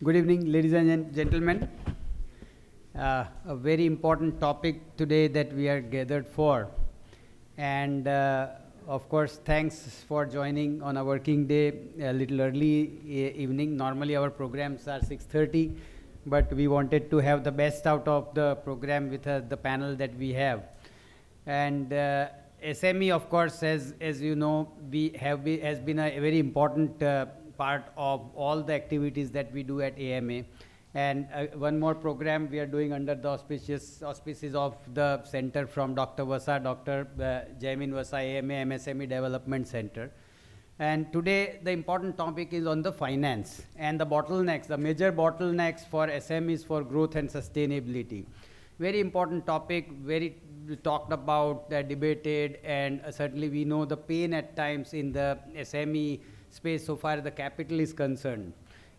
Good evening, ladies and gentlemen. A very important topic today that we are gathered for. And of course, thanks for joining on a working day, a little early evening. Normally our programs are 6:30, but we wanted to have the best out of the program with the panel that we have. And SME, of course, as you know, has been a very important part of all the activities that we do at AMA. And one more program we are doing under the auspices of the center from Dr. Vasa, Dr. Jaimin Vasa, AMA MSME Development Center. And today the important topic is on the finance and the bottlenecks, the major bottlenecks for SMEs for growth and sustainability. Very important topic, very talked about, debated, and certainly we know the pain at times in the SME space so far as the capital is concerned.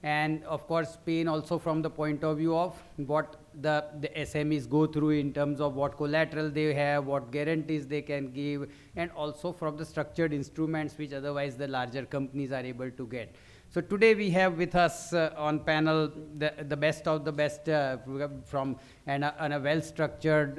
And of course, pain also from the point of view of what the SMEs go through in terms of what collateral they have, what guarantees they can give, and also from the structured instruments which otherwise the larger companies are able to get. So today we have with us on panel the best of the best from and a well-structured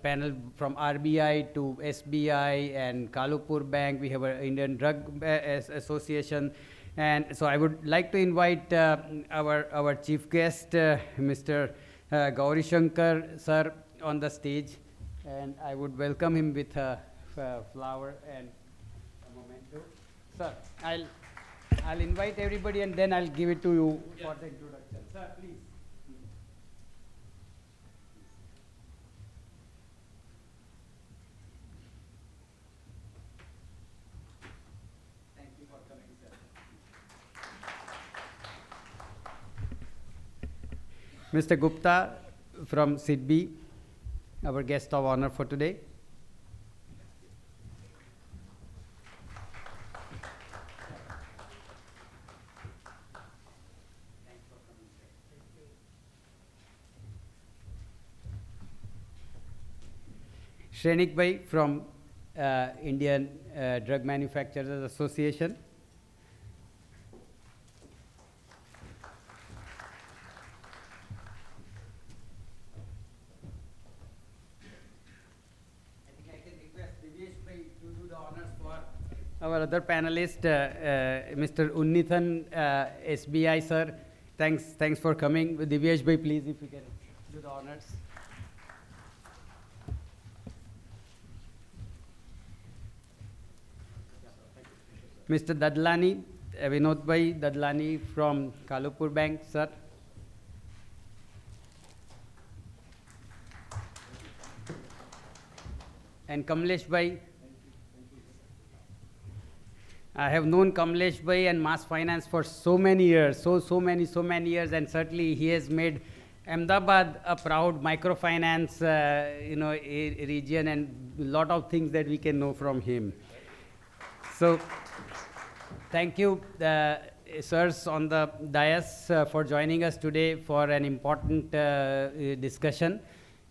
panel from RBI to SBI and Kalupur Bank. We have an Indian Drug Association. And so I would like to invite our chief guest, Mr. Gauri Shankar sir, on the stage. And I would welcome him with a flower and a memento. Sir, I'll invite everybody and then I'll give it to you for the introduction. Sir, please. Thank you for coming, sir. Mr. Gupta from SIDBI, our guest of honor for today. Shrenik Bhai from Indian Drug Manufacturers Association. I think I can request Divesh Bhai to do the honors for our other panelist, Mr. Unnithan, SBI sir. Thanks for coming. Divesh Bhai, please, if you can do the honors. Mr. Dadlani, Vinod Bhai Dadlani from Kalupur Bank, sir. And Kamlesh Bhai. I have known Kamlesh Bhai and Mass Finance for so many years, so many years, and certainly he has made Ahmedabad a proud microfinance, region, and a lot of things that we can know from him. So, thank you, sirs on the dais for joining us today for an important discussion.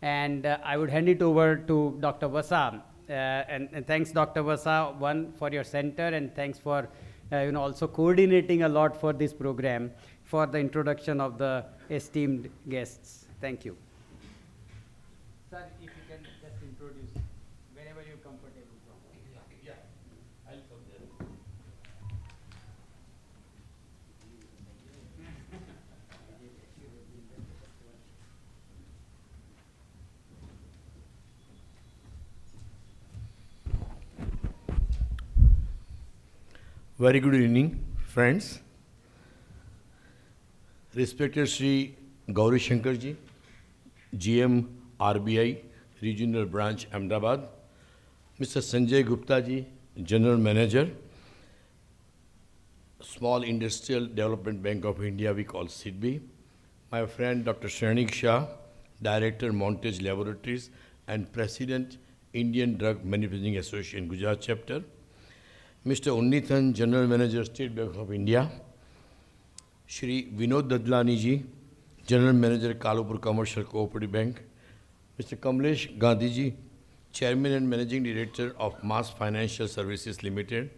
And I would hand it over to Dr. Vasa. And thanks, Dr. Vasa, one, for your center, and thanks for also coordinating a lot for this program, for the introduction of the esteemed guests. Thank you. Sir, if you can just introduce wherever you're comfortable from. Yeah, I'll come there. Very good evening, friends. Respected Sri Gauri Shankar ji, GM RBI Regional Branch Ahmedabad, Mr. Sanjay Gupta ji, General Manager, Small Industrial Development Bank of India, we call SIDBI, my friend Dr. Shrenik Shah, Director Montage Laboratories and President Indian Drug Manufacturing Association Gujarat Chapter, Mr. Unnithan, General Manager, State Bank of India, Shri Vinod Dadlani ji, General Manager, Kalupur Commercial Cooperative Bank, Mr. Kamlesh Gandhi ji, Chairman and Managing Director of Mass Financial Services Limited,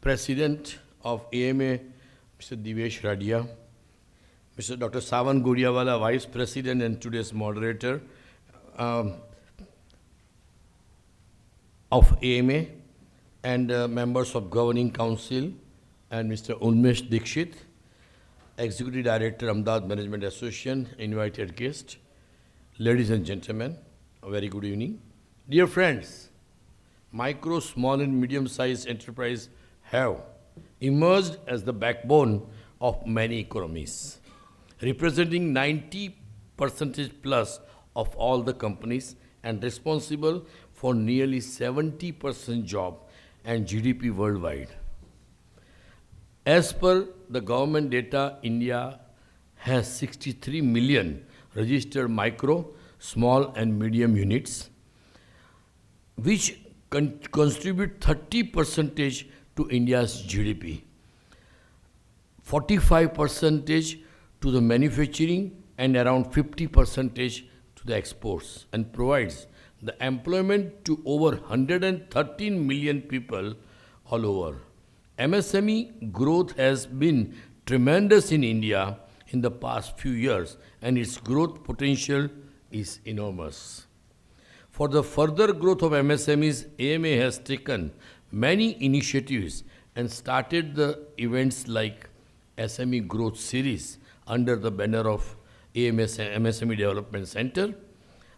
President of AMA, Mr. Divesh Radia, Mr. Dr. Savan Guriawala, Vice President and today's moderator um, of AMA, and members of Governing Council, and Mr. Unmesh Dikshit, Executive Director, Ahmedabad Management Association, invited guest. Ladies and gentlemen, a very good evening. Dear friends, micro, small and medium-sized enterprises have emerged as the backbone of many economies, representing 90% plus of all the companies and responsible for nearly 70% job and GDP worldwide. As per the government data, India has 63 million registered micro, small and medium units, which contribute 30% to India's GDP, 45% to the manufacturing and around 50% to the exports, and provides the employment to over 113 million people all over. MSME growth has been tremendous in India in the past few years, and its growth potential is enormous. For the further growth of MSMEs, AMA has taken many initiatives and started the events like SME Growth Series under the banner of AMS MSME Development Center.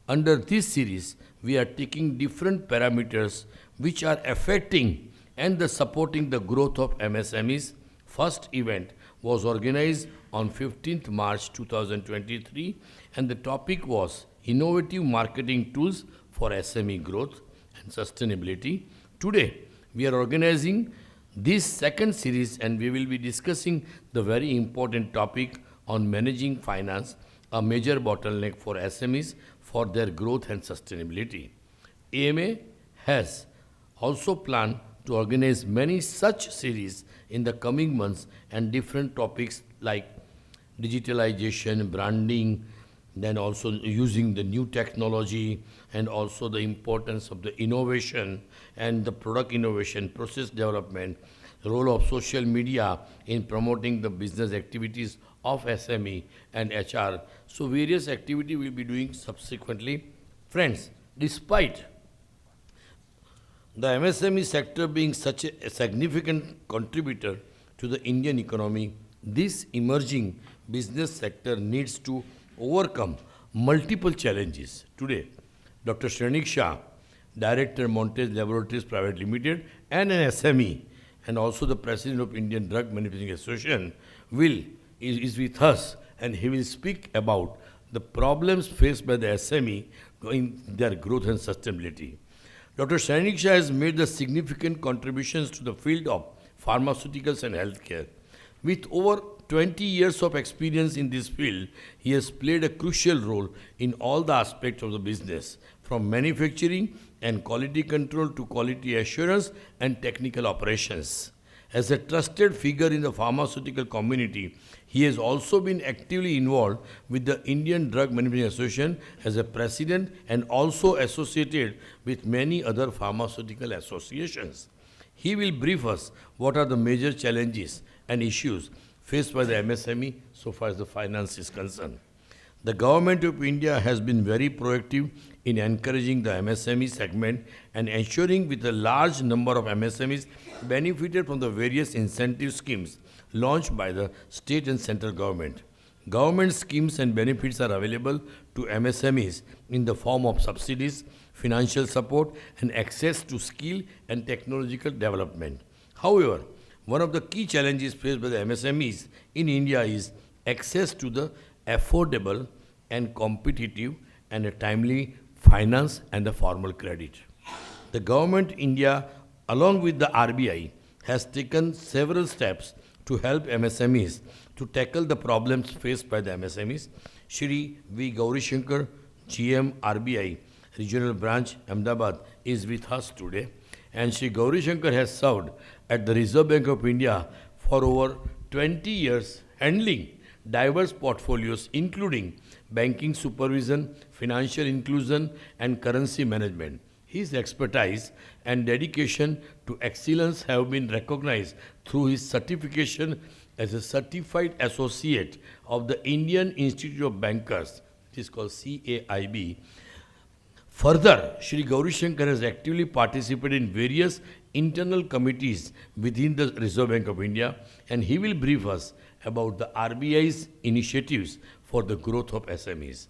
Under this series, we are taking different parameters which are affecting and supporting the growth of MSMEs. First event was organized on 15th March 2023, and the topic was Innovative Marketing Tools for SME Growth and Sustainability. Today, we are organizing this second series, and we will be discussing the very important topic on managing finance, a major bottleneck for SMEs for their growth and sustainability. AMA has also planned to organize many such series in the coming months, and different topics like digitalization, branding, then also using the new technology, and also the importance of the innovation and the product innovation, process development, the role of social media in promoting the business activities of SME and HR. So various activity we'll be doing subsequently. Friends, despite the MSME sector being such a significant contributor to the Indian economy, this emerging business sector needs to overcome multiple challenges. Today, Dr. Shrenik Shah, Director, Montage Laboratories Private Limited, and an SME, and also the President of Indian Drug Manufacturing Association, is with us, and he will speak about the problems faced by the SME in their growth and sustainability. Dr. Shrenik Shah has made the significant contributions to the field of pharmaceuticals and healthcare. With over 20 years of experience in this field, he has played a crucial role in all the aspects of the business, from manufacturing and quality control to quality assurance and technical operations. As a trusted figure in the pharmaceutical community, he has also been actively involved with the Indian Drug Manufacturing Association as a president, and also associated with many other pharmaceutical associations. He will brief us what are the major challenges and issues faced by the MSME so far as the finance is concerned. The government of India has been very proactive in encouraging the MSME segment and ensuring with a large number of MSMEs benefited from the various incentive schemes launched by the state and central government. Government schemes and benefits are available to MSMEs in the form of subsidies, financial support, and access to skill and technological development. However, one of the key challenges faced by the MSMEs in India is access to the affordable and competitive and a timely finance and the formal credit. The government India, along with the RBI, has taken several steps to help MSMEs to tackle the problems faced by the MSMEs. Shri V. Gaurishankar, GM RBI, Regional Branch, Ahmedabad, is with us today. And Shri Gaurishankar has served at the Reserve Bank of India for over 20 years, handling diverse portfolios including banking supervision, financial inclusion, and currency management. His expertise and dedication to excellence have been recognized through his certification as a certified associate of the Indian Institute of Bankers, it is called CAIB. Further, Shri Gauri Shankar has actively participated in various internal committees within the Reserve Bank of India, and he will brief us about the RBI's initiatives for the growth of SMEs.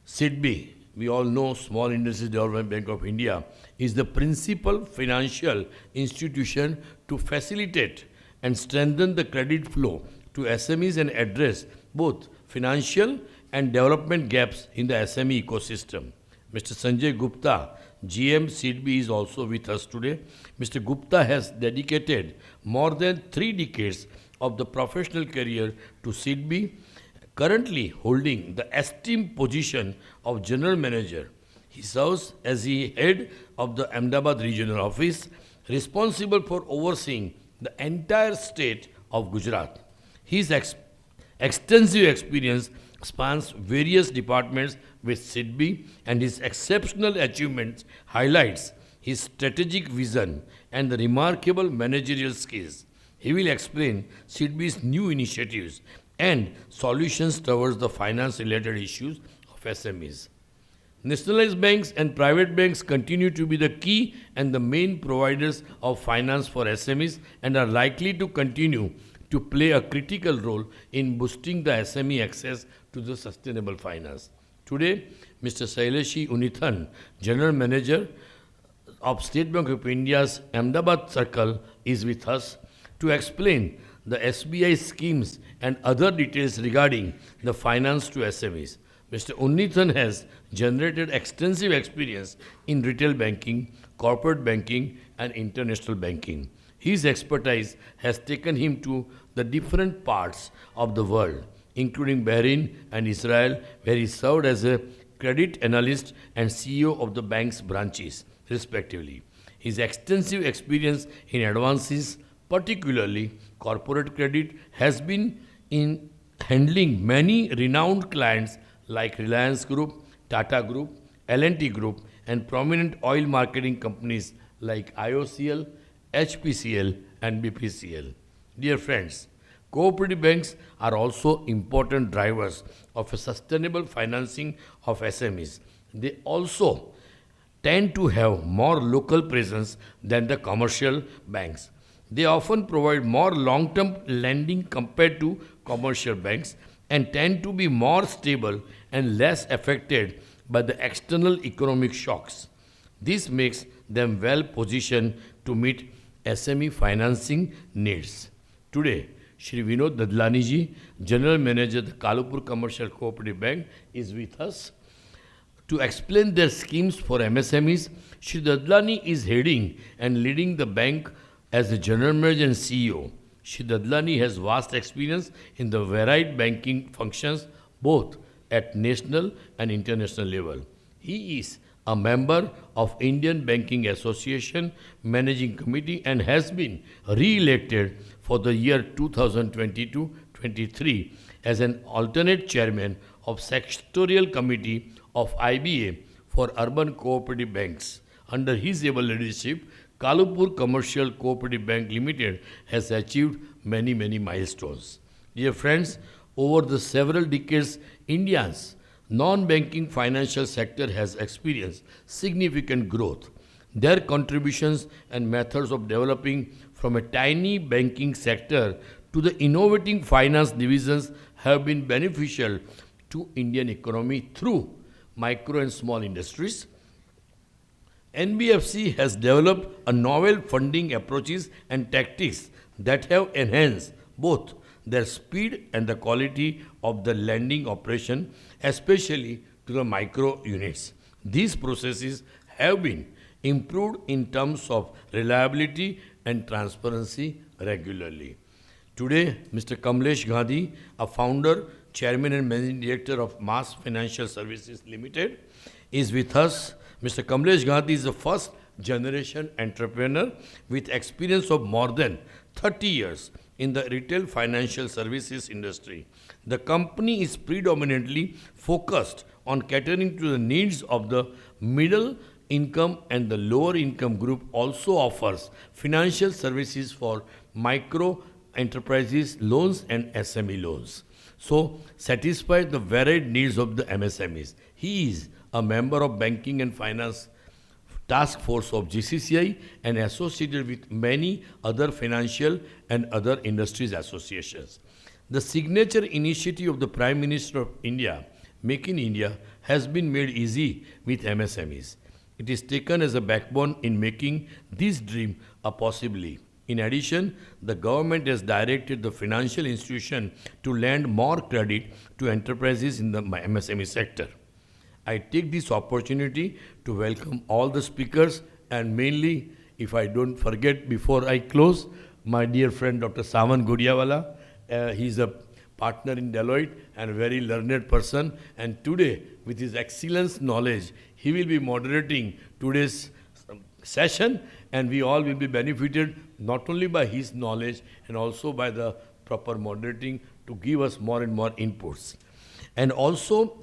SIDBI, we all know Small Industries Development Bank of India, is the principal financial institution to facilitate and strengthen the credit flow to SMEs and address both financial and development gaps in the SME ecosystem. Mr. Sanjay Gupta, GM SIDBI, is also with us today. Mr. Gupta has dedicated more than 3 decades of the professional career to SIDBI, currently holding the esteemed position of General Manager. He serves as the head of the Ahmedabad Regional Office, responsible for overseeing the entire state of Gujarat. His extensive experience spans various departments with SIDBI, and his exceptional achievements highlights his strategic vision and the remarkable managerial skills. He will explain SIDBI's new initiatives and solutions towards the finance-related issues of SMEs. Nationalized banks and private banks continue to be the key and the main providers of finance for SMEs and are likely to continue to play a critical role in boosting the SME access to the sustainable finance. Today, Mr. Saileshi Unithan, General Manager of State Bank of India's Ahmedabad Circle, is with us to explain the SBI schemes and other details regarding the finance to SMEs. Mr. Unnithan has generated extensive experience in retail banking, corporate banking, and international banking. His expertise has taken him to the different parts of the world, including Bahrain and Israel, where he served as a credit analyst and CEO of the bank's branches, respectively. His extensive experience in advances, particularly corporate credit, has been in handling many renowned clients like Reliance Group, Tata Group, L&T Group, and prominent oil marketing companies like IOCL, HPCL, and BPCL. Dear friends, cooperative banks are also important drivers of a sustainable financing of SMEs. They also tend to have more local presence than the commercial banks. They often provide more long-term lending compared to commercial banks and tend to be more stable and less affected by the external economic shocks. This makes them well positioned to meet SME financing needs. Today, Shri Vinod Dadlani ji, General Manager of the Kalupur Commercial Cooperative Bank, is with us to explain their schemes for MSMEs. Shri Dadlani is heading and leading the bank as the General Manager and CEO. Shri Dadlani has vast experience in the varied banking functions both at national and international level. He is a member of Indian Banking Association Managing Committee and has been re-elected for the year 2022-23 as an alternate chairman of Sectorial Committee of IBA for Urban Cooperative Banks. Under his able leadership, Kalupur Commercial Cooperative Bank Limited has achieved many milestones. Dear friends, over the several decades, India's non-banking financial sector has experienced significant growth. Their contributions and methods of developing from a tiny banking sector to the innovating finance divisions have been beneficial to Indian economy through micro and small industries. NBFC has developed a novel funding approaches and tactics that have enhanced both their speed and the quality of the lending operation, especially to the micro units. These processes have been improved in terms of reliability and transparency regularly. Today, Mr. Kamlesh Gandhi, a founder, chairman and managing director of Mass Financial Services Limited, is with us. Mr. Kamlesh Gandhi is the first generation entrepreneur with experience of more than 30 years in the retail financial services industry. The company is predominantly focused on catering to the needs of the middle income and the lower income group, also offers financial services for micro enterprises loans and SME loans. So, satisfy the varied needs of the MSMEs. He is a member of Banking and Finance Task Force of GCCI and associated with many other financial and other industries associations. The signature initiative of the Prime Minister of India, Make in India, has been made easy with MSMEs. It is taken as a backbone in making this dream a possibility. In addition, the government has directed the financial institution to lend more credit to enterprises in the MSME sector. I take this opportunity to welcome all the speakers and mainly, if I don't forget before I close, my dear friend Dr. Sawan Godiawala. He's a partner in Deloitte and a very learned person. And today, with his excellent knowledge, he will be moderating today's session, and we all will be benefited not only by his knowledge and also by the proper moderating to give us more and more inputs. And also,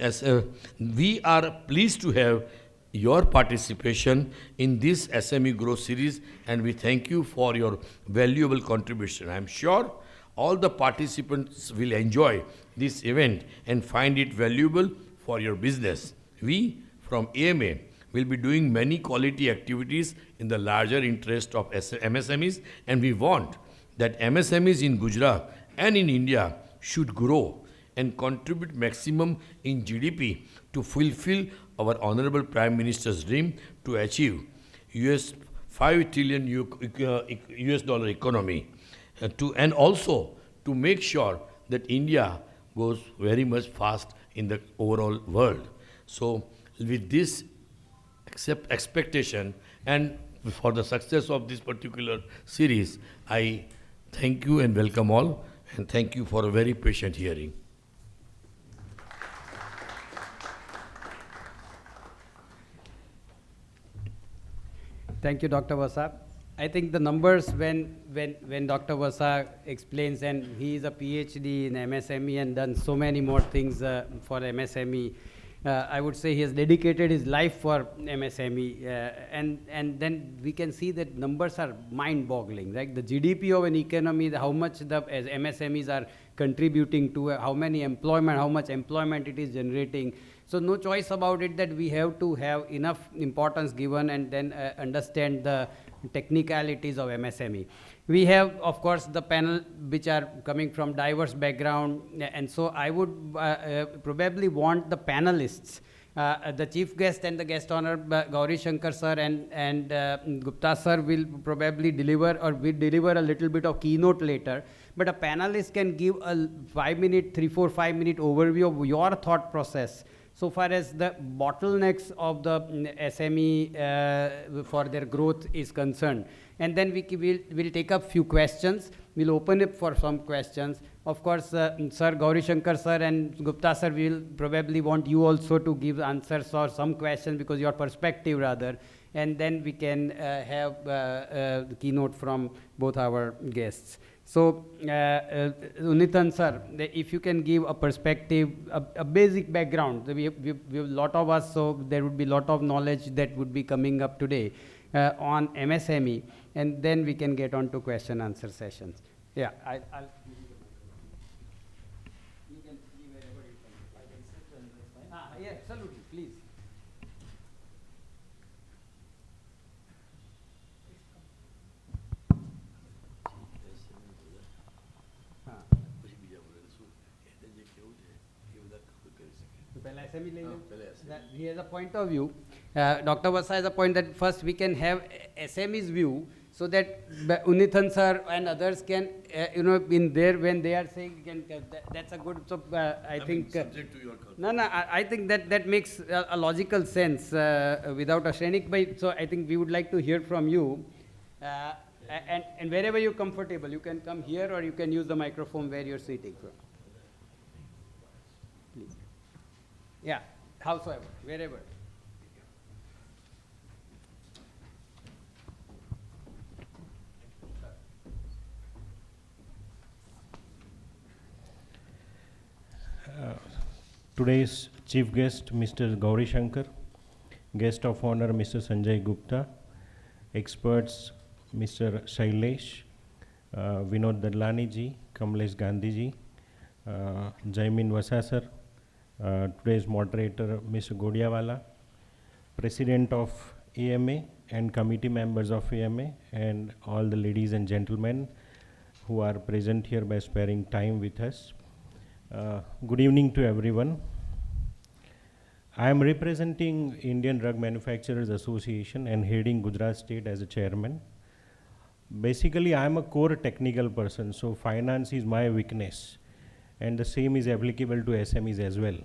we are pleased to have your participation in this SME Growth Series, and we thank you for your valuable contribution. I am sure all the participants will enjoy this event and find it valuable for your business. We from AMA will be doing many quality activities in the larger interest of MSMEs, and we want that MSMEs in Gujarat and in India should grow and contribute maximum in GDP to fulfill our Honorable Prime Minister's dream to achieve US $5 trillion US dollar economy, and also to make sure that India goes very much fast in the overall world. So with this expectation and for the success of this particular series, I thank you and welcome all, and thank you for a very patient hearing. Thank you, Dr. Vasa. I think the numbers when Dr. Vasa explains, and he is a PhD in MSME and done so many more things for MSME, I would say he has dedicated his life for MSME, and then we can see that numbers are mind-boggling, right? The GDP of an economy, how much the MSMEs are contributing to, how much employment it is generating. So no choice about it that we have to have enough importance given and then understand the technicalities of MSME. We have, of course, the panel which are coming from diverse background, and so I would probably want the panelists, the chief guest and the guest honor, Gauri Shankar sir and Gupta sir will probably deliver, or will deliver a little bit of keynote later, but a panelist can give a 5-minute, 3-4-5-minute overview of your thought process so far as the bottlenecks of the SME for their growth is concerned. And then we'll take up few questions. We'll open it for some questions. Of course, Sir Gauri Shankar sir and Gupta sir will probably want you also to give answers or some questions because your perspective rather. And then we can have the keynote from both our guests. So, Unithan sir, if you can give a perspective, a basic background. We have a lot of us, so there would be a lot of knowledge that would be coming up today on MSME, and then we can get on to question answer sessions. Yeah, I'll you can see wherever you can. I can sit and that's fine. Yeah, absolutely, please. He has a point of view. Dr. Vasa has a point that first we can have SME's view so that Unithan sir and others can, in there when they are saying, that's a good, so I think. Subject to your I think that makes a logical sense without a Shrenik. So I think we would like to hear from you. And wherever you're comfortable, you can come here or you can use the microphone where you're sitting from. Please. Yeah, howsoever, wherever. Today's chief guest, Mr. Gauri Shankar, guest of honor, Mr. Sanjay Gupta, experts, Mr. Shailesh, Vinod Dadlani ji, Kamlesh Gandhi ji, Jaimin Vasasar, today's moderator Ms. Godiawala, President of AMA and committee members of AMA, and all the ladies and gentlemen who are present here by sparing time with us. Good evening to everyone. I am representing Indian Drug Manufacturers Association and heading Gujarat State as a chairman. Basically, I am a core technical person, so finance is my weakness, and the same is applicable to SMEs as well.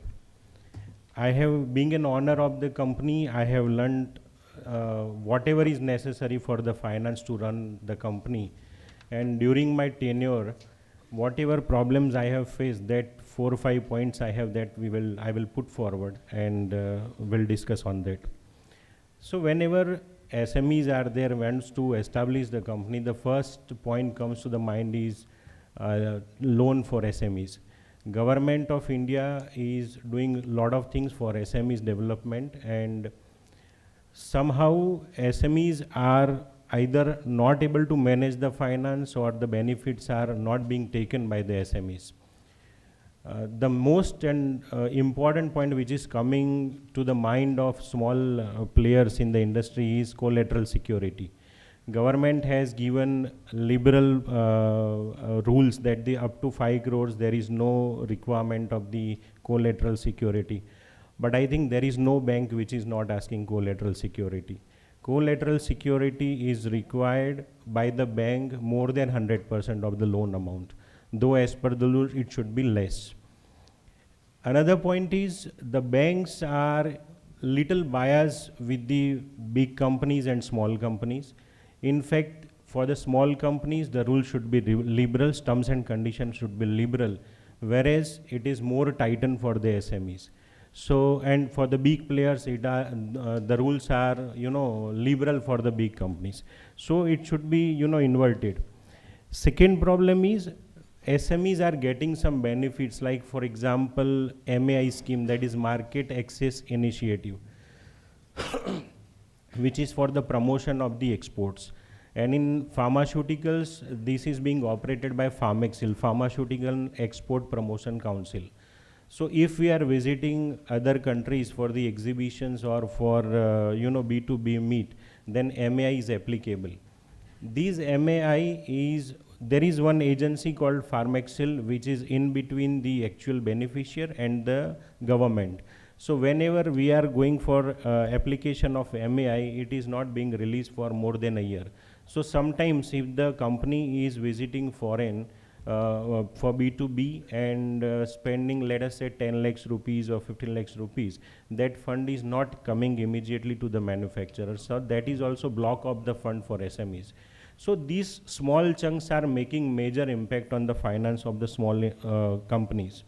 I have, being an owner of the company, I have learned whatever is necessary for the finance to run the company. And during my tenure, whatever problems I have faced, that 4 or 5 points I have that I will put forward and we'll discuss on that. So whenever SMEs are there, wants to establish the company, the first point comes to the mind is loan for SMEs. Government of India is doing a lot of things for SMEs development, and somehow SMEs are either not able to manage the finance or the benefits are not being taken by the SMEs. The most important point which is coming to the mind of small players in the industry is collateral security. Government has given liberal rules that up to 5 crores there is no requirement of the collateral security. But I think there is no bank which is not asking collateral security. Collateral security is required by the bank more than 100% of the loan amount, though as per the rule it should be less. Another point is the banks are little biased with the big companies and small companies. In fact, for the small companies, the rule should be liberal, terms and conditions should be liberal, whereas it is more tightened for the SMEs. So, and for the big players, the rules are, liberal for the big companies. So it should be, inverted. Second problem is SMEs are getting some benefits, like for example, MAI scheme, that is Market Access Initiative, which is for the promotion of the exports. And in pharmaceuticals, this is being operated by Pharmexil, Pharmaceutical Export Promotion Council. So if we are visiting other countries for the exhibitions or for B2B meet, then MAI is applicable. These MAI there is one agency called Pharmexil which is in between the actual beneficiary and the government. So whenever we are going for application of MAI, it is not being released for more than a year. So sometimes if the company is visiting foreign for B2B and spending, let us say 10 lakhs rupees or 15 lakhs rupees, that fund is not coming immediately to the manufacturer. So that is also block of the fund for SMEs. So these small chunks are making major impact on the finance of the small companies.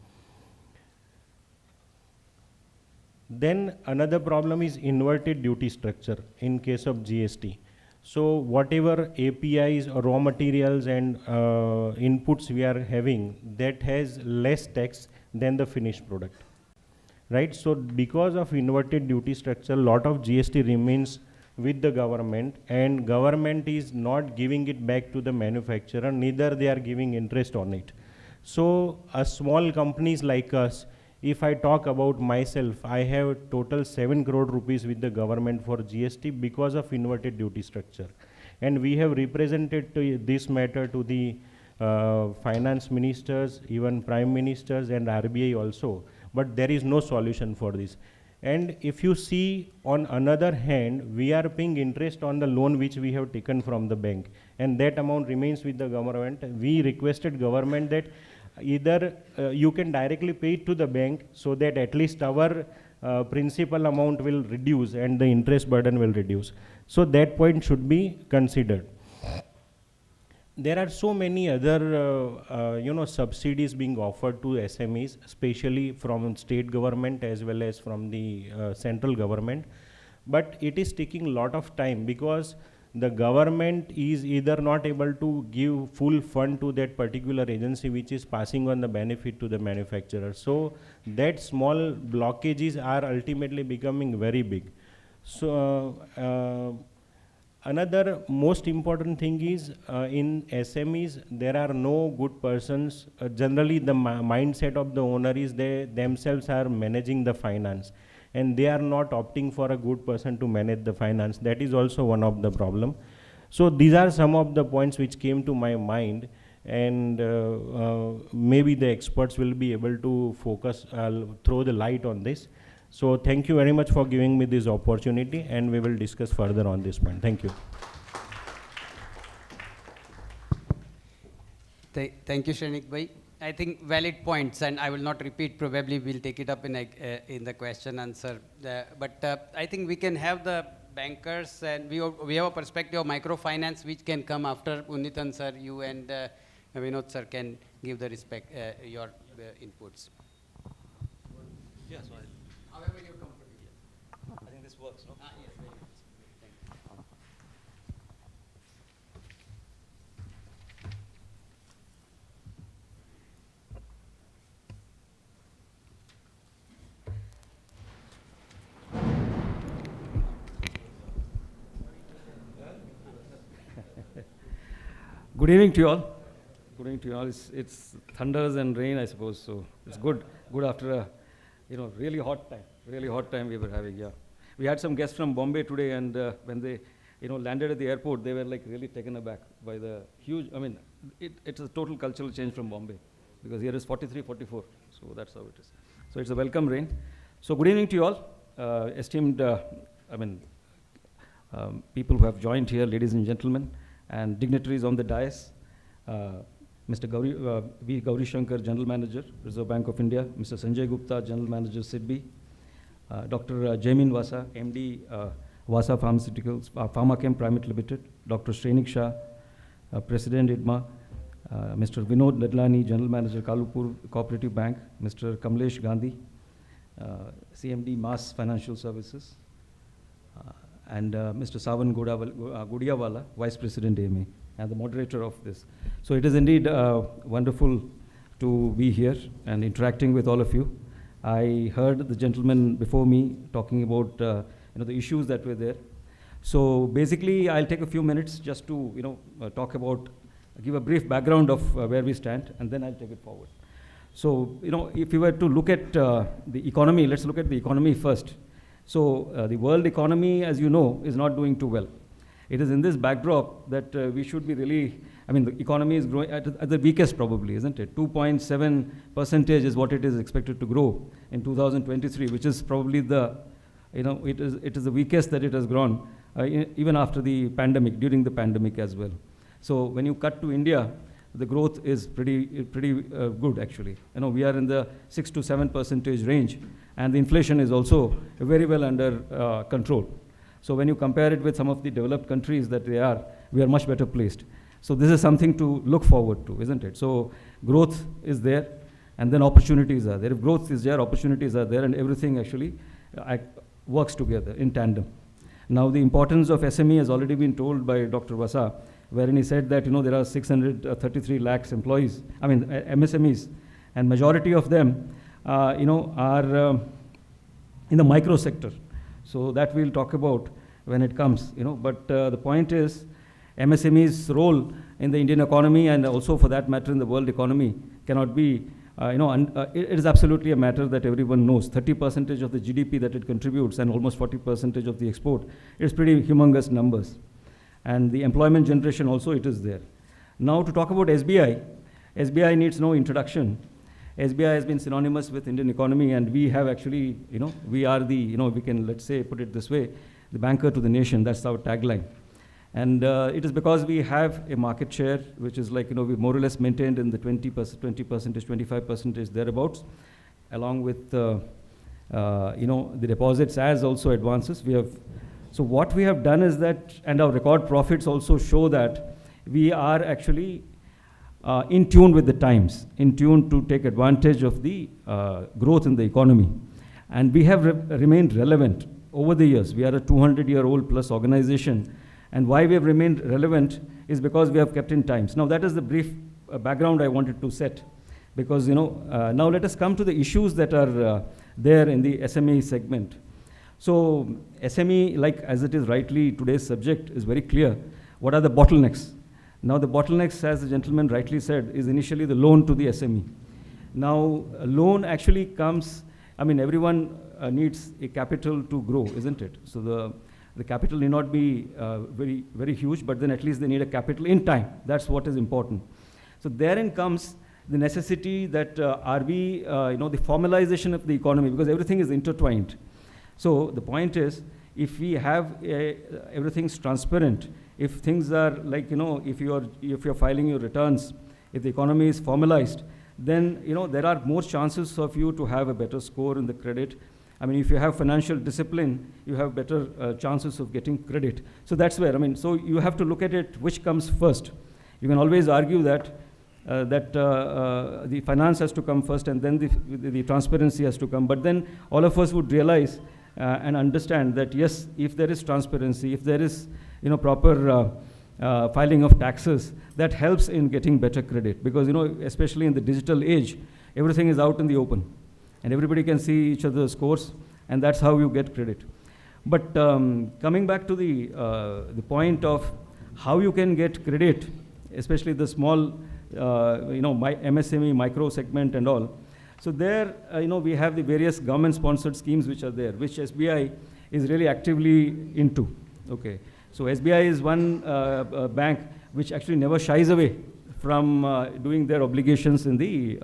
Then another problem is inverted duty structure in case of GST. So whatever APIs or raw materials and inputs we are having, that has less tax than the finished product, right? So because of inverted duty structure, lot of GST remains with the government, and government is not giving it back to the manufacturer, neither they are giving interest on it. So small companies like us, if I talk about myself, I have total 7 crore rupees with the government for GST because of inverted duty structure. And we have represented this matter to the finance ministers, even prime ministers and RBI also, but there is no solution for this. And if you see, on another hand, we are paying interest on the loan which we have taken from the bank, and that amount remains with the government. We requested government that either you can directly pay it to the bank so that at least our principal amount will reduce and the interest burden will reduce. So that point should be considered. There are so many other subsidies being offered to SMEs, especially from state government as well as from the central government. But it is taking a lot of time because the government is either not able to give full fund to that particular agency which is passing on the benefit to the manufacturer. So that small blockages are ultimately becoming very big. So Another most important thing is in SMEs, there are no good persons. Generally, the mindset of the owner is they themselves are managing the finance, and they are not opting for a good person to manage the finance. That is also one of the problem. So these are some of the points which came to my mind, and maybe the experts will be able to focus, throw the light on this. So thank you very much for giving me this opportunity, and we will discuss further on this point. Thank you. Thank you, Shrenik Bhai. I think valid points, and I will not repeat. Probably we'll take it up in the question answer. But I think we can have the bankers, and we have a perspective of microfinance which can come after Unitan sir. You and Vinod sir can give the your inputs. Yes, yeah, However you're comfortable. I think this works, no? Yes, very much. Thank you. Good evening to you all. Good evening to you all. It's thunders and rain, I suppose, so it's good. Good after a, really hot time we were having, yeah. We had some guests from Bombay today, and when they, landed at the airport, they were like really taken aback by the huge, it's a total cultural change from Bombay, because here is 43, 44, so that's how it is. So it's a welcome rain. So good evening to you all, esteemed, people who have joined here, ladies and gentlemen, and dignitaries on the dais. Mr. V. Gauri Shankar, General Manager, Reserve Bank of India, Mr. Sanjay Gupta, General Manager, SIDBI, Dr. Jaimin Vasa, MD, Vasa Pharmaceuticals, Pharmachem Private Limited, Dr. Shrenik Shah, President IDMA, Mr. Vinod Ladlani, General Manager, Kalupur Cooperative Bank, Mr. Kamlesh Gandhi, CMD, Mass Financial Services, and Mr. Savan Godiawala, Vice President AMA, and the moderator of this. So it is indeed wonderful to be here and interacting with all of you. I heard the gentleman before me talking about the issues that were there. So basically, I'll take a few minutes just to talk about, give a brief background of where we stand, and then I'll take it forward. So if you were to look at the economy, let's look at the economy first. So the world economy, as you know, is not doing too well. It is in this backdrop that we should be really, the economy is growing at the weakest probably, isn't it? 2.7% is what it is expected to grow in 2023, which is probably the, it is the weakest that it has grown, even after the pandemic, during the pandemic as well. So when you cut to India, the growth is pretty good actually. We are in the 6 to 7% range, and the inflation is also very well under control. So when you compare it with some of the developed countries that we are much better placed. So this is something to look forward to, isn't it? So growth is there, and then opportunities are there. If growth is there, opportunities are there, and everything actually works together in tandem. Now the importance of SME has already been told by Dr. Vasa, wherein he said that there are 633 lakhs employees, MSMEs, and majority of them are in the micro sector. So that we'll talk about when it comes, But the point is, MSME's role in the Indian economy, and also for that matter in the world economy, cannot be, it is absolutely a matter that everyone knows. 30% of the GDP that it contributes, and almost 40% of the export, is pretty humongous numbers. And the employment generation also, it is there. Now to talk about SBI, SBI needs no introduction. SBI has been synonymous with Indian economy, and we have actually, we are the, we can, let's say, put it this way, the banker to the nation. That's our tagline. And it is because we have a market share, which is like, we've more or less maintained in the 20%, 25% thereabouts, along with, the deposits as also advances. So what we have done is that, and our record profits also show that we are actually in tune with the times, in tune to take advantage of the growth in the economy. And we have remained relevant over the years. We are a 200-year-old plus organization. And why we have remained relevant is because we have kept in times. Now that is the brief background I wanted to set. Because, now let us come to the issues that are there in the SME segment. So SME, like as it is rightly today's subject, is very clear. What are the bottlenecks? Now the bottlenecks, as the gentleman rightly said, is initially the loan to the SME. Now a loan actually comes, I mean everyone needs a capital to grow, isn't it? So the capital need not be very, very huge, but then at least they need a capital in time. That's what is important. So therein comes the necessity that the formalization of the economy, because everything is intertwined. So the point is, if we have everything's transparent, if things are like, if you're filing your returns, if the economy is formalized, then, there are more chances of you to have a better score in the credit. I mean, if you have financial discipline, you have better chances of getting credit. So that's where, so you have to look at it, which comes first. You can always argue that the finance has to come first and then the transparency has to come. But then all of us would realize and understand that yes, if there is transparency, if there is proper filing of taxes, that helps in getting better credit. Because especially in the digital age, everything is out in the open, and everybody can see each other's scores, and that's how you get credit. But coming back to the point of how you can get credit, especially the small MSME micro segment and all. So there, we have the various government-sponsored schemes which are there, which SBI is really actively into. Okay, so SBI is one bank which actually never shies away from doing their obligations in the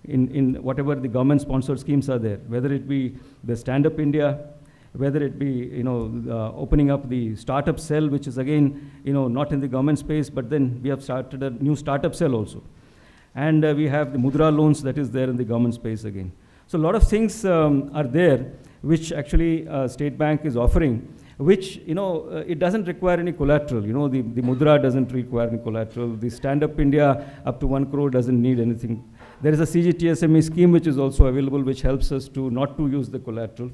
in whatever the government-sponsored schemes are there, whether it be the Stand Up India, whether it be opening up the startup cell, which is again not in the government space, but then we have started a new startup cell also. And we have the Mudra loans that is there in the government space again. So a lot of things are there which actually State Bank is offering, which it doesn't require any collateral. The Mudra doesn't require any collateral. The Stand Up India up to 1 crore doesn't need anything. There is a CGTSME scheme which is also available, which helps us to not to use the collateral.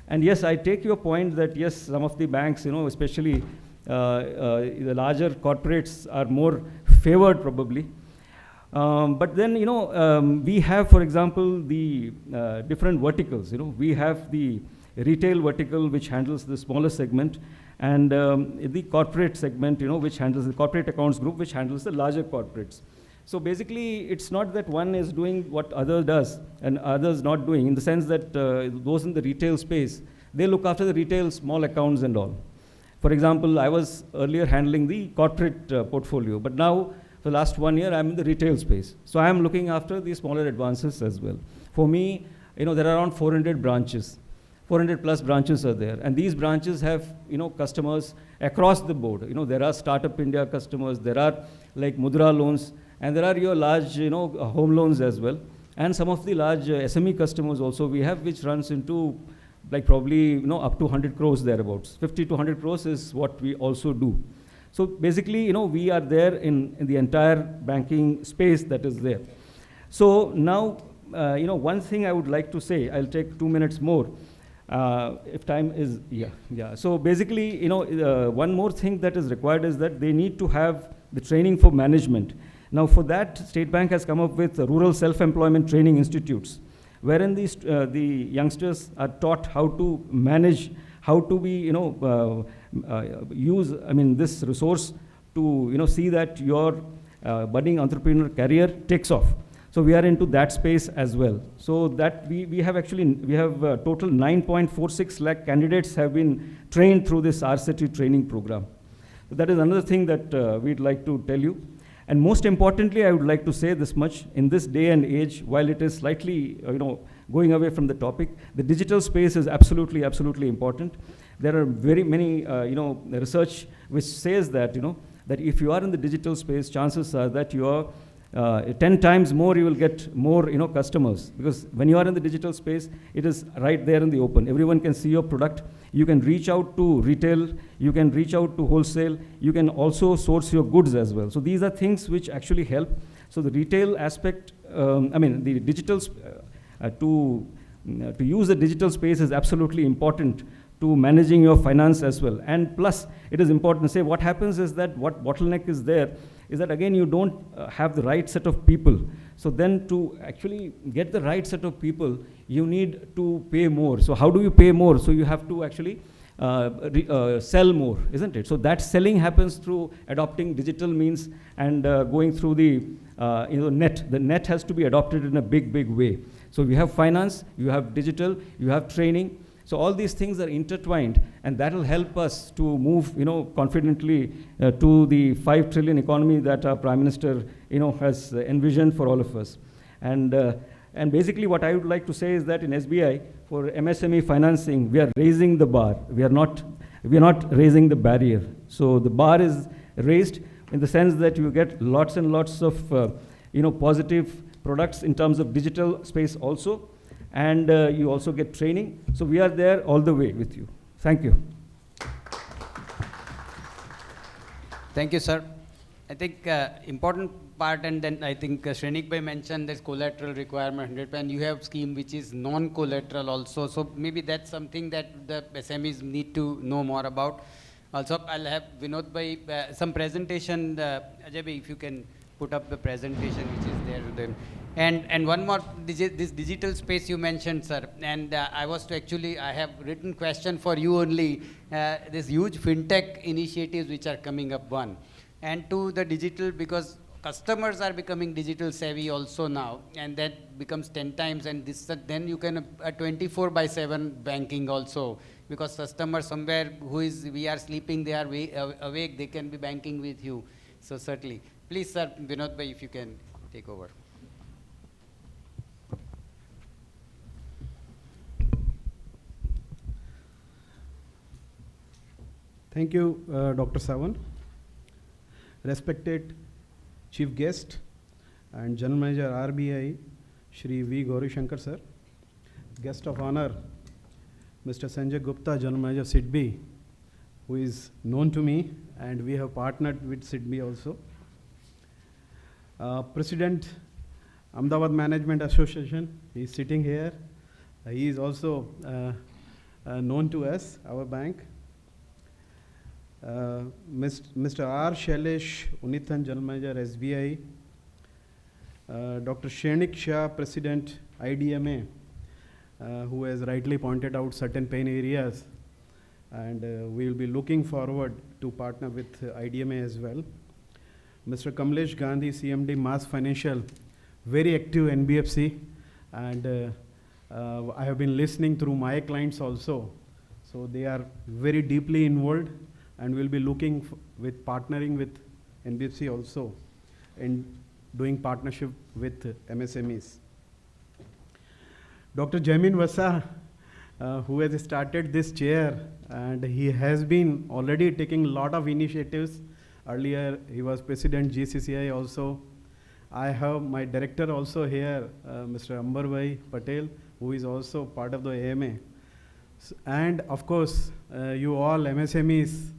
And yes, I take your point that yes, some of the banks, especially the larger corporates are more favored probably. But then, we have, for example, the different verticals. We have the retail vertical, which handles the smaller segment, and the corporate segment, which handles the corporate accounts group, which handles the larger corporates. So basically, it's not that one is doing what other does and others not doing, in the sense that those in the retail space, they look after the retail small accounts and all. For example, I was earlier handling the corporate portfolio, but now for the last 1 year, I'm in the retail space. So I'm looking after the smaller advances as well. For me, there are around 400 branches. 400 plus branches are there. And these branches have, customers across the board. There are Startup India customers, there are like Mudra loans, and there are your large, home loans as well. And some of the large SME customers also we have, which runs into like probably, up to 100 crores thereabouts. 50 to 100 crores is what we also do. So basically, we are there in the entire banking space that is there. So now, one thing I would like to say, I'll take 2 minutes more, if time is, yeah. So basically, one more thing that is required is that they need to have the training for management. Now for that, State Bank has come up with rural self-employment training institutes, wherein the youngsters are taught how to manage, how to be, use, this resource to, see that your budding entrepreneur career takes off. So we are into that space as well. So that we have total 9.46 lakh candidates have been trained through this RCT training program. So that is another thing that we'd like to tell you. And most importantly, I would like to say this much: in this day and age, while it is slightly, going away from the topic, the digital space is absolutely, absolutely important. There are very many, research which says that, that if you are in the digital space, chances are that you are 10 times more, you will get more, customers. Because when you are in the digital space, it is right there in the open. Everyone can see your product. You can reach out to retail. You can reach out to wholesale. You can also source your goods as well. So these are things which actually help. So the retail aspect, the digital, to use the digital space is absolutely important to managing your finance as well. And plus, it is important to say what happens is that what bottleneck is there is that again, you don't have the right set of people. So then to actually get the right set of people, you need to pay more. So how do you pay more? So you have to actually sell more, isn't it? So that selling happens through adopting digital means and going through the net. The net has to be adopted in a big, big way. So you have finance, you have digital, you have training. So all these things are intertwined, and that will help us to move, confidently to the 5 trillion economy that our Prime Minister, has envisioned for all of us. And basically what I would like to say is that in SBI, for MSME financing, we are raising the bar. We are not raising the barrier. So the bar is raised in the sense that you get lots and lots of, positive products in terms of digital space also. And you also get training. So we are there all the way with you. Thank you. Thank you, sir. I think important part, and then I think Shrenik Bhai mentioned this collateral requirement, and you have scheme which is non-collateral also. So maybe that's something that the SMEs need to know more about. Also, I'll have Vinod Bhai, some presentation. Ajay Bhai, if you can put up the presentation which is there with them. And one more, this digital space you mentioned, sir. And I have written question for you only. This huge fintech initiatives which are coming up, one. And two, the digital, because customers are becoming digital savvy also now, and that becomes 10 times, and this then you can 24/7 banking also, because customer somewhere we are sleeping, they are awake, they can be banking with you. So certainly, please, sir, Vinod Bhai, if you can take over. Thank you, Dr. Sawan. Respected Chief Guest and General Manager RBI, Shri V. Gauri Shankar sir. Guest of honor, Mr. Sanjay Gupta, General Manager SIDBI, who is known to me, and we have partnered with SIDBI also. President, Ahmedabad Management Association, he is sitting here. He is also known to us, our bank. Mr. R. Shailesh Unithan, General Manager SBI, Dr. Shrenik Shah, President IDMA, who has rightly pointed out certain pain areas, and we will be looking forward to partner with IDMA as well. Mr. Kamlesh Gandhi, CMD Mass Financial, very active NBFC, and I have been listening through my clients also, so they are very deeply involved, and we'll be looking with partnering with NBFC also in doing partnership with MSMEs. Dr. Jaimin Vasa, who has started this chair, and he has been already taking a lot of initiatives. Earlier, he was President GCCI also. I have my director also here, Mr. Ambar Bhai Patel, who is also part of the AMA. And of course, you all MSMEs,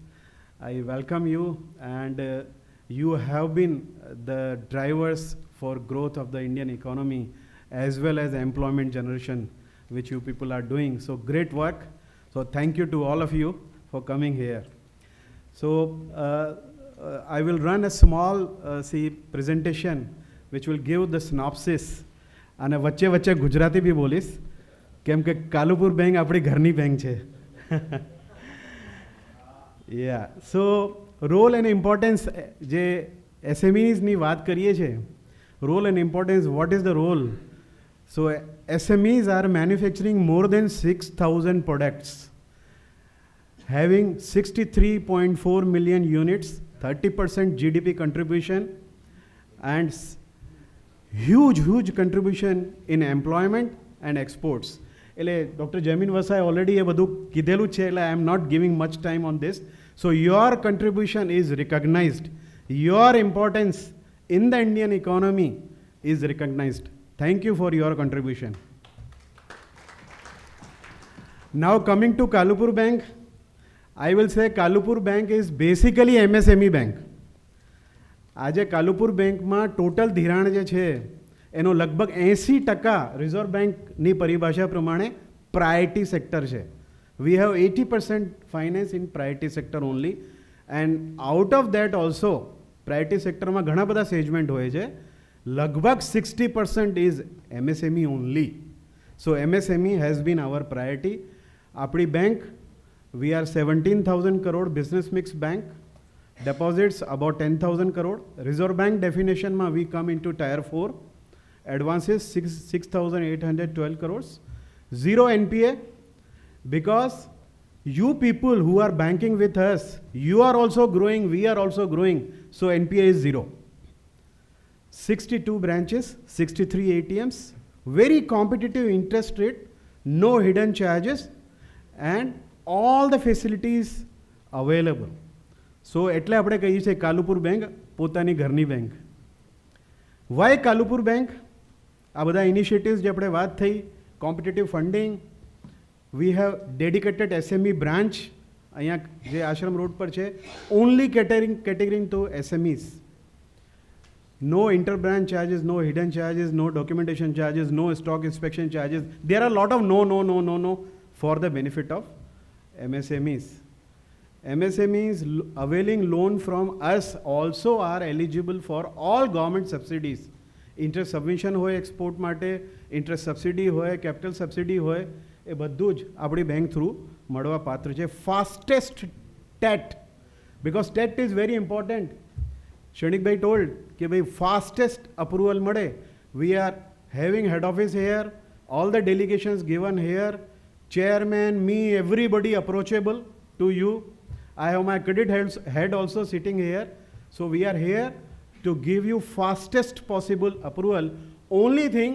I welcome you, and you have been the drivers for growth of the Indian economy as well as employment generation, which you people are doing. So great work. So thank you to all of you for coming here. So I will run a small presentation which will give the synopsis. And વચ્ચે વચ્ચે ગુજરાતી भी બોલીશ કેમ કે Kalupur bank આપણી ઘરની bank છે. Yeah, so role and importance, જે SMEs ની વાત કરીએ છે, role and importance, what is the role? So SMEs are manufacturing more than 6,000 products, having 63.4 million units, 30% GDP contribution, and huge contribution in employment and exports. Dr. Jaimin Vasai already kidelu che, I am not giving much time on this. So your contribution is recognized. Your importance in the Indian economy is recognized. Thank you for your contribution. Now coming to Kalupur Bank, I will say Kalupur Bank is basically MSME bank. આજે કાલુપુર બેંકમાં total ધિરાણ જે છે એનો લગભગ 80% reserve બેંકની પરિભાષા પ્રમાણે પ્રાયોરિટી સેક્ટર છે. We have 80% finance in priority sector only, and out of that also priority સેક્ટરમાં ઘણા બધા સેગમેન્ટ હોય છે, લગભગ 60% is MSME only. So MSME has been our priority. Apni bank, we are 17,000 crore business mix bank. Deposits about 10,000 crore. Reserve Bank definition ma we come into tier 4. Advances 6,812 crores. Zero NPA, because you people who are banking with us, you are also growing, we are also growing. So NPA is zero. 62 branches, 63 ATMs, very competitive interest rate, no hidden charges, and all the facilities available. So એટલે આપણે કહીએ છીએ Kalupur bank પોતાની ઘરની bank. Why Kalupur bank? આ બધા initiatives જે આપણે વાત થઈ, competitive funding, we have dedicated SME branch અહીંયા જે આશ્રમ રોડ પર છે, only catering to SMEs. No inter-branch charges, no hidden charges, no documentation charges, no stock inspection charges. There are a lot of no for the benefit of MSMEs. MSMEs availing loan from us also are eligible for all government subsidies. Interest subvention હોય export માટે, interest subsidy હોય, capital subsidy હોય, એ બધું જ આપણી bank through મળવા પાત્ર છે. Fastest TET, because TET is very important. Shanikbhai told कि भाई fastest approval મળે. We are having head office here, all the delegations given here, chairman, me, everybody approachable to you. I have my credit head also sitting here. So we are here to give you fastest possible approval. Only thing,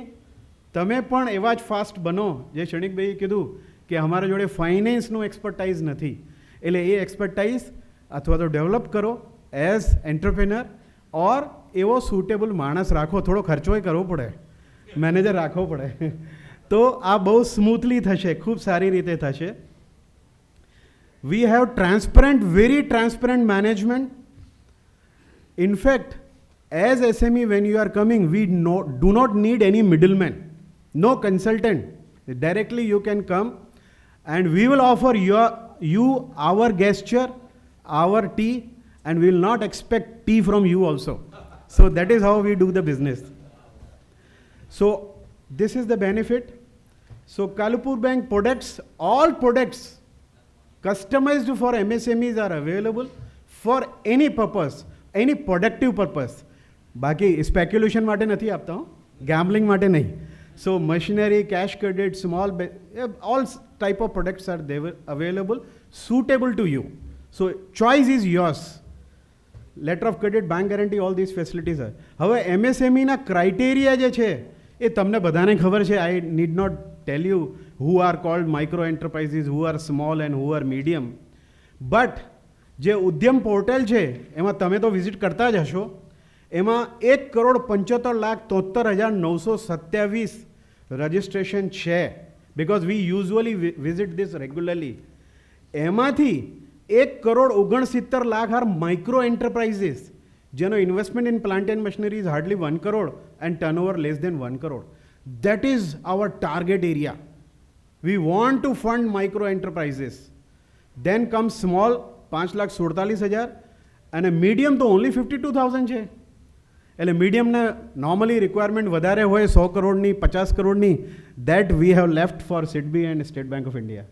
તમે પણ એવા જ fast બનો જે ક્ષણિકભાઈએ કીધું કે અમારા જોડે ફાઇનાન્સનું એક્સપર્ટાઇઝ નથી, એટલે એ એક્સપર્ટાઇઝ અથવા તો ડેવલપ કરો એઝ એન્ટરપ્રેનર, ઓર એવો સુટેબલ માણસ રાખો. થોડો ખર્ચોય કરવો પડે, મેનેજર રાખવો પડે, તો આ બહુ સ્મૂથલી થશે, ખૂબ સારી રીતે થશે. We have transparent, very transparent management. In fact, as SME, when you are coming, we do not need any middleman, no consultant. Directly you can come and we will offer you our gesture, our tea, and we will not expect tea from you also. So that is how we do the business. So this is the benefit. So Kalupur Bank products, all products customized for MSMEs are available for any purpose, any productive purpose. બાકી speculation માટે નથી આપતા, gambling માટે નહીં. So machinery, cash credit, small, all type of products are available, suitable to you. So choice is yours. Letter of credit, bank guarantee, all these facilities are. હવે MSME ના criteria જે છે એ તમને બધાને ખબર છે. I need not tell you who are called micro enterprises, who are small and who are medium. But જે ઉદ્યમ portal છે એમાં તમે તો વિઝિટ કરતા જ હશો. એમાં 1,75,73,927 રજિસ્ટ્રેશન છે, because we usually visit this regularly. એમાંથી 1,69,00,000 are micro enterprises જેનો investment in plant and machinery is hardly 1 crore and turnover less than 1 crore. That is our target area. We want to fund micro enterprises. Then comes small 5,47,000 and a medium તો only 52,000 છે. એટલે મીડિયમને normally requirement વધારે હોય 100 કરોડની, 50 કરોડની. That we have left four SIDBI and state bank of India.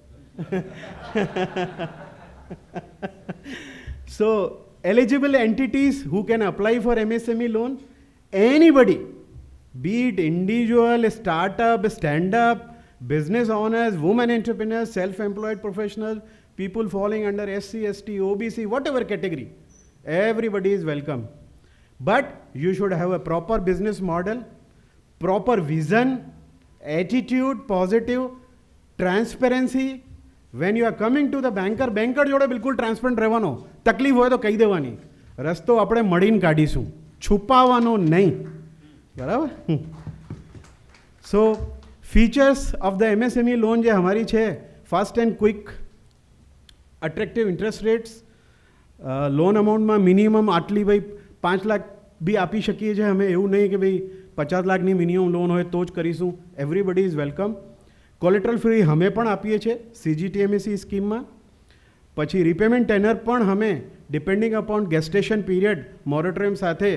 So eligible entities who can apply for MSME loan, anybody, be it individual, startup, stand-up, business owners, women entrepreneurs, self-employed professionals, people falling under SC, ST, OBC, whatever category, everybody is welcome. But you should have a proper business model, proper vision, attitude, positive, transparency. When you are coming to the banker જોડે બિલકુલ transparent રહેવાનો. તકલીફ હોય તો કહી દેવાની, રસ્તો આપણે મળીને કાઢીશું, છુપાવવાનો નહીં. બરાબર? So features of the MSME loan જે અમારી છે, fast and quick, attractive interest rates, loan અમાઉન્ટમાં મિનિમમ આટલી ભાઈ 5 લાખ બી આપી શકીએ છીએ અમે. એવું નહીં કે ભાઈ 50 લાખની મિનિમમ લોન હોય તો જ કરીશું. Everybody is welcome. Collateral free અમે પણ આપીએ છીએ CGTMSE સ્કીમમાં. પછી રિપેમેન્ટ ટેનર પણ અમે ડિપેન્ડિંગ અપોન ગેસ્ટેશન પીરિયડ મોરેટોરિયમ સાથે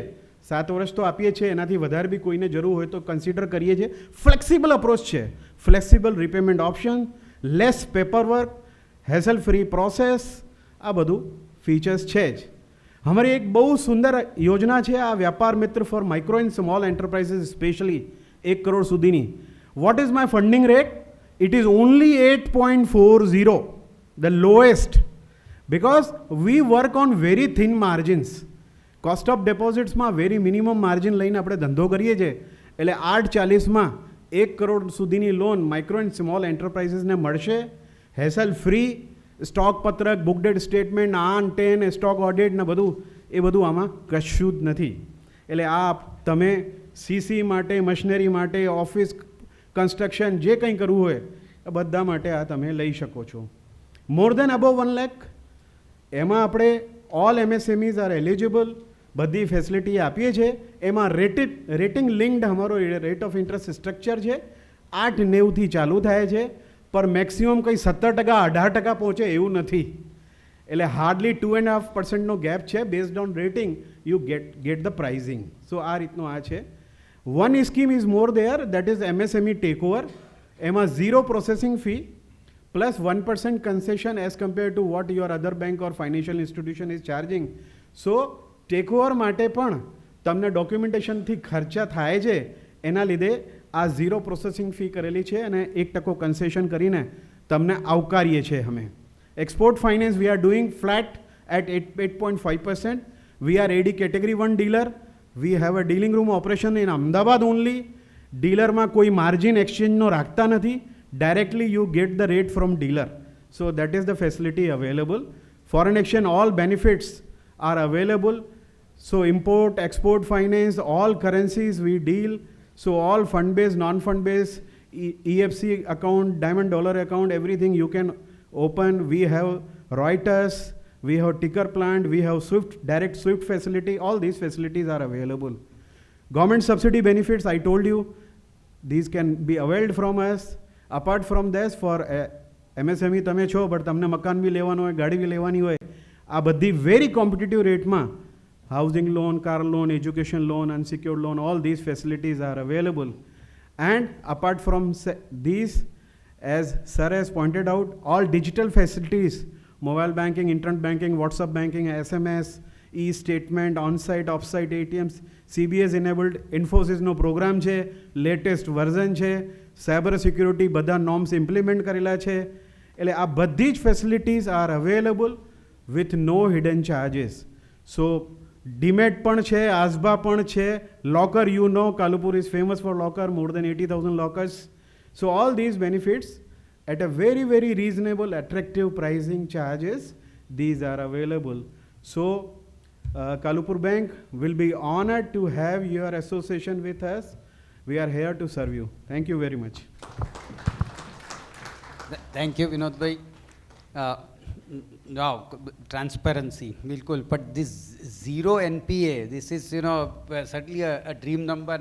7 વર્ષ તો આપીએ છીએ, એનાથી વધારે બી કોઈને જરૂર હોય તો કન્સિડર કરીએ છીએ. ફ્લેક્સિબલ અપ્રોચ છે, flexible repayment option, less paperwork, hassle free process, આ બધું ફીચર્સ છે જ. અમારી એક બહુ સુંદર યોજના છે આ Vyapar Mitra for micro and small enterprises, specially 1 crore સુધીની. What is my funding rate? It is only 8.40, the lowest, because we work on very thin margins. Cost of deposits માં very minimum margin લઈને આપણે ધંધો કરીએ છીએ. એટલે 8.40માં 1 કરોડ સુધીની લોન માઇક્રો એન્ડ સ્મોલ એન્ટરપ્રાઇઝીસને મળશે. હેસલ ફ્રી, સ્ટોક પત્રક, બુક ડેટ સ્ટેટમેન્ટ, આન ટેન, સ્ટોક ઓડિટ ને બધું, એ બધું આમાં કશું જ નથી. એટલે આ તમે સીસી માટે, મશીનરી માટે, ઓફિસ કન્સ્ટ્રક્શન જે કંઈ કરવું હોય એ બધા માટે આ તમે લઈ શકો છો. મોર દેન અબવ 1 લાખ, એમાં આપણે ઓલ MSMEs આર એલિજિબલ, બધી ફેસિલિટી આપીએ છીએ. એમાં રેટિંગ લિંક્ડ અમારો રેટ ઓફ ઇન્ટરેસ્ટ સ્ટ્રક્ચર છે. 8.90થી ચાલુ થાય છે, પર મેક્સિમમ કંઈ 17%, 18% પહોંચે એવું નથી. એટલે હાર્ડલી 2.5%નો ગેપ છે. Based on rating you get the pricing. So આ રીતનું આ છે. One scheme is more there, that is MSME takeover. એમાં 0 processing fee plus 1% concession as compared to what your other bank or financial institution is charging. So takeover માટે પણ તમને ડોક્યુમેન્ટેશનથી ખર્ચા થાય છે, એના લીધે આ 0 પ્રોસેસિંગ ફી કરેલી છે અને 1% કન્સેશન કરીને તમને આવકારીએ છીએ અમે. Export finance we are doing flat at 8.5%. We are AD category 1 dealer. We have a dealing room operation in Ahmedabad only. ડીલરમાં કોઈ માર્જિન એક્સચેન્જનો રાખતા નથી. Directly you get the rate from dealer. So that is the facility available. Foreign exchange all benefits are available. So import, export finance, all currencies we deal. So all fund base, non fund base, EFC account, diamond dollar account, everything you can open. We have Reuters, we have ticker plant, we have Swift, direct Swift facility. All these facilities are available. Government subsidy benefits, I told you, these can be availed from us. Apart from this, for MSME તમે છો, but તમને મકાન બી લેવાનું હોય, ગાડી બી લેવાની હોય, આ બધી very competitive rate માં housing loan, car loan, education loan, unsecured loan, all these facilities are available. And apart from these, as sir has pointed out, all digital facilities, mobile banking, internet banking, WhatsApp banking, SMS, e-statement, on-site, off-site ATMs, CBS enabled, Infosys નો program છે, latest version છે, cyber security બધા norms implement કરેલા છે. એટલે આ બધી જ facilities are available with no hidden charges. So demat પણ છે, આઝબા પણ છે, locker, you know Kalupur is famous for locker, more than 80,000 lockers. So all these benefits at a very, very reasonable, attractive pricing charges, these are available. So Kalupur Bank will be honored to have your association with us. We are here to serve you. Thank you very much. Thank you, Vinod bhai. Now, transparency, bilkul. But this 0 NPA, this is, certainly a dream number.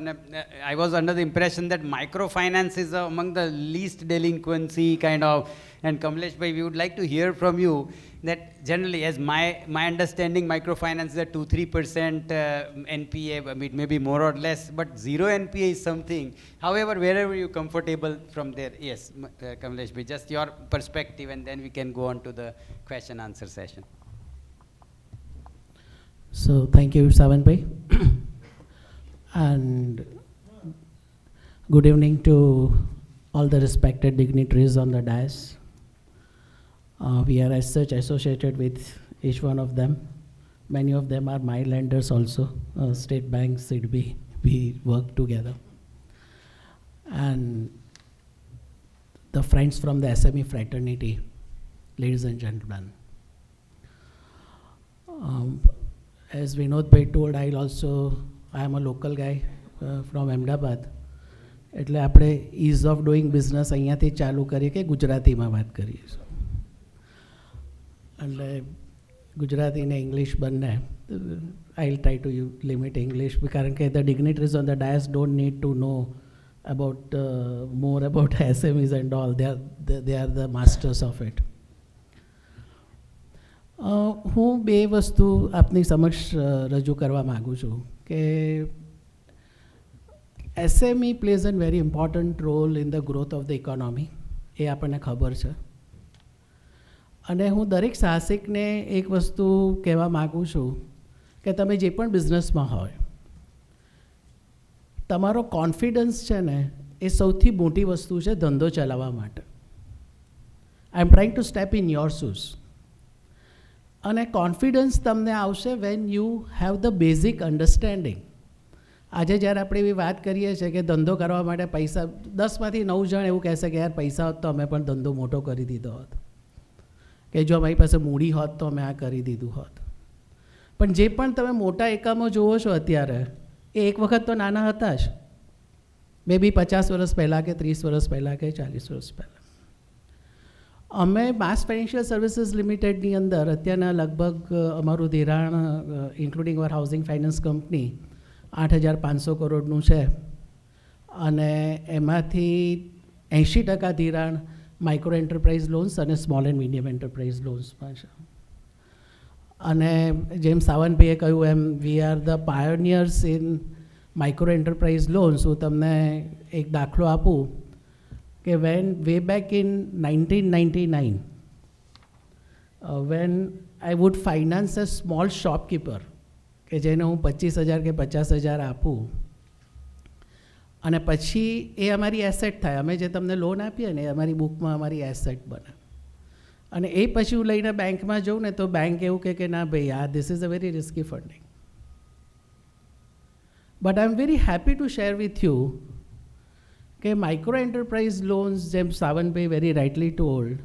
I was under the impression that microfinance is among the least delinquency kind of. And Kamlesh bhai, we would like to hear from you that generally, as my understanding, microfinance is a 2-3% NPA, maybe more or less, but 0 NPA is something. However, wherever you're comfortable from there, yes, Kamlesh bhai, just your perspective, and then we can go on to the question answer session. So thank you, Savan bhai. And good evening to all the respected dignitaries on the dais. We are as such associated with each one of them. Many of them are my lenders also, State Bank, SIDB, we work together. And the friends from the SME fraternity, ladies and gentlemen. As Vinod bhai told, I am a local guy from Ahmedabad. એટલે આપણે ease of doing business અહીંયાથી ચાલુ કરીએ કે ગુજરાતીમાં વાત કરીએ. એટલે ગુજરાતી ને ઇંગ્લિશ બંને. I'll try to limit English કારણ કે the dignitaries on the dais don't need to know about more about SMEs and all. They are the masters of it. હું બે વસ્તુ આપની સમક્ષ રજૂ કરવા માગું છું કે SME plays a very important role in the growth of the economy. એ આપણને ખબર છે. અને હું દરેક સાહસિકને એક વસ્તુ કહેવા માગું છું કે તમે જે પણ બિઝનેસમાં હોય, તમારો કોન્ફિડન્સ છે ને એ સૌથી મોટી વસ્તુ છે ધંધો ચલાવવા માટે. I am trying to step in your shoes. અને કોન્ફિડન્સ તમને આવશે when you have the basic understanding. આજે જ્યારે આપણે એવી વાત કરીએ છીએ કે ધંધો કરવા માટે પૈસા, 10માંથી 9 જણ એવું કહેશે કે યાર પૈસા હોત તો અમે પણ ધંધો મોટો કરી દીધો હોત, કે જો અમારી પાસે મૂડી હોત તો અમે આ કરી દીધું હોત. પણ જે પણ તમે મોટા એકમો જુઓ છો અત્યારે, એ એક વખત તો નાના હતા જ, મે બી 50 વર્ષ પહેલાં કે 30 વર્ષ પહેલાં કે 40 વર્ષ પહેલાં. અમે માસ ફાઇનાન્શિયલ સર્વિસીસ લિમિટેડની અંદર અત્યારના લગભગ અમારું ધિરાણ including our housing finance company 8,500 કરોડનું છે. અને એમાંથી 80% ધિરાણ માઇક્રો એન્ટરપ્રાઇઝ લોન્સ અને સ્મોલ એન્ડ મીડિયમ એન્ટરપ્રાઇઝ લોન્સમાં છે. અને જેમ સાવનભાઈએ કહ્યું એમ, we are the pioneers in micro enterprise loans. હું તમને એક દાખલો આપું કે way back in 1999 when I would finance a small shopkeeper, કે જેને હું 25,000 કે 50,000 આપું, અને પછી એ અમારી એસેટ થાય. અમે જે તમને લોન આપીએ ને એ અમારી બુકમાં અમારી એસેટ બને. અને એ પછી હું લઈને બેંકમાં જઉં ને તો બેંક એવું કહે કે ના ભાઈ, આ this is a very risky funding. But I am very happy to share with you કે માઇક્રો એન્ટરપ્રાઇઝ લોન્સ, જેમ સાવનભાઈ વેરી રાઇટલી ટોલ્ડ,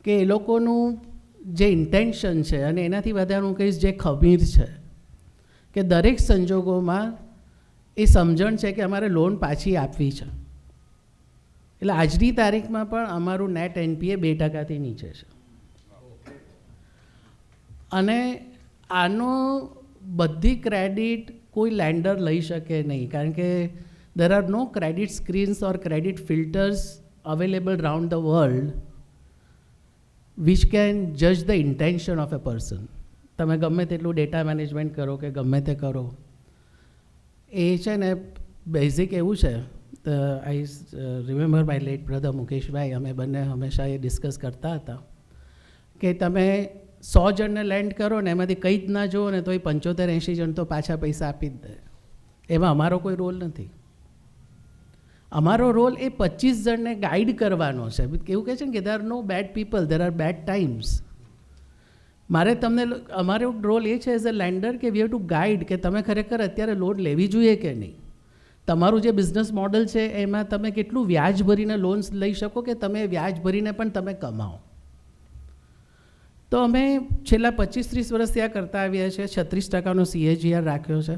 કે એ લોકોનું જે ઇન્ટેન્શન છે, અને એનાથી વધારે હું કહીશ જે ખમીર છે, કે દરેક સંજોગોમાં એ સમજણ છે કે અમારે લોન પાછી આપવી છે. એટલે આજની તારીખમાં પણ અમારું નેટ NPA 2%થી નીચે છે. અને આનો બધી ક્રેડિટ કોઈ લેન્ડર લઈ શકે નહીં, કારણ કે there are no credit screens or credit filters available around the world which can judge the intention of a person. તમે ગમે તેટલું ડેટા મેનેજમેન્ટ કરો કે ગમે તે કરો, એ છે ને બેઝિક એવું છે. I remember my late brother મુકેશભાઈ, અમે બંને હંમેશા એ ડિસ્કસ કરતા હતા કે તમે 100 જણને લેન્ડ કરો ને એમાંથી કંઈ જ ના જુઓ ને તો એ 75-80 જણ તો પાછા પૈસા આપી જ દે. એમાં અમારો કોઈ રોલ નથી. અમારો રોલ એ 25 જણને ગાઈડ કરવાનો છે. એવું કહે છે ને કે there are no bad people, there are bad times. અમારો રોલ એ છે એઝ અ લેન્ડર કે વી હેવ ટુ ગાઈડ કે તમે ખરેખર અત્યારે લોન લેવી જોઈએ કે નહીં. તમારું જે બિઝનેસ મોડલ છે એમાં તમે કેટલું વ્યાજ ભરીને લોન્સ લઈ શકો કે તમે વ્યાજ ભરીને પણ તમે કમાઓ. તો અમે છેલ્લા 25-30 વર્ષથી આ કરતા આવ્યા છીએ. 36%નો CAGR રાખ્યો છે.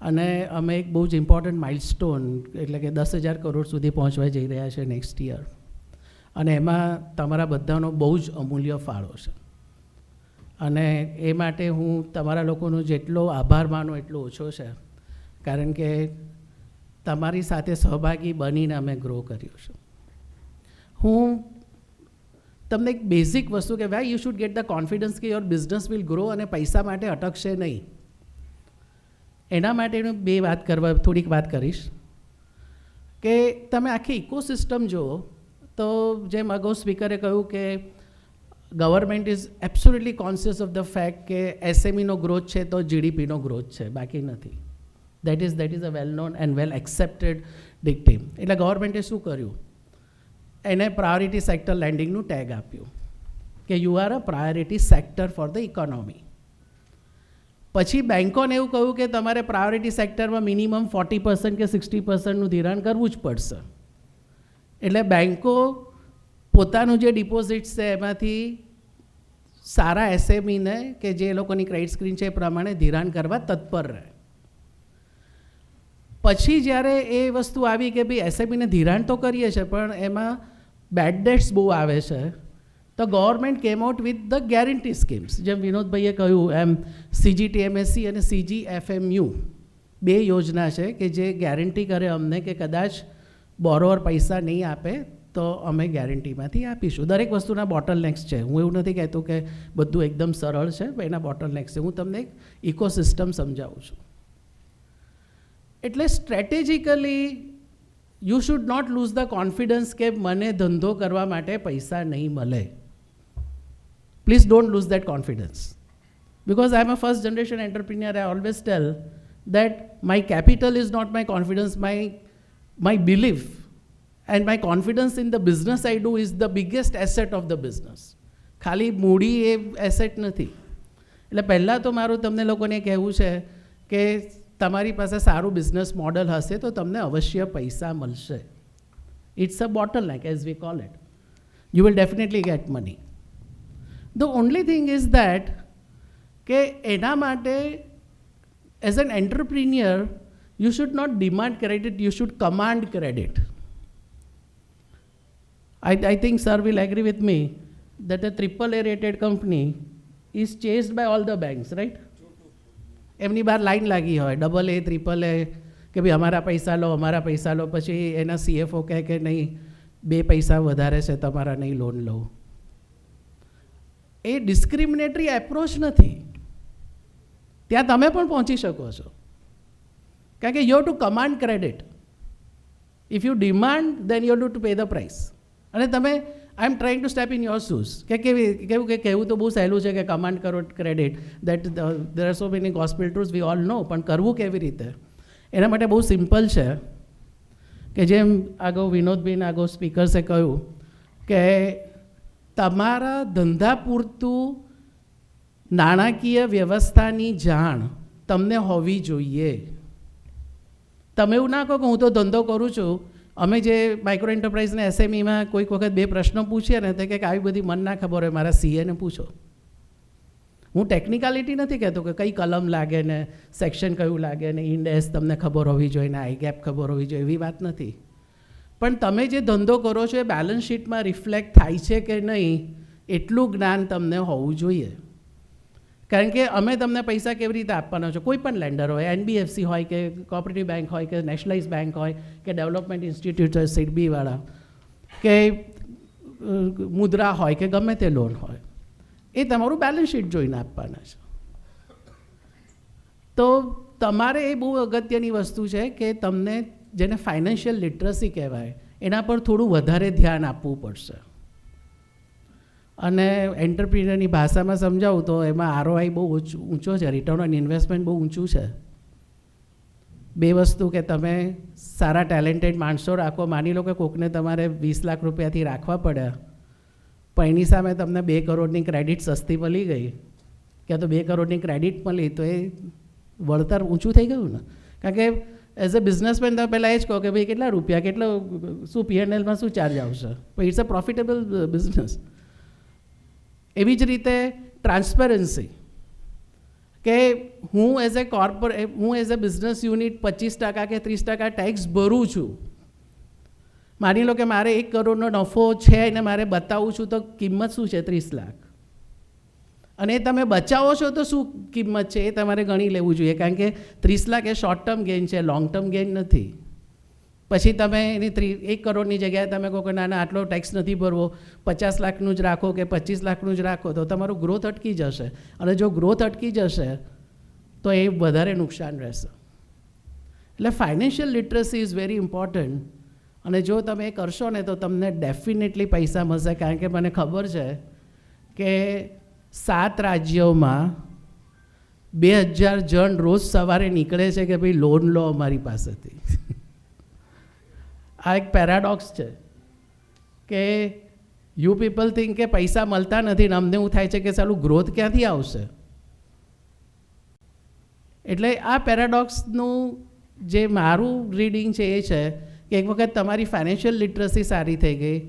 અને અમે એક બહુ જ ઇમ્પોર્ટન્ટ માઇલસ્ટોન, એટલે કે 10,000 કરોડ સુધી પહોંચવા જઈ રહ્યા છે નેક્સ્ટ યર. અને એમાં તમારા બધાનો બહુ જ અમૂલ્ય ફાળો છે. અને એ માટે હું તમારા લોકોનો જેટલો આભાર માનું એટલો ઓછો છે, કારણ કે તમારી સાથે સહભાગી બનીને અમે ગ્રો કર્યું છે. હું તમને એક બેઝિક વસ્તુ કે why you should get the confidence કે યોર બિઝનેસ વિલ ગ્રો અને પૈસા માટે અટકશે નહીં, એના માટેનું થોડીક વાત કરીશ. કે તમે આખી ઇકોસિસ્ટમ જુઓ તો જેમ અગાઉ સ્પીકરે કહ્યું કે government is absolutely conscious of the fact કે SMEનો ગ્રોથ છે તો GDPનો ગ્રોથ છે, બાકી નથી. That is a well known and well accepted dictum. એટલે ગવર્મેન્ટે શું કર્યું? એને પ્રાયોરિટી સેક્ટર લેન્ડિંગનું ટેગ આપ્યું કે you are a priority sector for the economy. પછી બેન્કોને એવું કહ્યું કે તમારે પ્રાયોરિટી સેક્ટરમાં મિનિમમ 40% કે 60%નું ધિરાણ કરવું જ પડશે. એટલે બેન્કો પોતાનું જે ડિપોઝિટ્સ છે એમાંથી સારા SMEને કે જે લોકોની ક્રેડિટ સ્ક્રીન છે એ પ્રમાણે ધિરાણ કરવા તત્પર રહે. પછી જ્યારે એ વસ્તુ આવી કે ભાઈ SMEને ધિરાણ તો કરીએ છીએ પણ એમાં બેડ ડેટ્સ બહુ આવે છે, તો government came out with the guarantee schemes. જેમ વિનોદભાઈએ કહ્યું એમ CGTMSE અને CGFMU 2 યોજના છે કે જે ગેરંટી કરે અમને કે કદાચ બોરોવર પૈસા નહીં આપે તો અમે ગેરંટીમાંથી આપીશું. દરેક વસ્તુના બોટલનેક્સ છે. હું એવું નથી કહેતો કે બધું એકદમ સરળ છે, એના બોટલનેક્સ છે. હું તમને એક ઇકોસિસ્ટમ સમજાવું છું. એટલે strategically you should not lose the confidence કે મને ધંધો કરવા માટે પૈસા નહીં મળે. Please don't lose that confidence. Because I'm a first generation entrepreneur, I always tell that my capital is not my confidence, my belief and my confidence in the business I do is the biggest asset of the business. ખાલી મૂડી એ asset નથી. એટલે પહેલાં તો મારું તમને લોકોને કહેવું છે કે તમારી પાસે સારું બિઝનેસ મોડલ હશે તો તમને અવશ્ય પૈસા મળશે. It's a bottleneck as we call it. You will definitely get money. The only thing is that કે એના માટે as an entrepreneur you should not demand credit, you should command credit. I think sir will agree with me that a AAA rated company is chased by all the banks, right? એમની બહાર line લાગી હોય AA, AAA કે ભાઈ અમારા પૈસા લો, પછી એના CFO કહે કે નહીં 2 પૈસા વધારે છે તમારા, નહીં લોન લો. એ ડિસ્ક્રિમિનેટરી એપ્રોચ નથી. ત્યાં તમે પણ પહોંચી શકો છો કારણ કે you have to command credit. If you demand then you have to pay the price. અને તમે I am trying to step in your shoes કે કહેવું તો બહુ સહેલું છે કે કમાન્ડ કરો credit, that there are so many gospel truths we all know, પણ કરવું કેવી રીતે એના માટે બહુ સિમ્પલ છે કે જેમ આગળ વિનોદબેન આગળ સ્પીકર્સે કહ્યું કે તમારા ધંધા પૂરતું નાણાકીય વ્યવસ્થાની જાણ તમને હોવી જોઈએ. તમે એવું ના કહો કે હું તો ધંધો કરું છું. અમે જે માઇક્રો એન્ટરપ્રાઇઝને SMEમાં કોઈક વખત 2 પ્રશ્નો પૂછીએ ને તો કે આવી બધી મન ના ખબર હોય મારા CAને પૂછો. હું ટેકનિકાલિટી નથી કહેતો કે કઈ કલમ લાગે ને સેક્શન કયું લાગે ને ઇન્ડ એસ તમને ખબર હોવી જોઈએ ને આઈ ગેપ ખબર હોવી જોઈએ, એવી વાત નથી. પણ તમે જે ધંધો કરો છો એ બેલેન્સ શીટમાં રિફ્લેક્ટ થાય છે કે નહીં એટલું જ્ઞાન તમને હોવું જોઈએ. કારણ કે અમે તમને પૈસા કેવી રીતે આપવાના છો, કોઈ પણ લેન્ડર હોય, NBFC હોય કે કોઓપરેટિવ બેંક હોય કે નેશનલાઇઝ બેંક હોય કે ડેવલપમેન્ટ ઇન્સ્ટિટ્યૂટ હોય SIDBીવાળા કે મુદ્રા હોય કે ગમે તે લોન હોય, એ તમારું બેલેન્સ શીટ જોઈને આપવાના છે. તો તમારે એ બહુ અગત્યની વસ્તુ છે કે તમને જેને ફાઇનાન્શિયલ લિટરસી કહેવાય એના પર થોડું વધારે ધ્યાન આપવું પડશે. અને એન્ટરપ્રિન્યોરની ભાષામાં સમજાવું તો એમાં ROI બહુ ઊંચો છે, રિટર્ન ઓન ઇન્વેસ્ટમેન્ટ બહુ ઊંચું છે. 2 વસ્તુ કે તમે સારા ટેલેન્ટેડ માણસો રાખો. માની લો કે કોકને તમારે 20 લાખ રૂપિયાથી રાખવા પડ્યા, પણ એની સામે તમને 2 કરોડની ક્રેડિટ સસ્તી મળી ગઈ, ક્યાં તો 2 કરોડની ક્રેડિટ મળી, તો એ વળતર ઊંચું થઈ ગયું ને. કારણ કે એઝ અ બિઝનેસમેન તમે પહેલાં એ જ કહો કે ભાઈ કેટલા રૂપિયા, કેટલો શું P&Lમાં શું ચાર્જ આવશે, પણ ઇટ્સ અ પ્રોફિટેબલ બિઝનેસ. એવી જ રીતે ટ્રાન્સપેરન્સી કે હું એઝ અ બિઝનેસ યુનિટ 25% કે 30% ટેક્સ ભરું છું. માની લો કે મારે 1 કરોડનો નફો છે અને મારે બતાવું છું તો કિંમત શું છે 30 લાખ, અને તમે બચાવો છો તો શું કિંમત છે એ તમારે ગણી લેવું જોઈએ. કારણ કે 30 લાખ એ શોર્ટ ટર્મ ગેઇન છે, લોંગ ટર્મ ગેઇન નથી. પછી તમે એની 1 કરોડની જગ્યાએ તમે કહો કે ના આટલો ટેક્સ નથી ભરવો, 50 લાખનું જ રાખો કે 25 લાખનું જ રાખો, તો તમારું ગ્રોથ અટકી જશે. અને જો ગ્રોથ અટકી જશે તો એ વધારે નુકસાન રહેશે. એટલે financial literacy is very important. અને જો તમે એ કરશો ને તો તમને ડેફિનેટલી પૈસા મળશે. કારણ કે મને ખબર છે કે 7 રાજ્યોમાં 2000 જણ રોજ સવારે નીકળે છે કે ભાઈ લોન લો અમારી પાસેથી. આ એક પેરાડોક્સ છે કે યુ પીપલ થિંક કે પૈસા મળતા નથી ને અમને એવું થાય છે કે સાલું ગ્રોથ ક્યાંથી આવશે. એટલે આ પેરાડોક્સનું જે મારું રીડિંગ છે એ છે કે એક વખત તમારી ફાઇનાન્શિયલ લિટરસી સારી થઈ ગઈ,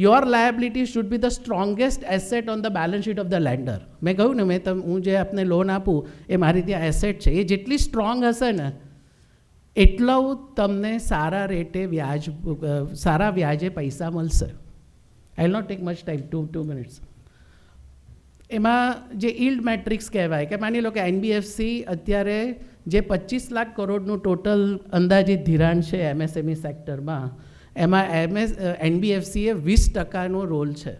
your liability should be the strongest asset on the balance sheet of the lander. મેં કહ્યું ને હું જે આપને લોન આપું એ મારી ત્યાં એસેટ છે, એ જેટલી સ્ટ્રોંગ હશે ને એટલો તમને સારા રેટે સારા વ્યાજે પૈસા મળશે. I will not take much time, 2 minutes. એમાં જે ઈલ્ડ મેટ્રિક્સ કહેવાય કે માની લો કે NBFC અત્યારે જે 25 લાખ કરોડનું ટોટલ અંદાજિત ધિરાણ છે MSME સેક્ટરમાં, એમાં NBFCએ 20%નો રોલ છે.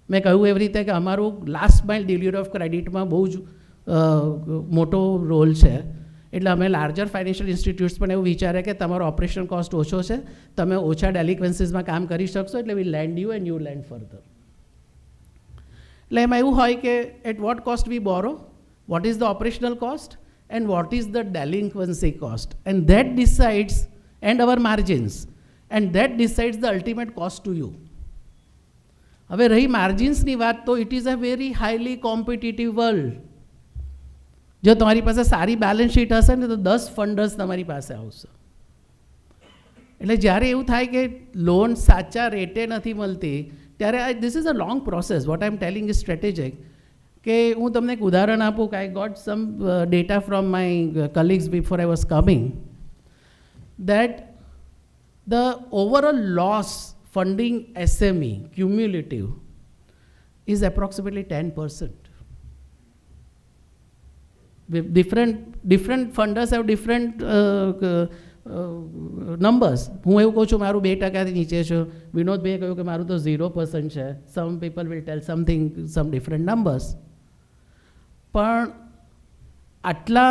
મેં કહ્યું એવી રીતે કે અમારું લાસ્ટ માઇલ ડિલિવરી ઓફ ક્રેડિટમાં બહુ જ મોટો રોલ છે. એટલે અમે લાર્જર ફાઇનાન્શિયલ ઇન્સ્ટિટ્યૂટ્સ પણ એવું વિચારે કે તમારો ઓપરેશન કોસ્ટ ઓછો છે, તમે ઓછા ડેલિક્વન્સીસમાં કામ કરી શકશો, એટલે we lend you and you lend further. એટલે એમાં એવું હોય કે at what cost we borrow, what is the operational cost and what is the delinquency cost, and that decides, and our margins, and that decides the ultimate cost to you. હવે રહી માર્જિન્સની વાત, તો it is a very highly competitive world. જો તમારી પાસે સારી balance sheet હશે ને તો 10 ફંડર્સ તમારી પાસે આવશે. એટલે જ્યારે એવું થાય કે લોન સાચા રેટે નથી મળતી, ત્યારે this is a long process. What I am telling is strategic. કે હું તમને એક ઉદાહરણ આપું કે I got some data from my colleagues before I was coming, that the overall loss funding SME cumulative is approximately 10%. Different funders have different numbers. હું એવું કહું છું મારું 2% નીચે છે, વિનોદભાઈએ કહ્યું કે મારું તો 0% છે. Some people will tell some different numbers. પણ આટલા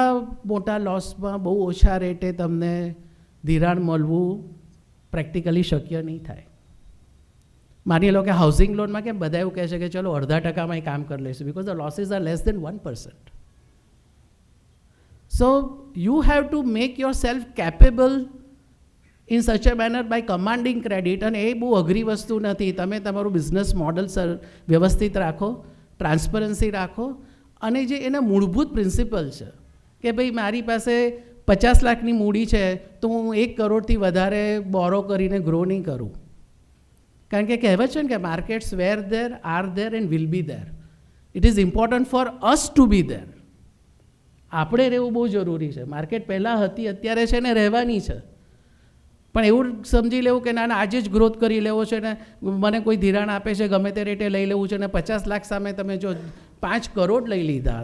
મોટા લોસમાં બહુ ઓછા રેટે તમને ધિરાણ મળવું પ્રેક્ટિકલી શક્ય નહીં થાય. માની લો કે હાઉસિંગ લોનમાં કેમ બધા એવું કહે છે કે ચલો 0.5% કામ કરી લઈશું, because the losses are less than 1%. So you have to make yourself capable in such a manner by commanding credit, અને એ બહુ અઘરી વસ્તુ નથી. તમે તમારું બિઝનેસ મોડલ વ્યવસ્થિત રાખો, ટ્રાન્સપરન્સી રાખો, અને જે એના મૂળભૂત પ્રિન્સિપલ છે કે ભાઈ મારી પાસે 50 લાખની મૂડી છે તો હું 1 કરોડથી વધારે બોરો કરીને ગ્રો નહીં કરું. કારણ કે કહેવત છે ને કે markets were there, are there and will be there. It is important for us to be there. આપણે રહેવું બહુ જરૂરી છે. માર્કેટ પહેલાં હતી, અત્યારે છે ને રહેવાની છે, પણ એવું સમજી લેવું કે ના આજે જ ગ્રોથ કરી લેવો છે ને મને કોઈ ધિરાણ આપે છે ગમે તે રેટે લઈ લેવું છે ને 50 લાખ સામે તમે જો 5 કરોડ લઈ લીધા,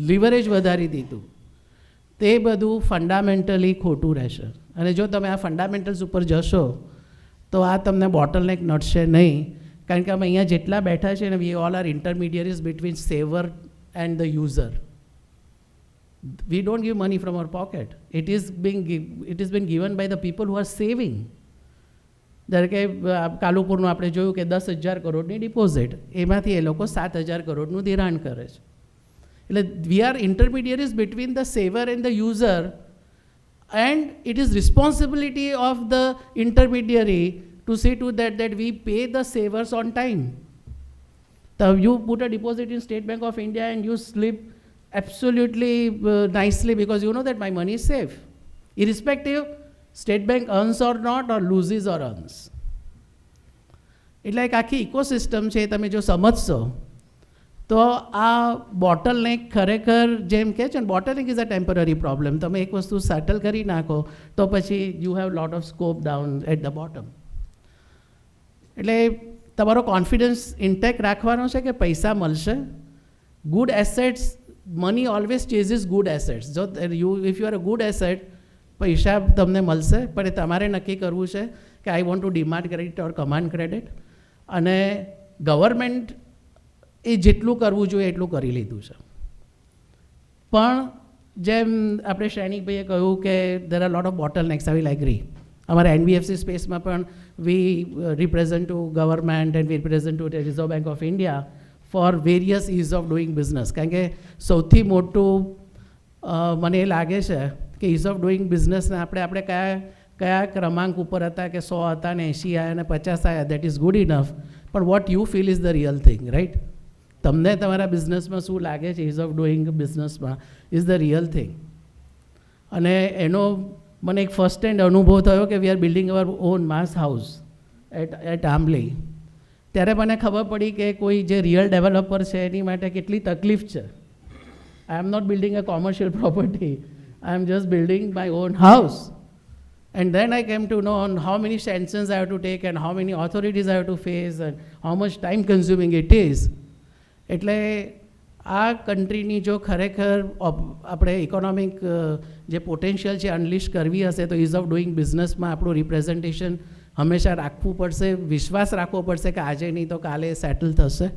લિવરેજ વધારી દીધું, તે બધું ફંડામેન્ટલી ખોટું રહેશે. અને જો તમે આ ફંડામેન્ટલ્સ ઉપર જશો તો આ તમને બોટલનેક નડશે નહીં. કારણ કે અમે અહીંયા જેટલા બેઠા છે ને, we all are intermediaries between saver and the user. We don't give money from our pocket. It is been given by the people who are saving. ધારો કે કાલુપુરનું આપણે જોયું કે 10,000 કરોડની ડિપોઝિટ, એમાંથી એ લોકો 7,000 કરોડનું ધિરાણ કરે છે. એટલે we are intermediaries between the saver and the user, and it is responsibility of the intermediary to see to that we pay the savers on time. So you put a deposit in State Bank of India and you sleep absolutely nicely because you know that my money is safe. Irrespective, State Bank earns or not, or loses or earns. એટલે એક આખી ecosystem છે, તમે જો સમજશો તો આ બોટલનેક ખરેખર જેમ કહે છે ને, bottleneck is a temporary problem. તમે એક વસ્તુ સેટલ કરી નાખો તો પછી you have lot of scope down at the bottom. એટલે તમારો કોન્ફિડન્સ ઇન્ટેક રાખવાનો છે કે પૈસા મળશે. Good assets, money always chases good assets. જો if you are a good asset, પૈસા તમને મળશે, પણ એ તમારે નક્કી કરવું છે કે I want to demand credit or command credit. અને ગવર્મેન્ટ એ જેટલું કરવું જોઈએ એટલું કરી લીધું છે. પણ જેમ આપણે શ્રેણિકભાઈએ કહ્યું કે there are lot of bottlenecks, I will agree. અમારા એનબીએફસી સ્પેસમાં પણ we represent to government and we represent to reserve bank of India for various ease of doing business. કારણ કે સૌથી મોટું મને એ લાગે છે કે ઇઝ ઓફ ડુઈંગ બિઝનેસને આપણે કયા ક્રમાંક ઉપર હતા કે 100 હતા ને 80 આવ્યા ને 50 આવ્યા, દેટ ઇઝ ગુડ ઇનફ. પણ what you feel is the real thing, right? તમને તમારા બિઝનેસમાં શું લાગે છે, ઇઝ ઓફ ડુઈંગ બિઝનેસમાં ઇઝ ધ રિયલ થિંગ. અને એનો મને એક ફર્સ્ટ હેન્ડ અનુભવ થયો કે we are building our own mass house at Ambli. ત્યારે મને ખબર પડી કે કોઈ જે રિયલ ડેવલપર છે એની માટે કેટલી તકલીફ છે. I am not building a commercial property, I am just building my own house. And then I came to know on how many sanctions I have to take and how many authorities I have to face and how much time consuming it is. એટલે આ કન્ટ્રીની જો ખરેખર આપણે economic જે potential છે અનલિશ કરવી હશે તો ઇઝ ઓફ ડુઈંગ બિઝનેસમાં આપણું રિપ્રેઝન્ટેશન હંમેશા રાખવું પડશે, વિશ્વાસ રાખવો પડશે કે આજે નહીં તો કાલે સેટલ થશે.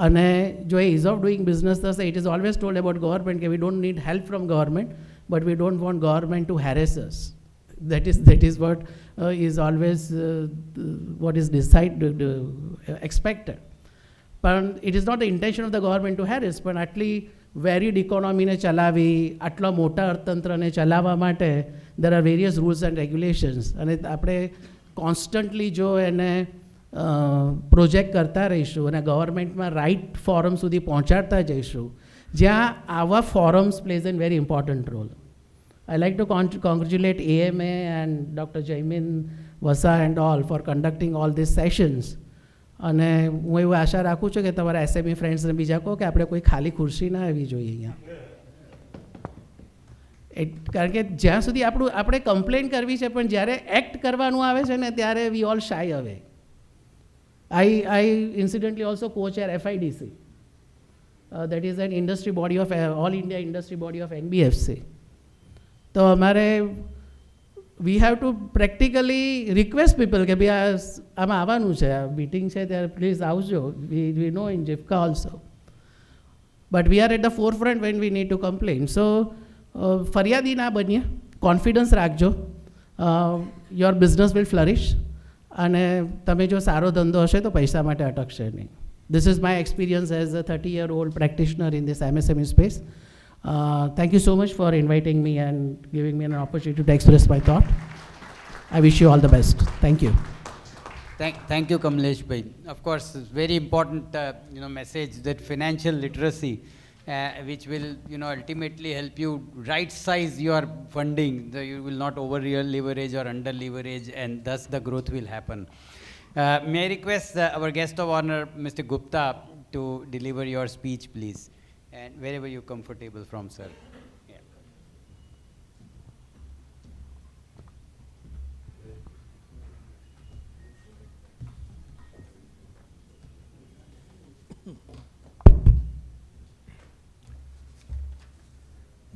અને જો એ ઇઝ ઓફ ડુઈંગ બિઝનેસ થશે, it is always told about government કે we don't need help from government, but we don't want government to harass us. That is what is always what is decided, expected. But it is not the intention of the government to harass, but આટલી varied economy ને ચલાવી, આટલા મોટા અર્થતંત્રને ચલાવવા માટે there are various rules and regulations. અને આપણે constantly જો એને પ્રોજેક્ટ કરતા રહીશું અને ગવર્મેન્ટમાં રાઇટ ફોરમ સુધી પહોંચાડતા જઈશું, જ્યાં આવા forums plays an very important role. I like to congratulate AMA and Dr. Jaimin Vasa and all for conducting all these sessions. અને હું એવું આશા રાખું છું કે તમારા SME ફ્રેન્ડ્સને બીજા કહો કે આપણે કોઈ ખાલી ખુરશી ના આવવી જોઈએ અહીંયા. કારણ કે જ્યાં સુધી આપણે કમ્પ્લેન કરવી છે, પણ જ્યારે એક્ટ કરવાનું આવે છે ને ત્યારે વી ઓલ શાય અવે. I incidentally also co-chair FIDC. That is an industry body of all India industry body of NBFC. તો અમારે we have to practically request people કે ભાઈ આમાં આવવાનું છે, આ મીટિંગ છે ત્યારે પ્લીઝ આવજો. we know in JIFCA also, but we are at the forefront when we need to complain. So ફરિયાદી ના બનીએ, કોન્ફિડન્સ રાખજો, your business will flourish. અને તમે જો સારો ધંધો હશે તો પૈસા માટે અટકશે નહીં. This is my experience as a 30-year-old practitioner in this MSME space. Thank you so much for inviting me and giving me an opportunity to express my thought. I wish you all the best. Thank you. Thank you, Kamlesh bhai. Of course, it's very important message that financial literacy, which will ultimately help you right size your funding. You will not over leverage or under leverage, and thus the growth will happen. May I request our guest of honor, Mr. Gupta, to deliver your speech, please, and wherever you're comfortable from, sir. Yeah.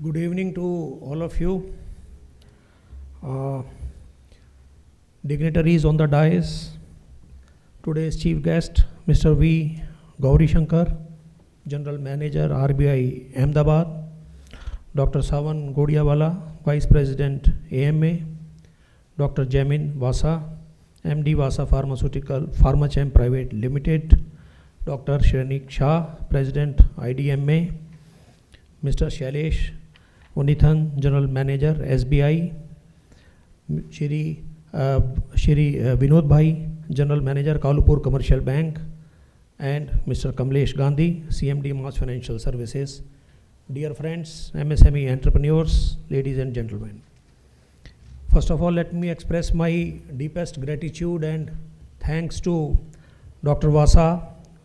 Good evening to all of you. Dignitaries on the dais, today's chief guest, Mr. V. Gauri Shankar, General Manager, RBI Ahmedabad, Dr. Savan Godiawala, Vice President, AMA, Dr. Jaimin Vasa, MD Vasa Pharmachem Private Limited, Dr. Shrenik Shah, President, IDMA, Mr. Shailesh Unithan, General Manager, SBI, Shri Vinod Bhai, General Manager, Kalupur Commercial Bank, and Mr. Kamlesh Gandhi, CMD Mass Financial Services. Dear friends, MSME entrepreneurs, ladies and gentlemen. First of all, let me express my deepest gratitude and thanks to Dr. Vasa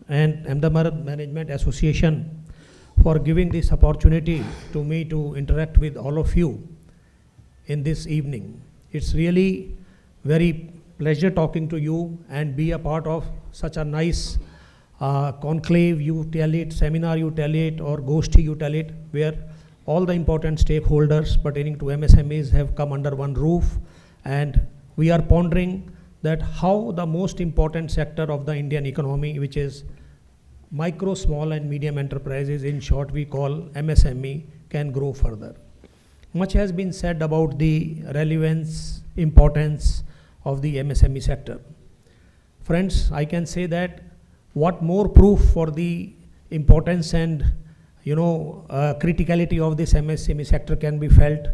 and Ahmedabad Management Association for giving this opportunity to me to interact with all of you in this evening. It's really very pleasure talking to you and be a part of such a nice conclave, you tell it, seminar you tell it, or goshti you tell it, where all the important stakeholders pertaining to MSMEs have come under one roof, and we are pondering that how the most important sector of the Indian economy, which is micro, small and medium enterprises, in short we call MSME, can grow further. Much has been said about the relevance, importance of the MSME sector. Friends, I can say that what more proof for the importance and criticality of this MSME sector can be felt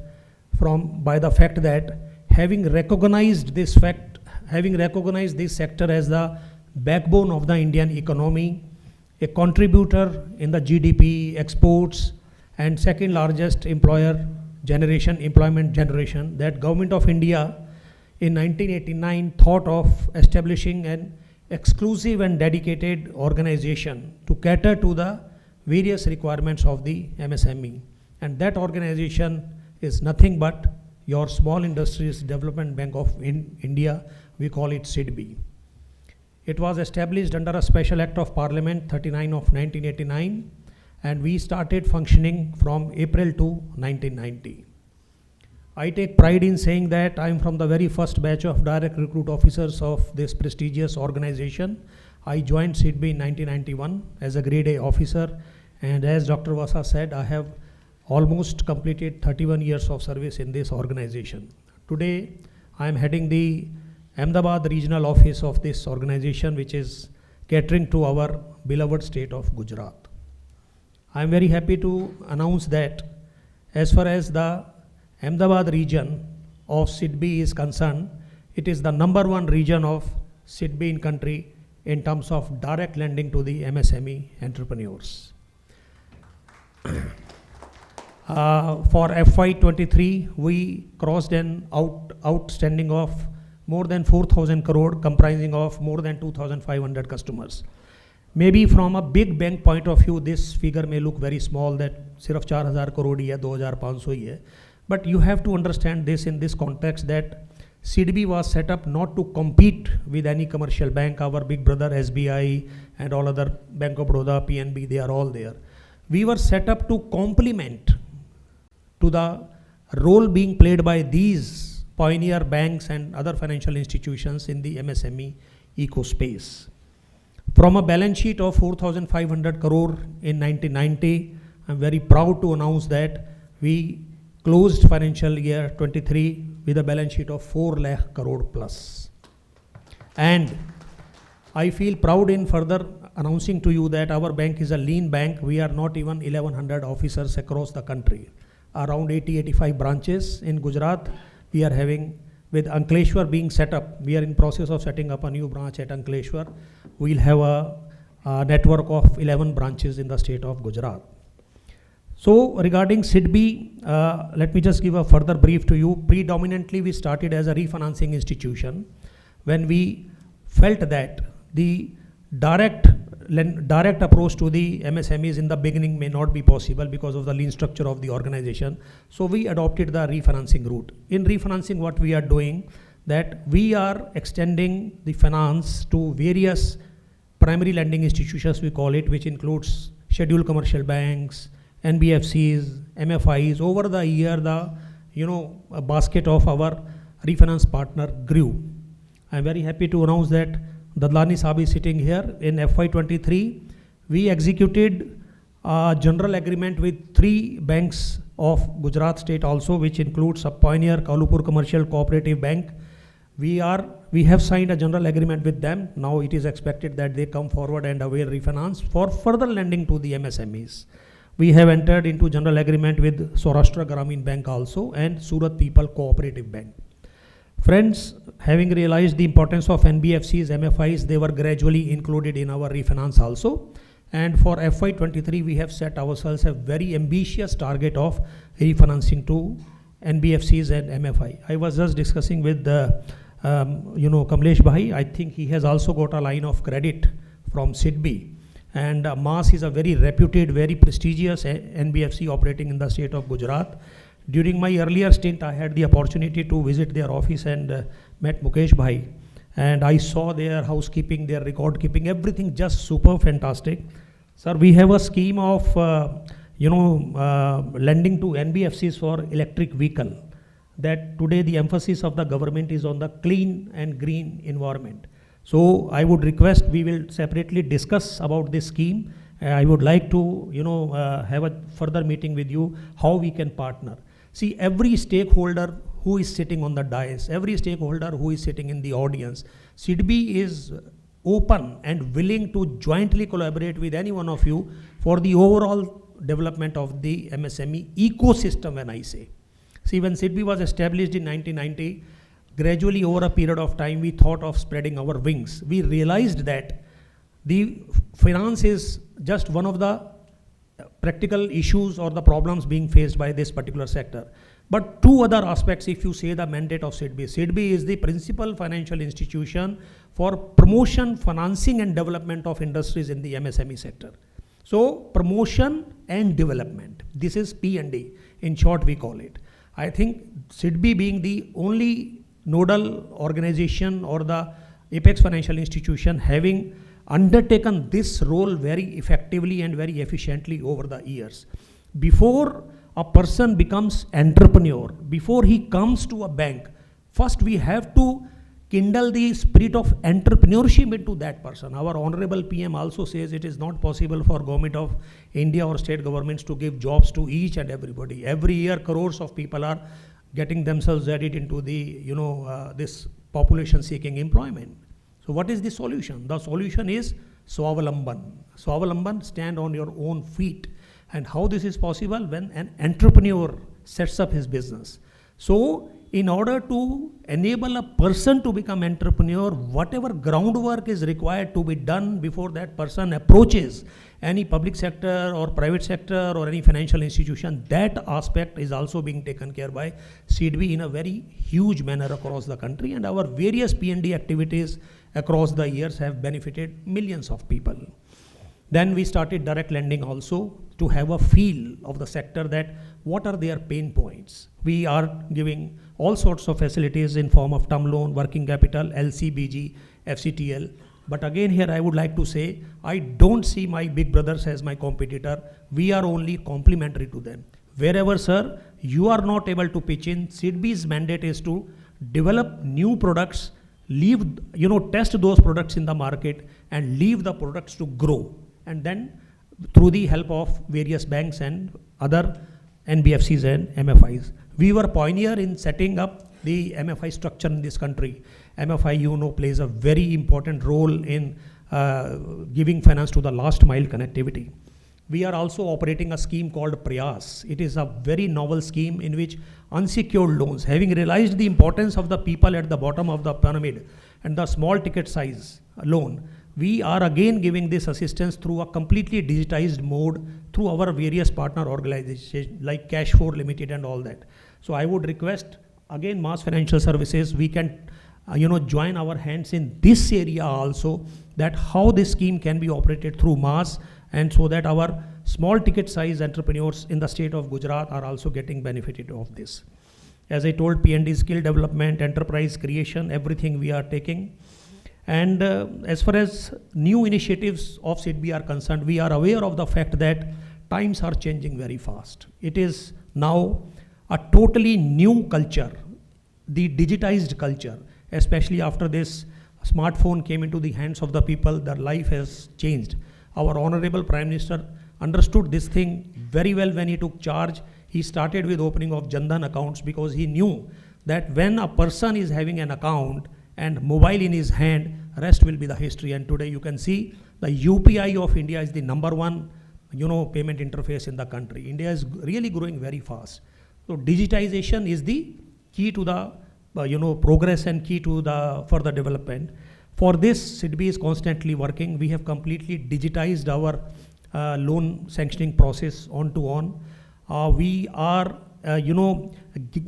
by the fact that having recognized this sector as the backbone of the Indian economy, a contributor in the GDP, exports, and second largest employment generation, that Government of India in 1989 thought of establishing an exclusive and dedicated organization to cater to the various requirements of the MSME. And that organization is nothing but your Small Industries Development Bank of India, we call it SIDBI. It was established under a special act of Parliament 39 of 1989, and we started functioning from April to 1990. I take pride in saying that I am from the very first batch of direct recruit officers of this prestigious organization. I joined SIDBI in 1991 as a grade A officer, and as Dr. Vasa said, I have almost completed 31 years of service in this organization. Today, I am heading the Ahmedabad regional office of this organization, which is catering to our beloved state of Gujarat. I am very happy to announce that as far as the Ahmedabad region of SIDBI is concerned, it is the #1 region of SIDBI in country in terms of direct lending to the MSME entrepreneurs. For FY23, we crossed an outstanding of more than 4,000 crore, comprising of more than 2,500 customers. Maybe from a big bank point of view, this figure may look very small, that sirf 4,000 crore hi hai, 2,500 hi hai. But you have to understand this in this context, that SIDBI was set up not to compete with any commercial bank. Our big brother SBI and all other Bank of Baroda, PNB, they are all there. We were set up to complement to the role being played by these pioneer banks and other financial institutions in the MSME eco-space. From a balance sheet of 4,500 crore in 1990, I'm very proud to announce that we closed financial year 23 with a balance sheet of 4 lakh crore plus. And I feel proud in further announcing to you that our bank is a lean bank. We are not even 1,100 officers across the country. Around 80-85 branches in Gujarat we are having. With Ankleshwar being set up, we are in process of setting up a new branch at Ankleshwar. We'll have a network of 11 branches in the state of Gujarat. So regarding SIDBI, let me just give a further brief to you. Predominantly, we started as a refinancing institution when we felt that the direct approach to the MSMEs in the beginning may not be possible because of the lean structure of the organization. So we adopted the refinancing route. In refinancing, what we are doing, that we are extending the finance to various primary lending institutions, we call it, which includes scheduled commercial banks, NBFCs, MFIs. Over the year, a basket of our refinance partner grew. I'm very happy to announce that Dadlani Saab is sitting here. In FY23, we executed a general agreement with 3 banks of Gujarat state also, which includes a pioneer Kalupur Commercial Cooperative Bank. We have signed a general agreement with them. Now it is expected that they come forward and avail refinance for further lending to the MSMEs. We have entered into general agreement with Saurashtra Gramin Bank also and Surat People Cooperative Bank. Friends, having realized the importance of NBFCs, MFIs, they were gradually included in our refinance also. And for FY23, we have set ourselves a very ambitious target of refinancing to NBFCs and MFI. I was just discussing with Kamlesh Bhai. I think he has also got a line of credit from SIDBI. And MAS is a very reputed, very prestigious NBFC operating in the state of Gujarat. During my earlier stint, I had the opportunity to visit their office and met Mukesh Bhai. And I saw their housekeeping, their record keeping, everything just super fantastic. Sir, we have a scheme of, lending to NBFCs for electric vehicle. That today the emphasis of the government is on the clean and green environment. So I would request, we will separately discuss about this scheme. I would like to, have a further meeting with you, how we can partner. See, every stakeholder who is sitting on the dais, every stakeholder who is sitting in the audience, SIDBI is open and willing to jointly collaborate with any one of you for the overall development of the MSME ecosystem, when I say. See, when SIDBI was established in 1990, gradually over a period of time, we thought of spreading our wings. We realized that the finance is just one of the practical issues or the problems being faced by this particular sector. But 2 other aspects, if you say the mandate of SIDBI. SIDBI is the principal financial institution for promotion, financing and development of industries in the MSME sector. So promotion and development, this is P&D, in short we call it. I think SIDBI being the only nodal organization or the apex financial institution having undertaken this role very effectively and very efficiently over the years. Before a person becomes entrepreneur, before he comes to a bank, first we have to kindle the spirit of entrepreneurship into that person. Our honorable PM also says it is not possible for government of India or state governments to give jobs to each and everybody. Every year, crores of people are getting themselves added into the, this population seeking employment. So what is the solution? The solution is Swavalamban. Swavalamban, stand on your own feet. And how this is possible? When an entrepreneur sets up his business. So in order to enable a person to become entrepreneur, whatever groundwork is required to be done before that person approaches any public sector or private sector or any financial institution, that aspect is also being taken care by SEEDB in a very huge manner across the country, and our various P&D activities across the years have benefited millions of people. Then we started direct lending also to have a feel of the sector, that what are their pain points. We are giving all sorts of facilities in form of term loan, working capital, LC, FCTL. But again here I would like to say, I don't see my big brothers as my competitor. We are only complementary to them. Wherever, sir, you are not able to pitch in, SEEDB's mandate is to develop new products, test those products in the market and leave the products to grow. And then through the help of various banks and other NBFCs and MFIs. We were pioneer in setting up the MFI structure in this country. MFI, plays a very important role in giving finance to the last mile connectivity. We are also operating a scheme called Prayas. It is a very novel scheme in which unsecured loans, having realized the importance of the people at the bottom of the pyramid and the small ticket size loan, we are again giving this assistance through a completely digitized mode through our various partner organizations like Cash4 Limited and all that. So I would request again Mass Financial Services, we can join our hands in this area also, that how this scheme can be operated through Mass, and so that our small ticket size entrepreneurs in the state of Gujarat are also getting benefited of this. As I told, P&D skill development, enterprise creation, everything we are taking. And as far as new initiatives of SEEDB are concerned, we are aware of the fact that times are changing very fast. It is now a totally new culture, the digitized culture, especially after this smartphone came into the hands of the people, their life has changed. Our Honorable Prime Minister understood this thing very well when he took charge. He started with opening of Jan Dhan accounts because he knew that when a person is having an account and mobile in his hand, rest will be the history. And today you can see the UPI of India is the #1, payment interface in the country. India is really growing very fast. So digitization is the key to the progress and key to the further development. For this, SEEDB is constantly working. We have completely digitized our loan sanctioning process on to on. We are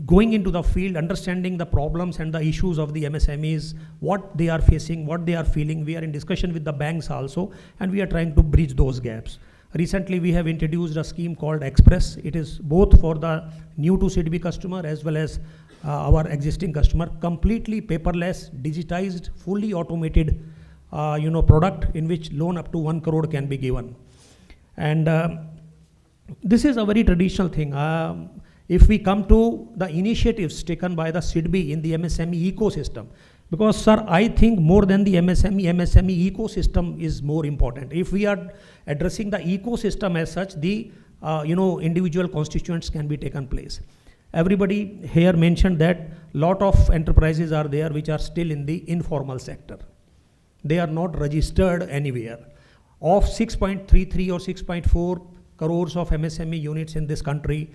going into the field, understanding the problems and the issues of the MSMEs, what they are facing, what they are feeling. We are in discussion with the banks also, and we are trying to bridge those gaps. Recently, we have introduced a scheme called Express. It is both for the new to SEEDB customer as well as our existing customer, completely paperless, digitized, fully automated, product in which loan up to 1 crore can be given. And this is a very traditional thing. If we come to the initiatives taken by the SEEDB in the MSME ecosystem, because sir, I think more than the MSME ecosystem is more important. If we are addressing the ecosystem as such, the individual constituents can be taken place. Everybody here mentioned that lot of enterprises are there which are still in the informal sector. They are not registered anywhere. Of 6.33 or 6.4 crores of MSME units in this country,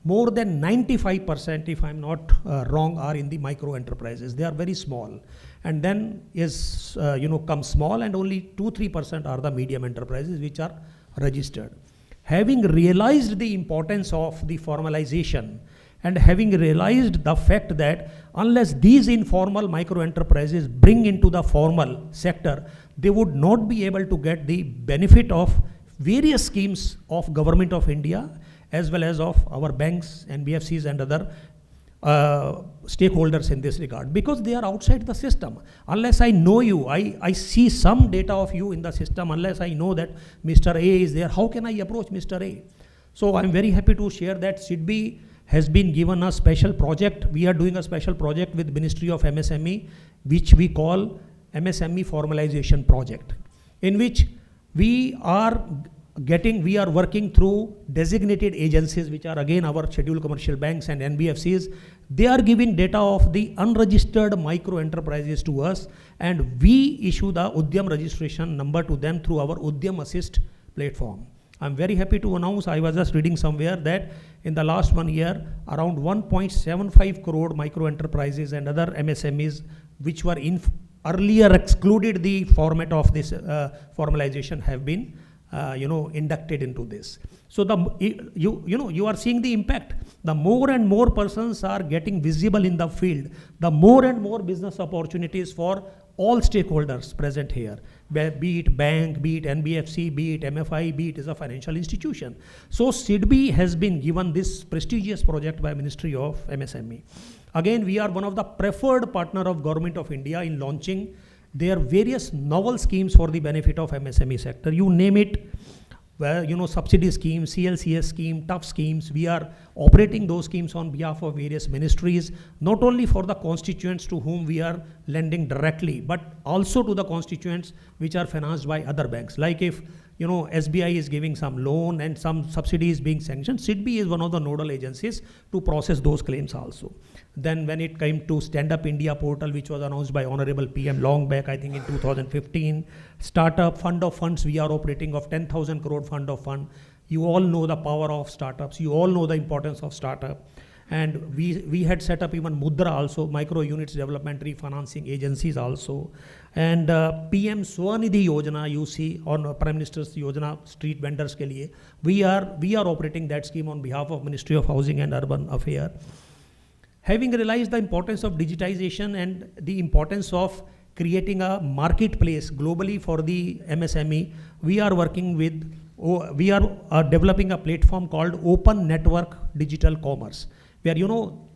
more than 95%, if I'm not wrong, are in the micro enterprises. They are very small. And then comes small, and only 2-3% are the medium enterprises which are registered. Having realized the importance of the formalization, and having realized the fact that unless these informal micro enterprises bring into the formal sector, they would not be able to get the benefit of various schemes of Government of India as well as of our banks, NBFCs and other stakeholders in this regard, because they are outside the system. Unless I know you, I see some data of you in the system, unless I know that Mr. A is there, how can I approach Mr. A? So I'm very happy to share that SEEDB has been given a special project. We are doing a special project with Ministry of MSME, which we call MSME Formalization Project, in which we are working through designated agencies, which are again our scheduled commercial banks and NBFCs. They are giving data of the unregistered micro enterprises to us, and we issue the Udyam registration number to them through our Udyam Assist platform. I'm very happy to announce, I was just reading somewhere that in the last 1 year, around 1.75 crore micro enterprises and other MSMEs, which were earlier excluded the format of this formalization, have been inducted into this. So you are seeing the impact. The more and more persons are getting visible in the field, the more and more business opportunities for all stakeholders present here, be it bank, be it NBFC, be it MFI, be it is a financial institution. So SIDBI has been given this prestigious project by Ministry of MSME. Again, we are one of the preferred partner of Government of India in launching their various novel schemes for the benefit of MSME sector. You name it, where subsidy scheme, CLCS scheme, tough schemes. We are operating those schemes on behalf of various ministries, not only for the constituents to whom we are lending directly, but also to the constituents which are financed by other banks. Like if SBI is giving some loan and some subsidies being sanctioned, SIDBI is one of the nodal agencies to process those claims also. Then when it came to Stand Up India portal, which was announced by Honorable PM long back, I think in 2015, startup fund of funds, we are operating of 10,000 crore fund of fund. You all know the power of startups. You all know the importance of startup. And we had set up even Mudra also, micro units development refinancing agencies also. And PM Swanidhi Yojana, you see, on Prime Minister's Yojana, street vendors ke liye, we are operating that scheme on behalf of Ministry of Housing and Urban Affairs. Having realized the importance of digitization and the importance of creating a marketplace globally for the MSME, we are developing a platform called Open Network Digital Commerce, where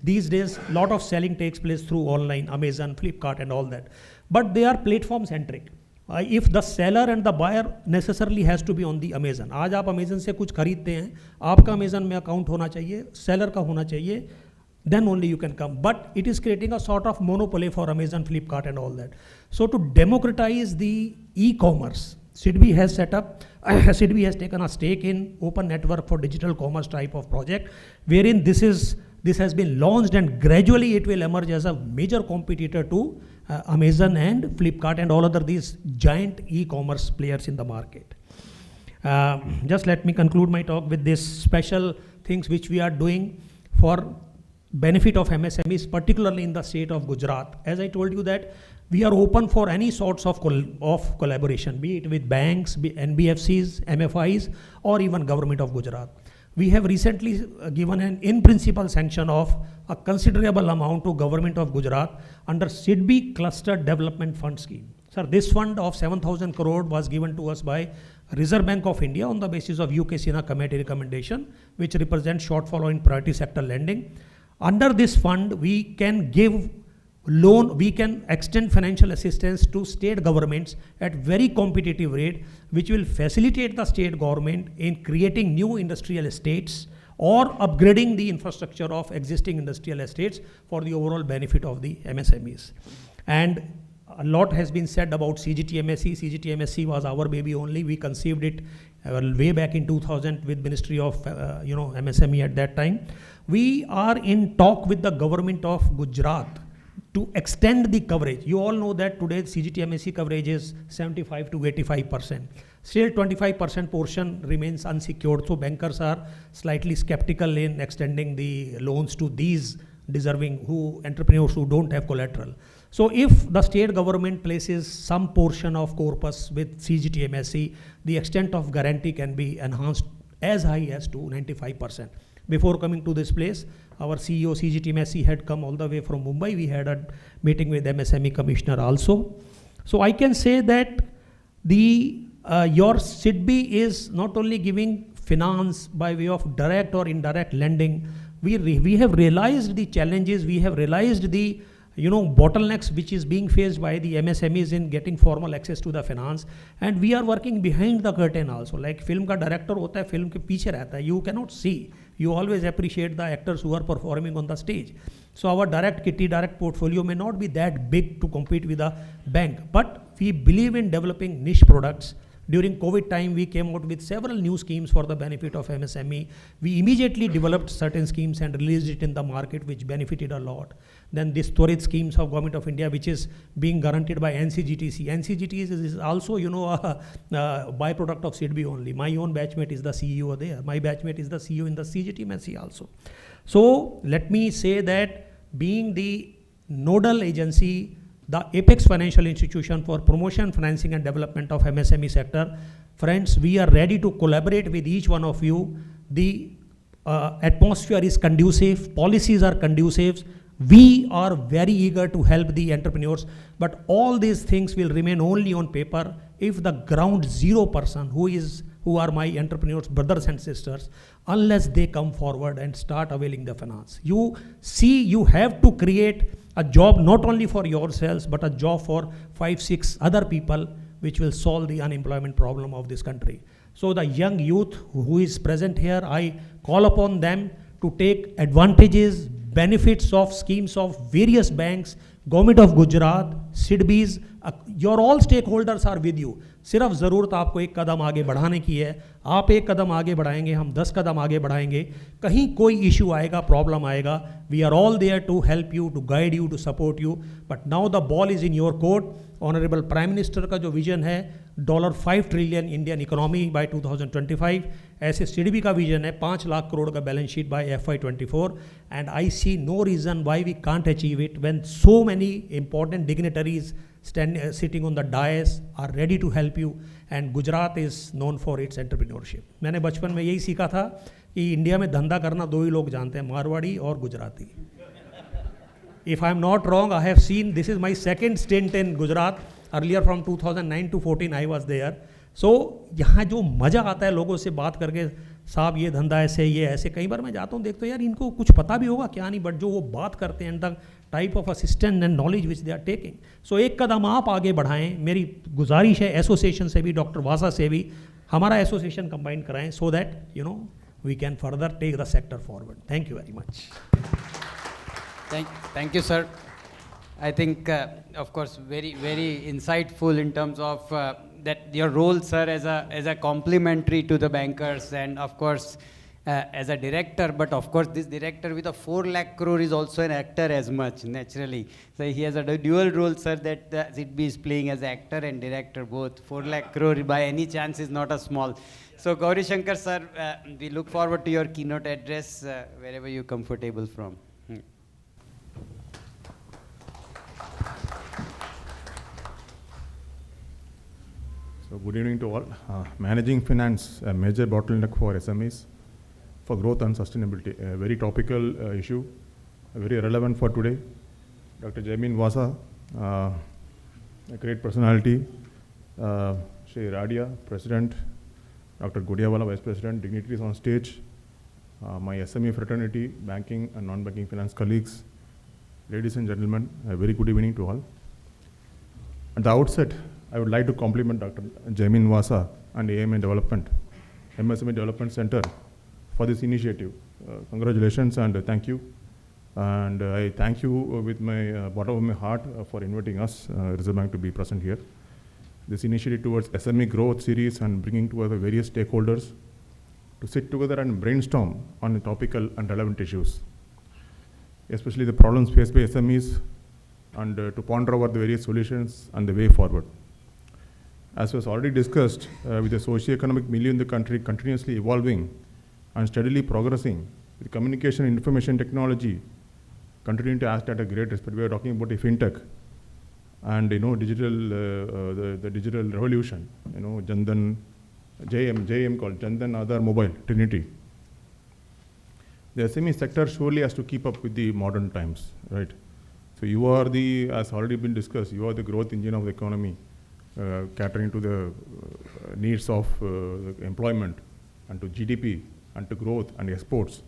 these days a lot of selling takes place through online, Amazon, Flipkart and all that. But they are platform centric. If the seller and the buyer necessarily has to be on the Amazon. आज आप Amazon से कुछ खरीदते हैं, आपका Amazon में account होना चाहिए, seller का होना चाहिए, then only you can come. But it is creating a sort of monopoly for Amazon, Flipkart and all that. So to democratize the e-commerce, SIDBI has set up, SIDBI has taken a stake in Open Network for Digital Commerce type of project, wherein this has been launched, and gradually it will emerge as a major competitor to Amazon and Flipkart and all other these giant e-commerce players in the market. Just let me conclude my talk with this special things which we are doing for benefit of MSMEs, particularly in the state of Gujarat. As I told you that we are open for any sorts of collaboration, be it with banks, NBFCs, MFIs, or even Government of Gujarat. We have recently given an in-principle sanction of a considerable amount to Government of Gujarat under SIDBI Cluster Development Fund scheme. Sir, this fund of 7,000 crore was given to us by Reserve Bank of India on the basis of UK Sina committee recommendation, which represents shortfall in priority sector lending. Under this fund, we can give loan, we can extend financial assistance to state governments at very competitive rate, which will facilitate the state government in creating new industrial estates or upgrading the infrastructure of existing industrial estates for the overall benefit of the MSMEs. And a lot has been said about CGTMSE. CGTMSE was our baby only. We conceived it way back in 2000 with Ministry of MSME at that time. We are in talk with the government of Gujarat to extend the coverage. You all know that today CGTMSE coverage is 75 to 85%. Still 25% portion remains unsecured, so bankers are slightly skeptical in extending the loans to these deserving entrepreneurs who don't have collateral. So if the state government places some portion of corpus with CGTMSE, the extent of guarantee can be enhanced as high as to 95%. Before coming to this place, our CEO CGTMSE had come all the way from Mumbai. We had a meeting with MSME Commissioner also. So I can say that your SIDBI is not only giving finance by way of direct or indirect lending. We have realized the challenges, we have realized the bottlenecks which is being faced by the MSMEs in getting formal access to the finance, and we are working behind the curtain also. Like film ka director hota hai, film ke piche rehta hai, you cannot see, You always appreciate the actors who are performing on the stage. So our direct kitty, direct portfolio may not be that big to compete with a bank, but we believe in developing niche products. During COVID time, we came out with several new schemes for the benefit of MSME. We immediately developed certain schemes and released it in the market, which benefited a lot. Then this Twarit schemes of Government of India, which is being guaranteed by NCGTC. NCGTC is also, a byproduct of SIDBI only. My own batchmate is the CEO there. My batchmate is the CEO in the CGTMSC also. So let me say that being the nodal agency, the apex financial institution for promotion, financing and development of MSME sector, friends, we are ready to collaborate with each one of you. The atmosphere is conducive, policies are conducive. We are very eager to help the entrepreneurs, but all these things will remain only on paper if the ground zero person who are my entrepreneurs, brothers and sisters, unless they come forward and start availing the finance. You see, you have to create a job not only for yourselves, but a job for 5-6 other people, which will solve the unemployment problem of this country. So the young youth who is present here, I call upon them to take advantages, benefits of schemes of various banks, Government of Gujarat, SIDBIs, your all stakeholders are with you. सिर्फ ज़रूरत आपको एक कदम आगे बढ़ाने की है. आप एक कदम आगे बढ़ाएंगे, हम 10 कदम आगे बढ़ाएंगे. कहीं कोई इशू आएगा, प्रॉब्लम आएगा, we are all there to help you, to guide you, to support you. But now the ball is in your court. Honourable prime minister का जो विजन है $5 ट्रिलियन इंडियन इकोनॉमी बाय 2025, ऐसे सिडबी का vision है 5 लाख करोड़ का balance sheet by FY24. And I see no reason why we can't achieve it when so many important dignitaries sitting on the dais are ready to help you, and Gujarat is known for its entrepreneurship. मैंने बचपन में यही सीखा था कि India में धंधा करना 2 ही लोग जानते हैं, मारवाड़ी और Gujarati. If I am not wrong, I have seen, this is my second stint in Gujarat. Earlier from 2009 to 14 I was there. So यहाँ जो मज़ा आता है लोगों से बात करके, साहब ये धंधा ऐसे, ये ऐसे, कई बार मैं जाता हूँ देखता हूँ यार इनको कुछ पता भी होगा क्या नहीं, बट जो वो बात करते हैं and the type of assistant and knowledge which they are taking. So एक कदम आप आगे बढ़ाएं. मेरी गुजारिश है एसोसिएशन से भी, डॉक्टर वासा से भी, हमारा एसोसिएशन कंबाइन कराएं so that we can further take the sector forward. Thank you very much. Thank you, sir. I think, of course, very, very insightful in terms of that your role, sir, as a complementary to the bankers, and of course, as a director. But of course, this director with a 4 lakh crore is also an actor as much, naturally. So he has a dual role, sir, that SIDBI is playing as actor and director both. 4 lakh crore by any chance is not a small. So Gauri Shankar, sir, we look forward to your keynote address wherever you're comfortable from. So good evening to all. Managing finance, a major bottleneck for SMEs for growth and sustainability. A very topical issue, very relevant for today. Dr. Jaimin Vasa, a great personality. Shri Radia, President. Dr. Godiawala, Vice President. Dignitaries on stage. My SME fraternity, banking and non-banking finance colleagues. Ladies and gentlemen, a very good evening to all. At the outset, I would like to compliment Dr. Jaimin Vasa and AMA Development, MSME Development Center for this initiative. Congratulations and thank you. And I thank you with my bottom of my heart for inviting us, Reserve Bank, to be present here. This initiative towards SME growth series and bringing together various stakeholders to sit together and brainstorm on topical and relevant issues, especially the problems faced by SMEs, and to ponder over the various solutions and the way forward. As was already discussed, with the socio-economic milieu in the country continuously evolving and steadily progressing, with communication and information technology continuing to act at a great rate. We are talking about a fintech and digital, the digital revolution. Jandan, JM called Jandan Aadhaar Mobile Trinity. The SME sector surely has to keep up with the modern times, right? So you are the, as already been discussed, you are the growth engine of the economy. Catering to the needs of employment and to GDP and to growth and exports.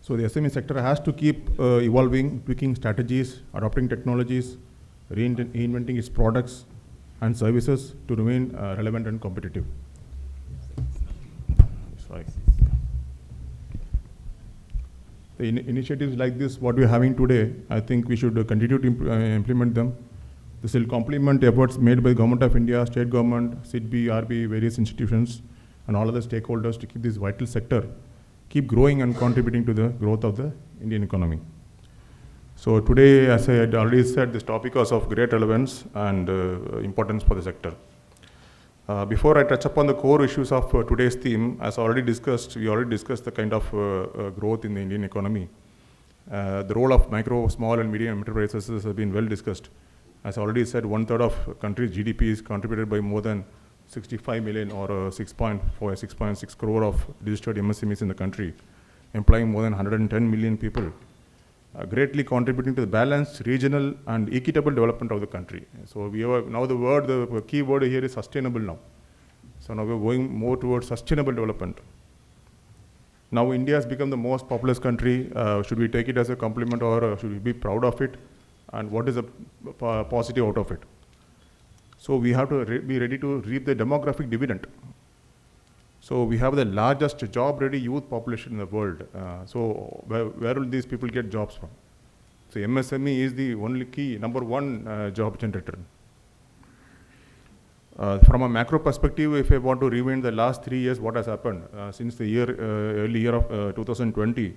So the SME sector has to keep evolving, tweaking strategies, adopting technologies, reinventing its products and services to remain relevant and competitive. Sorry. The initiatives like this, what we're having today, I think we should continue to implement them. This will complement efforts made by the Government of India, State Government, SIDBI, RBI, various institutions, and all other stakeholders to keep this vital sector keep growing and contributing to the growth of the Indian economy. So today, as I had already said, this topic was of great relevance and importance for the sector. Before I touch upon the core issues of today's theme, as we already discussed the kind of growth in the Indian economy. The role of micro, small and medium enterprises has been well discussed. As I already said, 1/3 of country's GDP is contributed by more than 65 million or 6.6 crore of registered MSMEs in the country, employing more than 110 million people, greatly contributing to the balanced, regional and equitable development of the country. So we have now the key word here is sustainable now. So now we're going more towards sustainable development. Now India has become the most populous country. Should we take it as a compliment or should we be proud of it? And what is the positive out of it? So we have to be ready to reap the demographic dividend. So we have the largest job-ready youth population in the world. So where will these people get jobs from? So MSME is the only key, number one job generator. From a macro perspective, if I want to rewind the last 3 years, what has happened? Since the early year of 2020,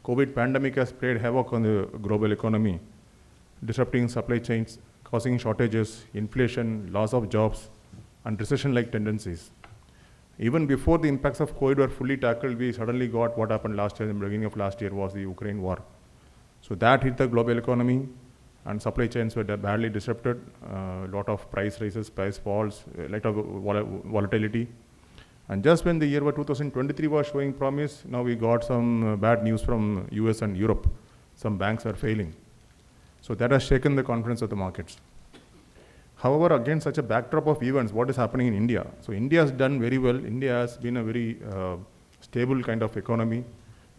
COVID pandemic has played havoc on the global economy, disrupting supply chains, causing shortages, inflation, loss of jobs, and recession-like tendencies. Even before the impacts of COVID were fully tackled, we suddenly got what happened last year, in the beginning of last year, was the Ukraine war. So that hit the global economy, and supply chains were badly disrupted. A lot of price rises, price falls, a lot of volatility. And just when the year 2023 was showing promise, now we got some bad news from US and Europe. Some banks are failing. So that has shaken the confidence of the markets. However, against such a backdrop of events, what is happening in India? So India has done very well. India has been a very stable kind of economy.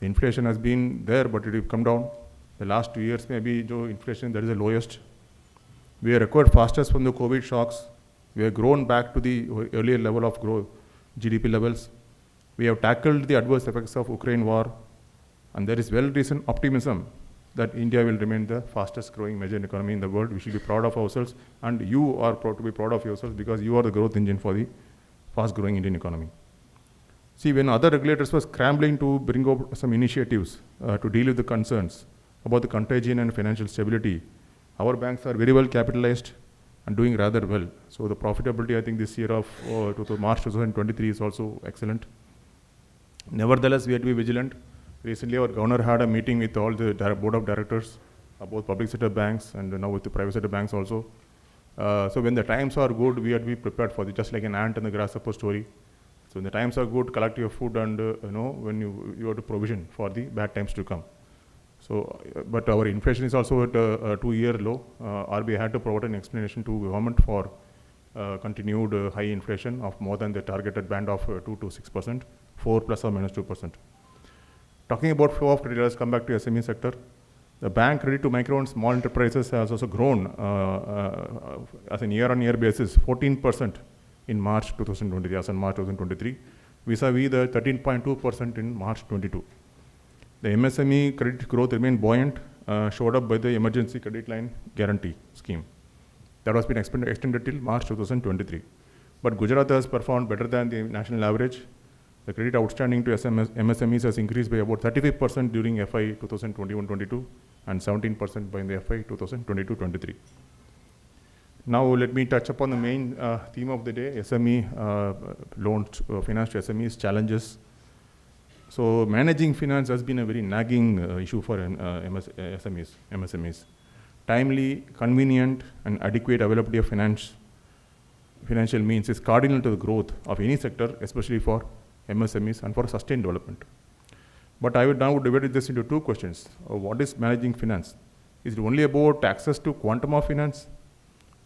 The inflation has been there, but it will come down. The last 2 years, maybe inflation that is the lowest. We have recovered fastest from the COVID shocks. We have grown back to the earlier level of growth, GDP levels. We have tackled the adverse effects of Ukraine war, and there is well-reasoned optimism that India will remain the fastest growing major economy in the world. We should be proud of ourselves, and you are proud to be proud of yourselves because you are the growth engine for the fast growing Indian economy. See, when other regulators were scrambling to bring up some initiatives to deal with the concerns about the contagion and financial stability, our banks are very well capitalized and doing rather well. So the profitability, I think this year of March 2023 is also excellent. Nevertheless, we have to be vigilant. Recently, our governor had a meeting with all the board of directors, both public sector banks and now with the private sector banks also. So when the times are good, we have to be prepared for it, just like an ant and the grasshopper story. So when the times are good, collect your food and when you have to provision for the bad times to come. So, but our inflation is also at a 2-year low. RBI had to provide an explanation to government for continued high inflation of more than the targeted band of 2 to 6%, 4 plus or minus 2%. Talking about flow of credit, let's come back to SME sector. The bank credit to micro and small enterprises has also grown as a year-on-year basis, 14% in March 2023, as in March 2023, vis-a-vis the 13.2% in March 22. The MSME credit growth remained buoyant, showed up by the emergency credit line guarantee scheme. That has been extended till March 2023. But Gujarat has performed better than the national average. The credit outstanding to MSMEs has increased by about 35% during FY 2021-22 and 17% by the FY 2022-23. Now let me touch upon the main theme of the day, SME loans, finance to SMEs, challenges. So managing finance has been a very nagging issue for MSMEs. Timely, convenient, and adequate availability of financial means is cardinal to the growth of any sector, especially for MSMEs and for sustained development. But I would now divide this into two questions. What is managing finance? Is it only about access to quantum of finance?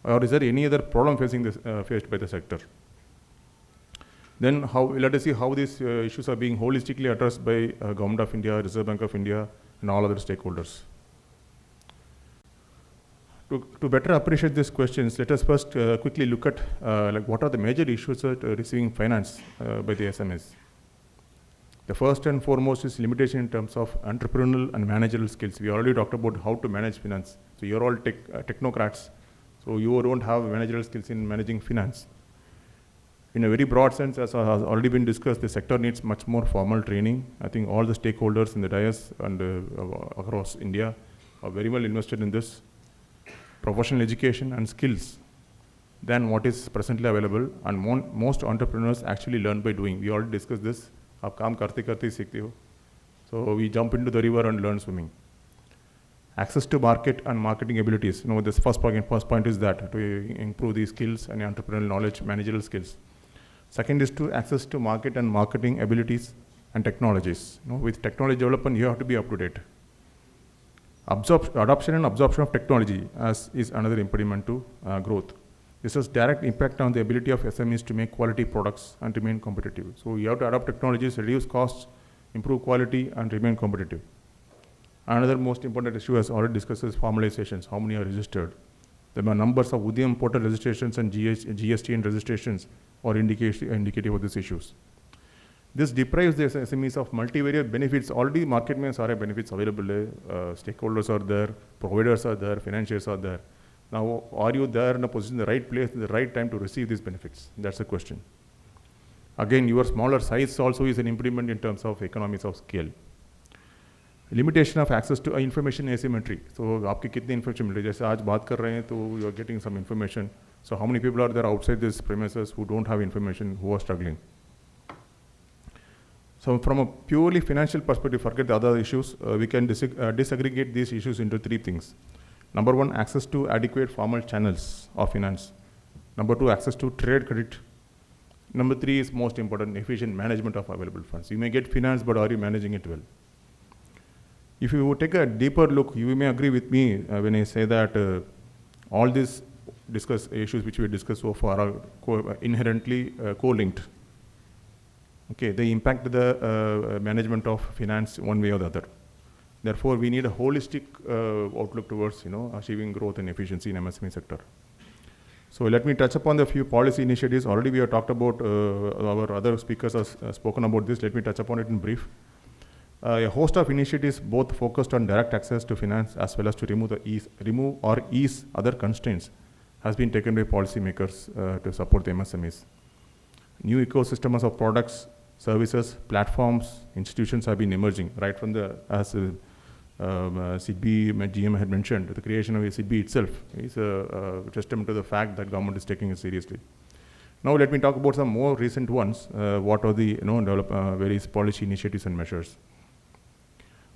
Or is there any other problem faced by the sector? Then let us see how these issues are being holistically addressed by Government of India, Reserve Bank of India, and all other stakeholders. To better appreciate these questions, let us first quickly look at what are the major issues that receiving finance by the SMEs. The first and foremost is limitation in terms of entrepreneurial and managerial skills. We already talked about how to manage finance. So you're all technocrats, so you don't have managerial skills in managing finance. In a very broad sense, as has already been discussed, the sector needs much more formal training. I think all the stakeholders in the dais and across India are very well invested in this. Professional education and skills than what is presently available, and most entrepreneurs actually learn by doing. We already discussed this. आप काम करते करते ही सीखते हो. So we jump into the river and learn swimming. Access to market and marketing abilities. This first point is that to improve these skills and entrepreneurial knowledge, managerial skills. Second is to access to market and marketing abilities and technologies. With technology development, you have to be up to date. Adoption and absorption of technology is another impediment to growth. This has direct impact on the ability of SMEs to make quality products and remain competitive. So you have to adopt technologies, reduce costs, improve quality, and remain competitive. Another most important issue, as already discussed, is formalizations. How many are registered? The numbers of Udyam portal registrations and GSTN registrations are indicative of these issues. This deprives the SMEs of multivariate benefits. Already market में सारे benefits available. Stakeholders are there, providers are there, financiers are there. Now, are you there in a position, in the right place, in the right time to receive these benefits? That's the question. Again, your smaller size also is an impediment in terms of economies of scale. Limitation of access to information asymmetry. So, आपकी कितनी information मिल रही है? जैसे आज बात कर रहे हैं तो you are getting some information. So, how many people are there outside this premises who don't have information, who are struggling? So, from a purely financial perspective, forget the other issues. We can disaggregate these issues into three things. Number one, access to adequate formal channels of finance. Number two, access to trade credit. Number three is most important, efficient management of available funds. You may get finance, but are you managing it well? If you take a deeper look, you may agree with me when I say that all these issues which we discussed so far are inherently co-linked. Okay, they impact the management of finance one way or the other. Therefore, we need a holistic outlook towards achieving growth and efficiency in MSME sector. So let me touch upon the few policy initiatives. Already we have talked about, our other speakers have spoken about this. Let me touch upon it in brief. A host of initiatives both focused on direct access to finance as well as to remove or ease other constraints has been taken by policymakers to support the MSMEs. New ecosystems of products, services, platforms, institutions have been emerging right from as SIDBI GM had mentioned. The creation of SIDBI itself is a testament to the fact that government is taking it seriously. Now let me talk about some more recent ones. What are the various policy initiatives and measures?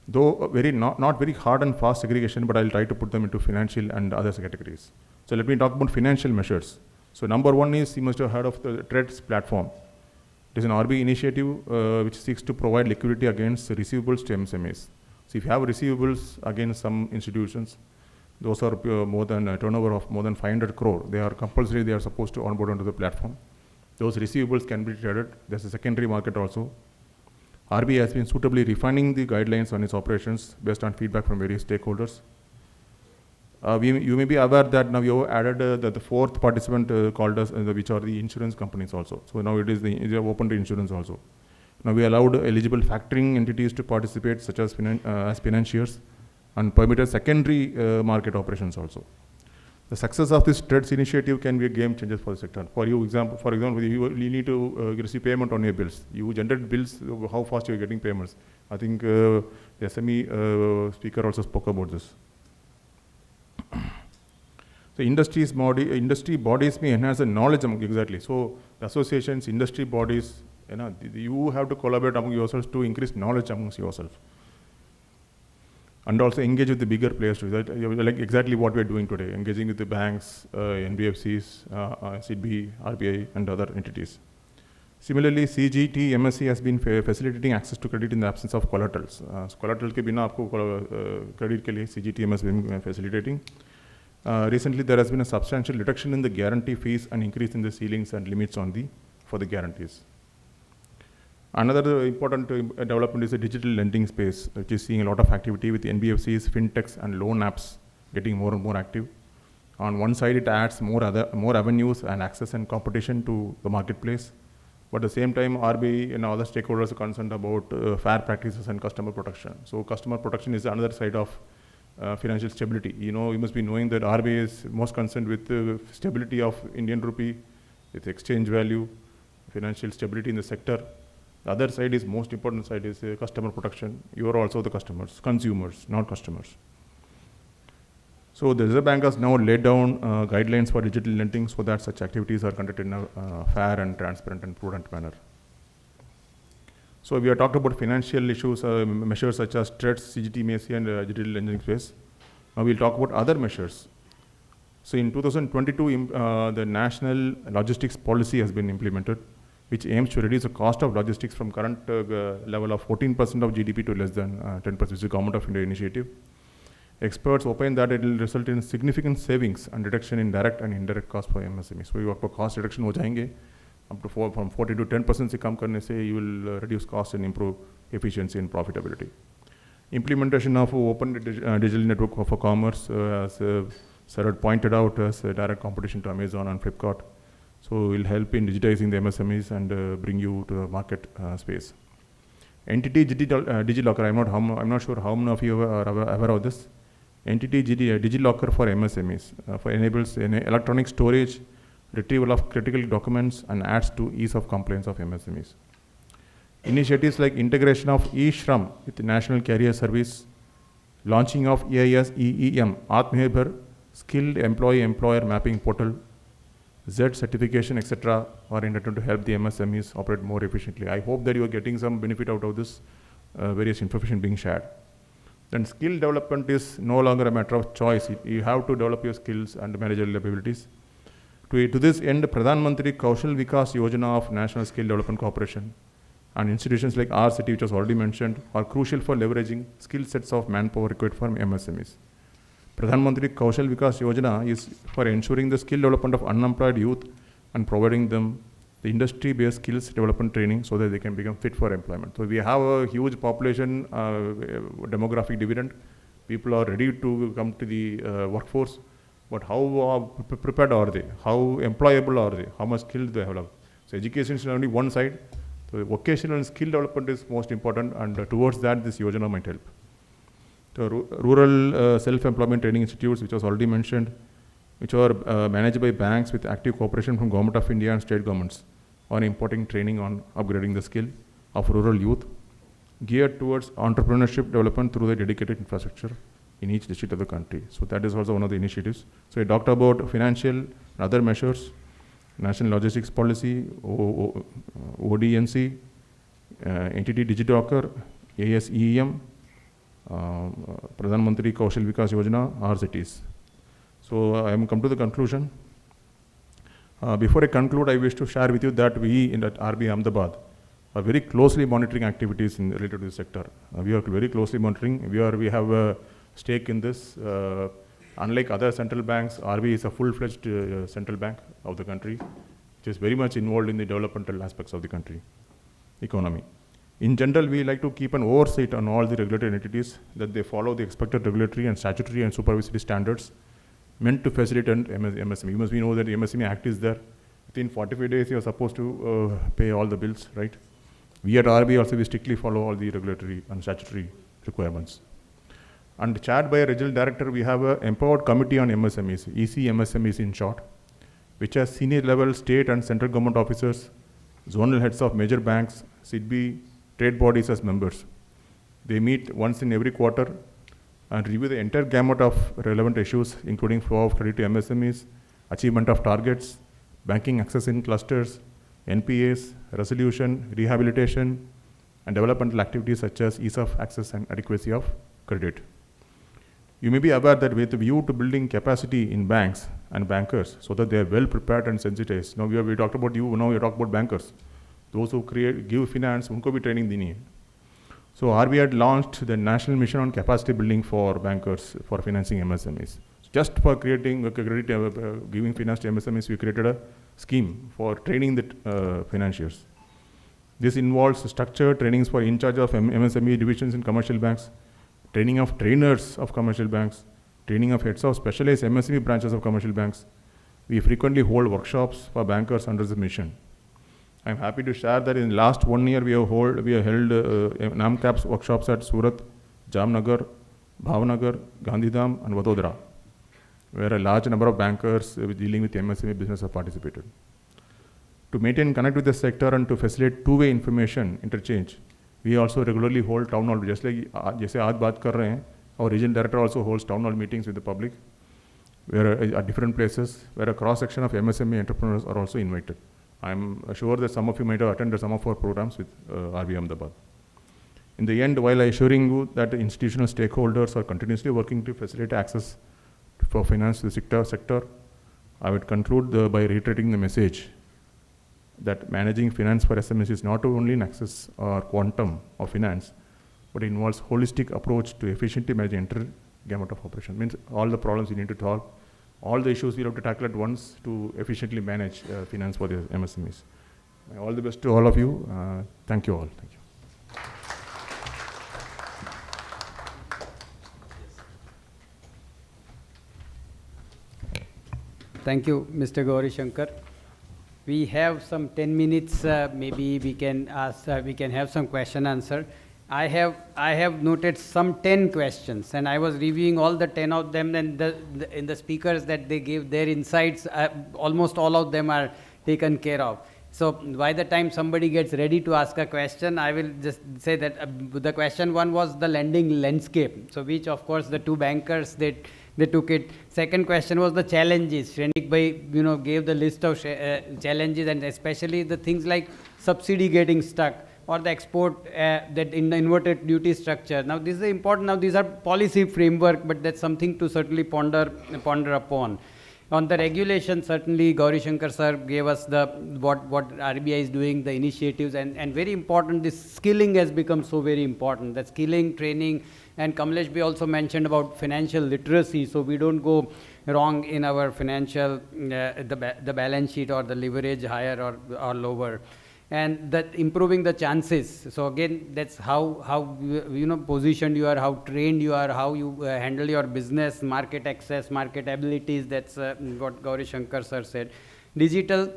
Though not very hard and fast segregation, but I'll try to put them into financial and other categories. So let me talk about financial measures. So number one is, you must have heard of the TREDS platform. It is an RBI initiative which seeks to provide liquidity against receivables to MSMEs. So if you have receivables against some institutions, those are more than a turnover of more than 500 crore. They are compulsory, they are supposed to onboard onto the platform. Those receivables can be traded. There's a secondary market also. RBI has been suitably refining the guidelines on its operations based on feedback from various stakeholders. You may be aware that now we have added the fourth participant called us, which are the insurance companies also. So now it is open to insurance also. Now we allowed eligible factoring entities to participate, such as financiers, and permitted secondary market operations also. The success of this TREDS initiative can be a game changer for the sector. For example, you need to receive payment on your bills. You generate bills, how fast you are getting payments. I think the SME speaker also spoke about this. So industry bodies may enhance the knowledge among, exactly. So the associations, industry bodies, you have to collaborate among yourselves to increase knowledge amongst yourself. And also engage with the bigger players too. That, like exactly what we're doing today, engaging with the banks, NBFCs, SIDBI, RBI, and other entities. Similarly, CGT MSC has been facilitating access to credit in the absence of collaterals. Collateral के बिना आपको credit के लिए CGT has been facilitating. Recently, there has been a substantial reduction in the guarantee fees and increase in the ceilings and limits for the guarantees. Another important development is the digital lending space, which is seeing a lot of activity with NBFCs, fintechs, and loan apps getting more and more active. On one side, it adds more avenues and access and competition to the marketplace. But at the same time, RBI and other stakeholders are concerned about fair practices and customer protection. So customer protection is another side of financial stability. You must be knowing that RBI is most concerned with the stability of Indian rupee, with exchange value, financial stability in the sector. The other side is most important side is customer protection. You are also the customers, consumers, not customers. So the Reserve Bank has now laid down guidelines for digital lending so that such activities are conducted in a fair and transparent and prudent manner. So we have talked about financial issues, measures such as threats, CGTMAC and digital lending space. Now we'll talk about other measures. So in 2022, the National Logistics Policy has been implemented, which aims to reduce the cost of logistics from current level of 14% of GDP to less than 10%, which is a Government of India initiative. Experts opine that it will result in significant savings and reduction in direct and indirect costs for MSMEs. So you cost reduction हो जाएंगे, up to from 40 to 10% से कम करने से you will reduce costs and improve efficiency and profitability. Implementation of open digital network for commerce, as Sarad pointed out, as direct competition to Amazon and Flipkart. So will help in digitizing the MSMEs and bring you to the market space. Entity DigiLocker, I'm not sure how many of you are aware of this. Entity DigiLocker for MSMEs enables electronic storage, retrieval of critical documents, and adds to ease of compliance of MSMEs. Initiatives like integration of eShram with the National Carrier Service, launching of EIS EEM, Atmanirbhar, Skilled Employee-Employer Mapping Portal, Z certification, etc. are intended to help the MSMEs operate more efficiently. I hope that you are getting some benefit out of this various information being shared. Then skill development is no longer a matter of choice. You have to develop your skills and managerial abilities. To this end, Pradhan Mantri Kaushal Vikas Yojana of National Skill Development Corporation and institutions like our city, which was already mentioned, are crucial for leveraging skill sets of manpower required for MSMEs. Pradhan Mantri Kaushal Vikas Yojana is for ensuring the skill development of unemployed youth and providing them the industry-based skills development training so that they can become fit for employment. So we have a huge population demographic dividend. People are ready to come to the workforce, but how prepared are they? How employable are they? How much skill do they have? So education is only one side. So vocational and skill development is most important, and towards that this Yojana might help. The rural self-employment training institutes, which was already mentioned, which are managed by banks with active cooperation from Government of India and state governments, on importing training on upgrading the skill of rural youth, geared towards entrepreneurship development through the dedicated infrastructure in each district of the country. So that is also one of the initiatives. So I talked about financial and other measures, National Logistics Policy, ODNC, Entity DigiLocker, ASEEM, Pradhan Mantri Kaushal Vikas Yojana, RCTs. So I am come to the conclusion. Before I conclude, I wish to share with you that we in at RBI Ahmedabad are very closely monitoring activities related to this sector. We are very closely monitoring. We have a stake in this. Unlike other central banks, RBI is a full-fledged central bank of the country, which is very much involved in the developmental aspects of the country economy. In general, we like to keep an oversight on all the regulatory entities that they follow the expected regulatory and statutory and supervisory standards meant to facilitate MSME. You must know that the MSME Act is there. Within 45 days, you are supposed to pay all the bills, right? We at RBI also, we strictly follow all the regulatory and statutory requirements. And chaired by a regional director, we have an empowered committee on MSMEs, ECMSMEs in short, which has senior level state and central government officers, zonal heads of major banks, SIDBI, trade bodies as members. They meet once in every quarter and review the entire gamut of relevant issues, including flow of credit to MSMEs, achievement of targets, banking access in clusters, NPAs, resolution, rehabilitation, and developmental activities such as ease of access and adequacy of credit. You may be aware that with a view to building capacity in banks and bankers so that they are well prepared and sensitized. Now we talked about you, now we talk about bankers. Those who give finance, unko bhi training dini hai. So RBI had launched the National Mission on Capacity Building for Bankers for financing MSMEs. Just for creating giving finance to MSMEs, we created a scheme for training the financiers. This involves structured trainings for in charge of MSME divisions in commercial banks, training of trainers of commercial banks, training of heads of specialized MSME branches of commercial banks. We frequently hold workshops for bankers under this mission. I'm happy to share that in the last 1 year we have held NAMCAPS workshops at Surat, Jamnagar, Bhavnagar, Gandhidham and Vadodara, where a large number of bankers dealing with MSME business have participated. To maintain connect with the sector and to facilitate two-way information interchange, we also regularly hold town hall, just like जैसे आज बात कर रहे हैं, our regional director also holds town hall meetings with the public, where at different places, where a cross-section of MSME entrepreneurs are also invited. I'm sure that some of you might have attended some of our programs with RBI Ahmedabad. In the end, while assuring you that the institutional stakeholders are continuously working to facilitate access for finance to the sector, I would conclude by reiterating the message that managing finance for SMEs is not only an access or quantum of finance, but it involves holistic approach to efficiently manage the entire gamut of operation. Means all the problems you need to solve, all the issues we have to tackle at once to efficiently manage finance for the MSMEs. All the best to all of you. Thank you all. Thank you. Thank you, Mr. Gauri Shankar. We have some 10 minutes. Maybe we can ask. We can have some question answer. I have noted some 10 questions, and I was reviewing all the 10 of them. And in the speakers that they gave their insights, almost all of them are taken care of. So by the time somebody gets ready to ask a question, I will just say that the question one was the lending landscape. So which, of course, the two bankers they took it. Second question was the challenges. Shrenik Bhai, gave the list of challenges, and especially the things like subsidy getting stuck or the export that in the inverted duty structure. Now this is important. Now these are policy framework, but that's something to certainly ponder upon. On the regulation, certainly Gauri Shankar sir gave us what RBI is doing, the initiatives, and very important, this skilling has become so very important. The skilling, training, and Kamlesh Bhai also mentioned about financial literacy, so we don't go wrong in our financial, the balance sheet or the leverage higher or lower. And that improving the chances. So again, that's how positioned you are, how trained you are, how you handle your business, market access, market abilities. That's what Gauri Shankar sir said. Digital,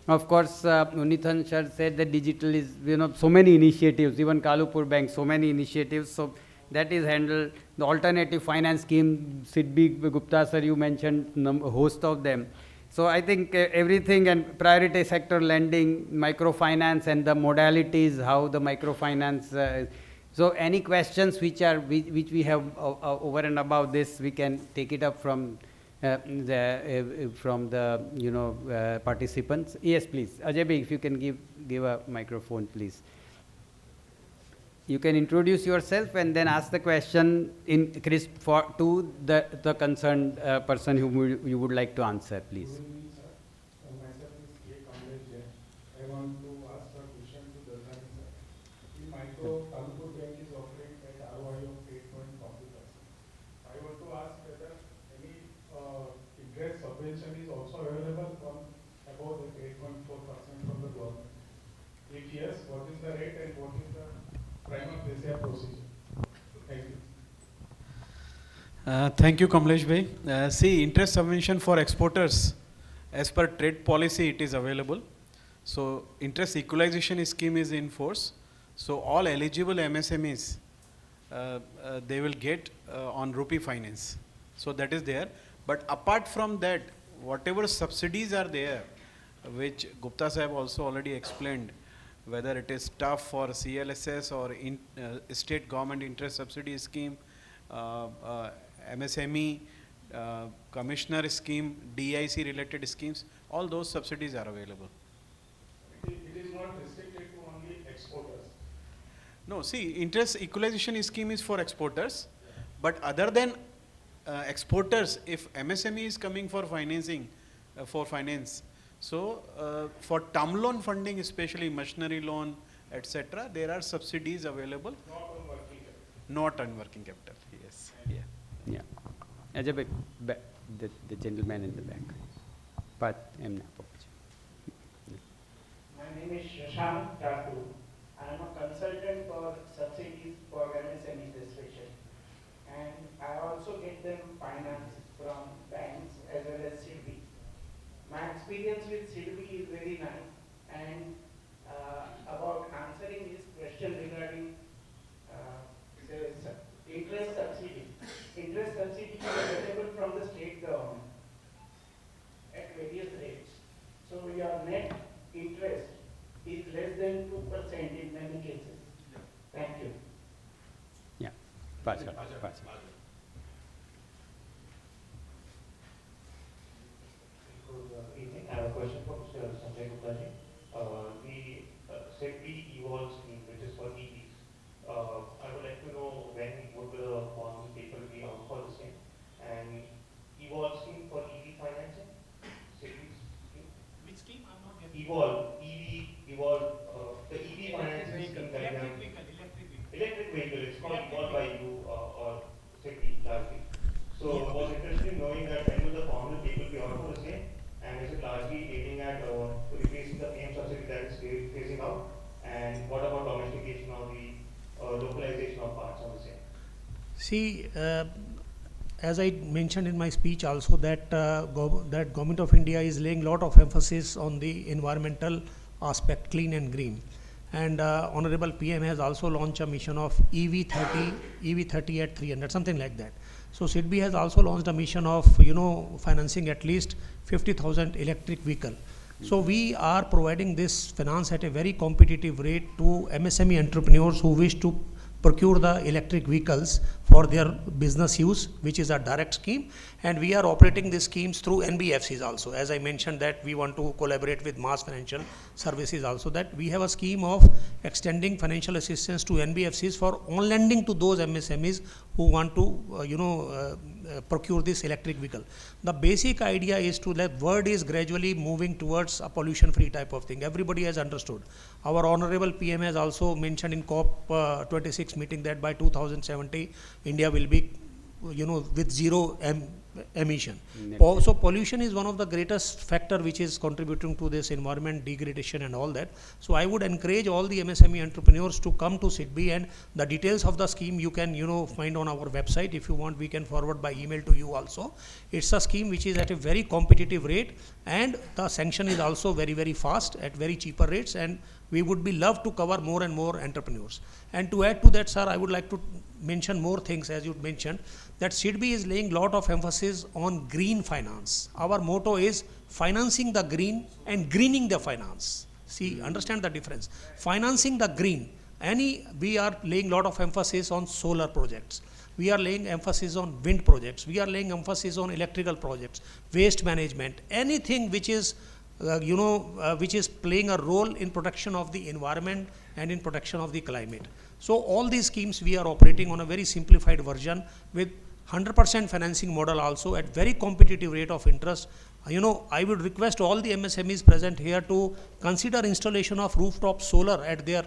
of course, Unithan sir said that digital is, so many initiatives, even Kalupur Bank, so many initiatives. So that is handled. The alternative finance scheme, Sidbi Gupta sir, you mentioned a host of them. So I think everything, and priority sector lending, microfinance, and the modalities, how the microfinance. So any questions which we have over and above this, we can take it up from the participants. Yes, please, Ajay bhai, if you can give a microphone, please. You can introduce yourself and then ask the question in crisp to the concerned person whom you would like to answer, please. Myself is Kamlesh. I want to ask a question to Dardani sir. The micro Kalupur Bank is offering at ROI of 8.40%. I want to ask whether any interest subvention is also available from above the 8.4% from the government. If yes, what is the rate and what is the prima facie procedure? Thank you. Thank you, Kamlesh bhai. See, interest subvention for exporters, as per trade policy, it is available. So, interest equalization scheme is in force. So, all eligible MSMEs, they will get on rupee finance. So, that is there. But apart from that, whatever subsidies are there, which Gupta Sahib also already explained, whether it is tough for CLSS or state government interest subsidy scheme, MSME, commissioner scheme, DIC related schemes, all those subsidies are available. It is not restricted to only exporters. No, see, interest equalization scheme is for exporters, but other than exporters, if MSME is coming for financing, for finance, so for term loan funding, especially machinery loan, etc., there are subsidies available. Not on working capital. Not on working capital. Yes. Yeah. Yeah. Ajay, the gentleman in the back. Pat M. My name is Shashank Tatu. I am a consultant for subsidies for MSMEs especially. And I also get them finance from banks as well as SIDBI. My experience with SIDBI is very nice, and Good evening. I have a question for Mr. Sanjay Gupta ji. The SIDBI Evolve scheme, which is for EVs, I would like to know when would the formal people be out for the same? And Evolve scheme for EV financing? SIDBI scheme? Which scheme? I'm not getting. Evolve, the EV financing scheme that we have. Electric vehicle, it's called Evolve by you or SIDBI largely. So was interested in knowing that when will the formal people be out for the same? And is it largely aiming at replacing the PM subsidy that is phasing out? And what about domestication or the localization of parts on the same? See, as I mentioned in my speech also that that Government of India is laying lot of emphasis on the environmental aspect, clean and green. And Honorable PM has also launched a mission of EV30 at 300, something like that. So SIDBI has also launched a mission of financing at least 50,000 electric vehicle. So we are providing this finance at a very competitive rate to MSME entrepreneurs who wish to procure the electric vehicles for their business use, which is a direct scheme. And we are operating these schemes through NBFCs also. As I mentioned that we want to collaborate with Mass Financial Services also, that we have a scheme of extending financial assistance to NBFCs for on lending to those MSMEs who want to procure this electric vehicle. The basic idea is to that world is gradually moving towards a pollution free type of thing. Everybody has understood. Our Honorable PM has also mentioned in COP26 meeting that by 2070 India will be with zero emission. So pollution is one of the greatest factor which is contributing to this environment degradation and all that. So I would encourage all the MSME entrepreneurs to come to SIDBI, and the details of the scheme you can find on our website. If you want, we can forward by email to you also. It's a scheme which is at a very competitive rate, and the sanction is also very, very fast at very cheaper rates, and we would be love to cover more and more entrepreneurs. And to add to that, sir, I would like to mention more things. As you mentioned that SIDBI is laying lot of emphasis on green finance. Our motto is financing the green and greening the finance. See, understand the difference. Financing the green, we are laying lot of emphasis on solar projects. We are laying emphasis on wind projects. We are laying emphasis on electrical projects, waste management, anything which is which is playing a role in protection of the environment and in protection of the climate. So all these schemes we are operating on a very simplified version with 100% financing model also at very competitive rate of interest. I would request all the MSMEs present here to consider installation of rooftop solar at their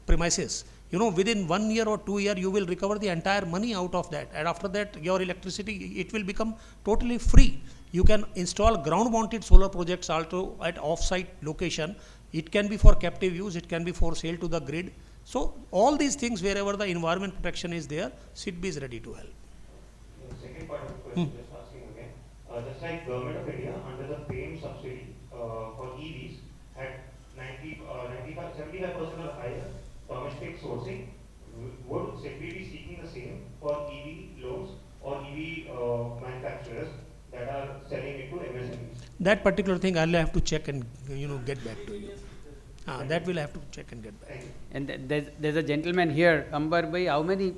premises. Within 1 year or 2 years, you will recover the entire money out of that. And after that, your electricity, it will become totally free. You can install ground mounted solar projects also at off-site location. It can be for captive use, it can be for sale to the grid. So all these things, wherever the environment protection is there, SIDBI is ready to help. The second part of the question, just asking again. Just like Government of India, under the FAME subsidy for EVs, had 75% or higher domestic sourcing, would SIDBI be seeking the same for EV loans or EV manufacturers that are selling it to MSMEs? That particular thing I'll have to check and get back to you. That we'll have to check and get back. And there's a gentleman here, Ambar bhai, how many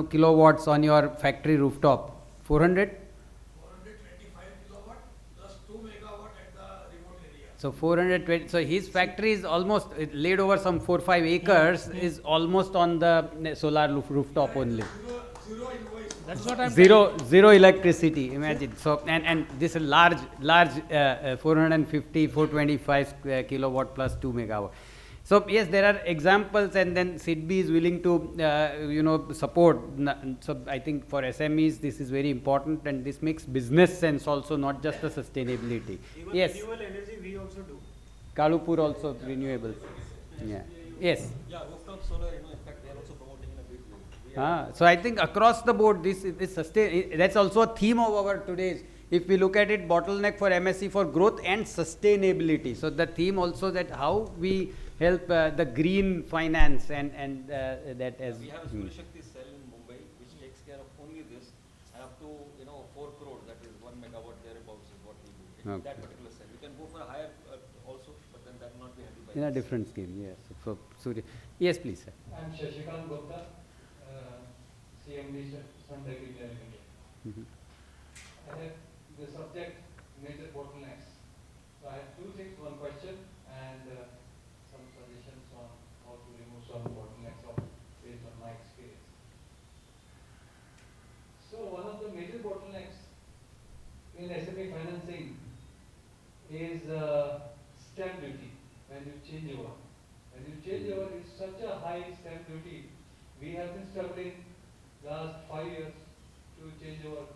kilowatts on your factory rooftop? 400? 425 kilowatt plus 2 megawatt at the remote area. So 420. So his factory is almost laid over some 4-5 acres. Is almost on the solar rooftop only. Zero invoice. That's what I'm Zero electricity. Imagine. So and this is large 450, 425 kilowatt plus 2 megawatt. So yes, there are examples, and then SIDBI is willing to support. So I think for SMEs this is very important, and this makes business sense also, not just the sustainability. Even yes. renewable energy we also do. Kalupur also renewable. Yeah. Yes. Yeah, rooftop solar, in fact, they are also promoting in a big way. So I think across the board, this sustain. That's also a theme of our today's. If we look at it, bottleneck for MSC for growth and sustainability. So the theme also that how we help the green finance and that as. We have a Surya Shakti cell in Mumbai which takes care of only this, and up to 4 crore, that is 1 megawatt thereabouts is what we do in that particular cell. We can go for a higher also, but then that will not be handled by in a different scheme. Yes. So Surya. Yes, please, sir. I'm Shashikant Gupta. CMD Sunday India Limited. I have the subject major bottlenecks. So I have two things, one question and some suggestions on how to remove some bottlenecks based on my experience. So one of the major bottlenecks in SME financing is stamp duty when you change over. When you change over, it's such a high stamp duty. We have been struggling last 5 years to change over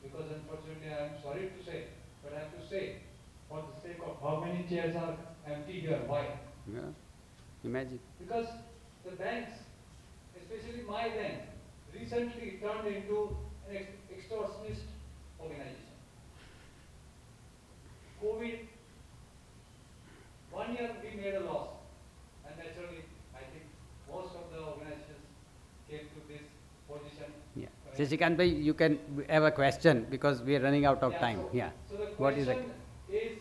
because unfortunately I am sorry to say, but I have to say for the sake of how many chairs are empty here. Why? Yeah. Imagine. Because the banks, especially my bank, recently turned into an extortionist organization. COVID, 1 year we made a loss, and naturally I think most of the organizations came to this position. Yeah. Shashikant bhai, you can have a question because we are running out of time. So, Yeah. So the What is question is,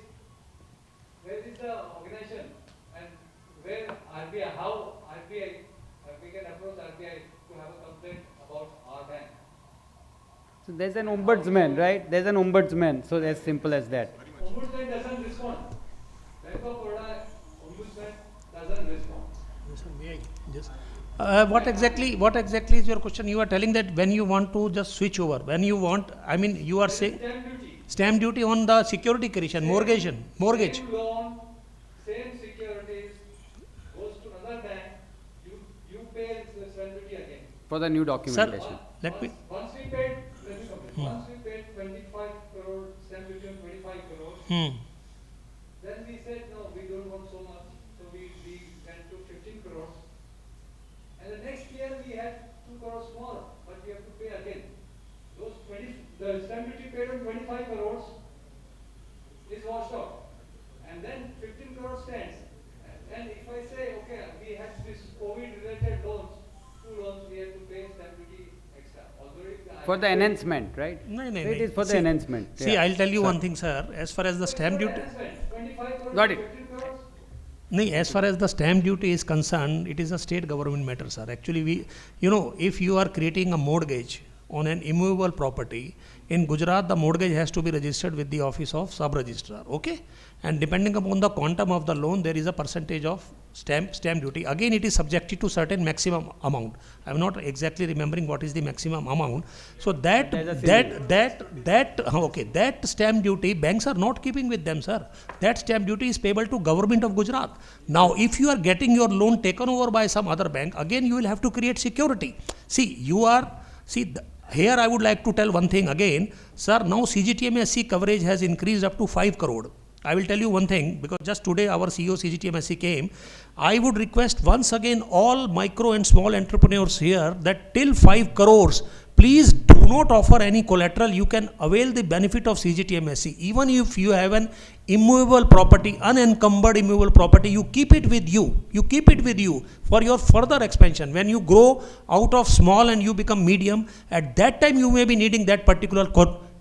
where is the organization and where RBI, how RBI, we can approach RBI to have a complaint about our bank. So there's an ombudsman, right? There's an ombudsman. So as simple as that. Ombudsman doesn't respond. Bank of Baroda ombudsman doesn't respond. May I just what exactly is your question? You are telling that when you want to just switch over, when you want, I mean, you are saying stamp duty on the security creation, mortgage. Same loan, same securities goes to another bank. You pay the stamp duty again. For the new documentation. Sir, let me. Once we paid, let me complete. Once we paid 25 crore stamp duty on 25 crores. Then we said no, we don't want so much, so we went to 15 crores. And the next year we had 2 crores more, but we have to pay again. The stamp duty paid on 25 crores is washed out. And then 15 crores stands. And if I say, okay, we had this COVID related loans, 2 loans, we have to pay stamp duty extra. For the enhancement, right? No. It is for the enhancement. See, I'll tell you one thing, sir. As far as the stamp duty. Got it. No, as far as the stamp duty is concerned, it is a state government matter, sir. Actually, if you are creating a mortgage on an immovable property, in Gujarat, the mortgage has to be registered with the office of sub-registrar, okay? And depending upon the quantum of the loan, there is a percentage of stamp duty. Again, it is subjected to certain maximum amount. I am not exactly remembering what is the maximum amount. So that stamp duty, banks are not keeping with them, sir. That stamp duty is payable to government of Gujarat. Now, if you are getting your loan taken over by some other bank, again you will have to create security. Here I would like to tell one thing again, sir. Now CGTMSE coverage has increased up to 5 crore. I will tell you one thing, because just today our CEO CGTMSE came. I would request once again all micro and small entrepreneurs here that till 5 crores, please do not offer any collateral. You can avail the benefit of CGTMSE. Even if you have an immovable property, unencumbered immovable property, you keep it with you. You keep it with you for your further expansion. When you grow out of small and you become medium, at that time you may be needing that particular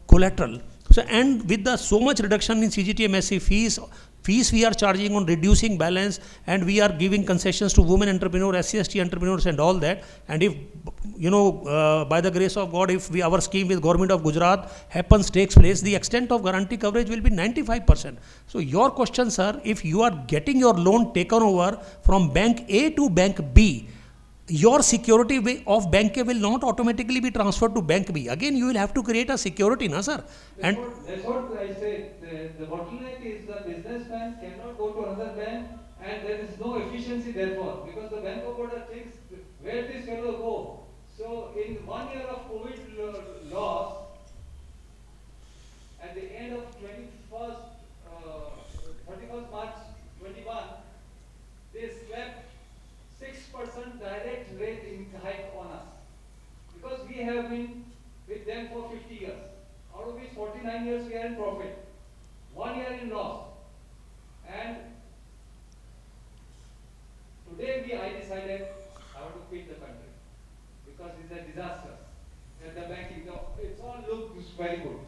collateral. So, and with the so much reduction in CGTMSE fees we are charging on reducing balance, and we are giving concessions to women entrepreneurs, SC/ST entrepreneurs and all that. And if, by the grace of God, if our scheme with government of Gujarat takes place, the extent of guarantee coverage will be 95%. So your question, sir, if you are getting your loan taken over from bank A to bank B, your security of bank A will not automatically be transferred to bank B. Again, you will have to create a security, na sir? That's what I say. The bottleneck is the businessman cannot go to another bank, and there is no efficiency therefore, because the Bank of Baroda thinks where this fellow go. So in 1 year of COVID loss, at the end of 31st March 21, they slapped 6% direct rate hike on us, because we have been with them for 50 years. Out of which 49 years we are in profit, 1 year in loss. And today I decided I want to quit the country because it's a disaster. And the banking, it's all looks very good.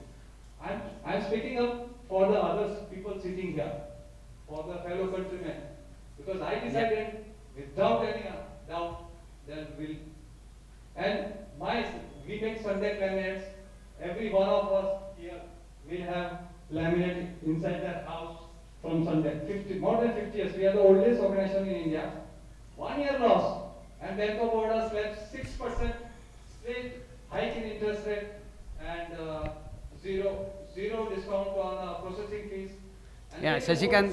I'm speaking up for the other people sitting here, for the fellow countrymen, because I decided without any doubt that will And we make Sunday laminates. Every one of us here will have laminate inside their house from Sunday. More than 50 years. We are the oldest organization in India. 1 year loss. And Bank of Baroda slapped 6% straight hike in interest rate and zero discount on processing fees. And Yeah, then the whole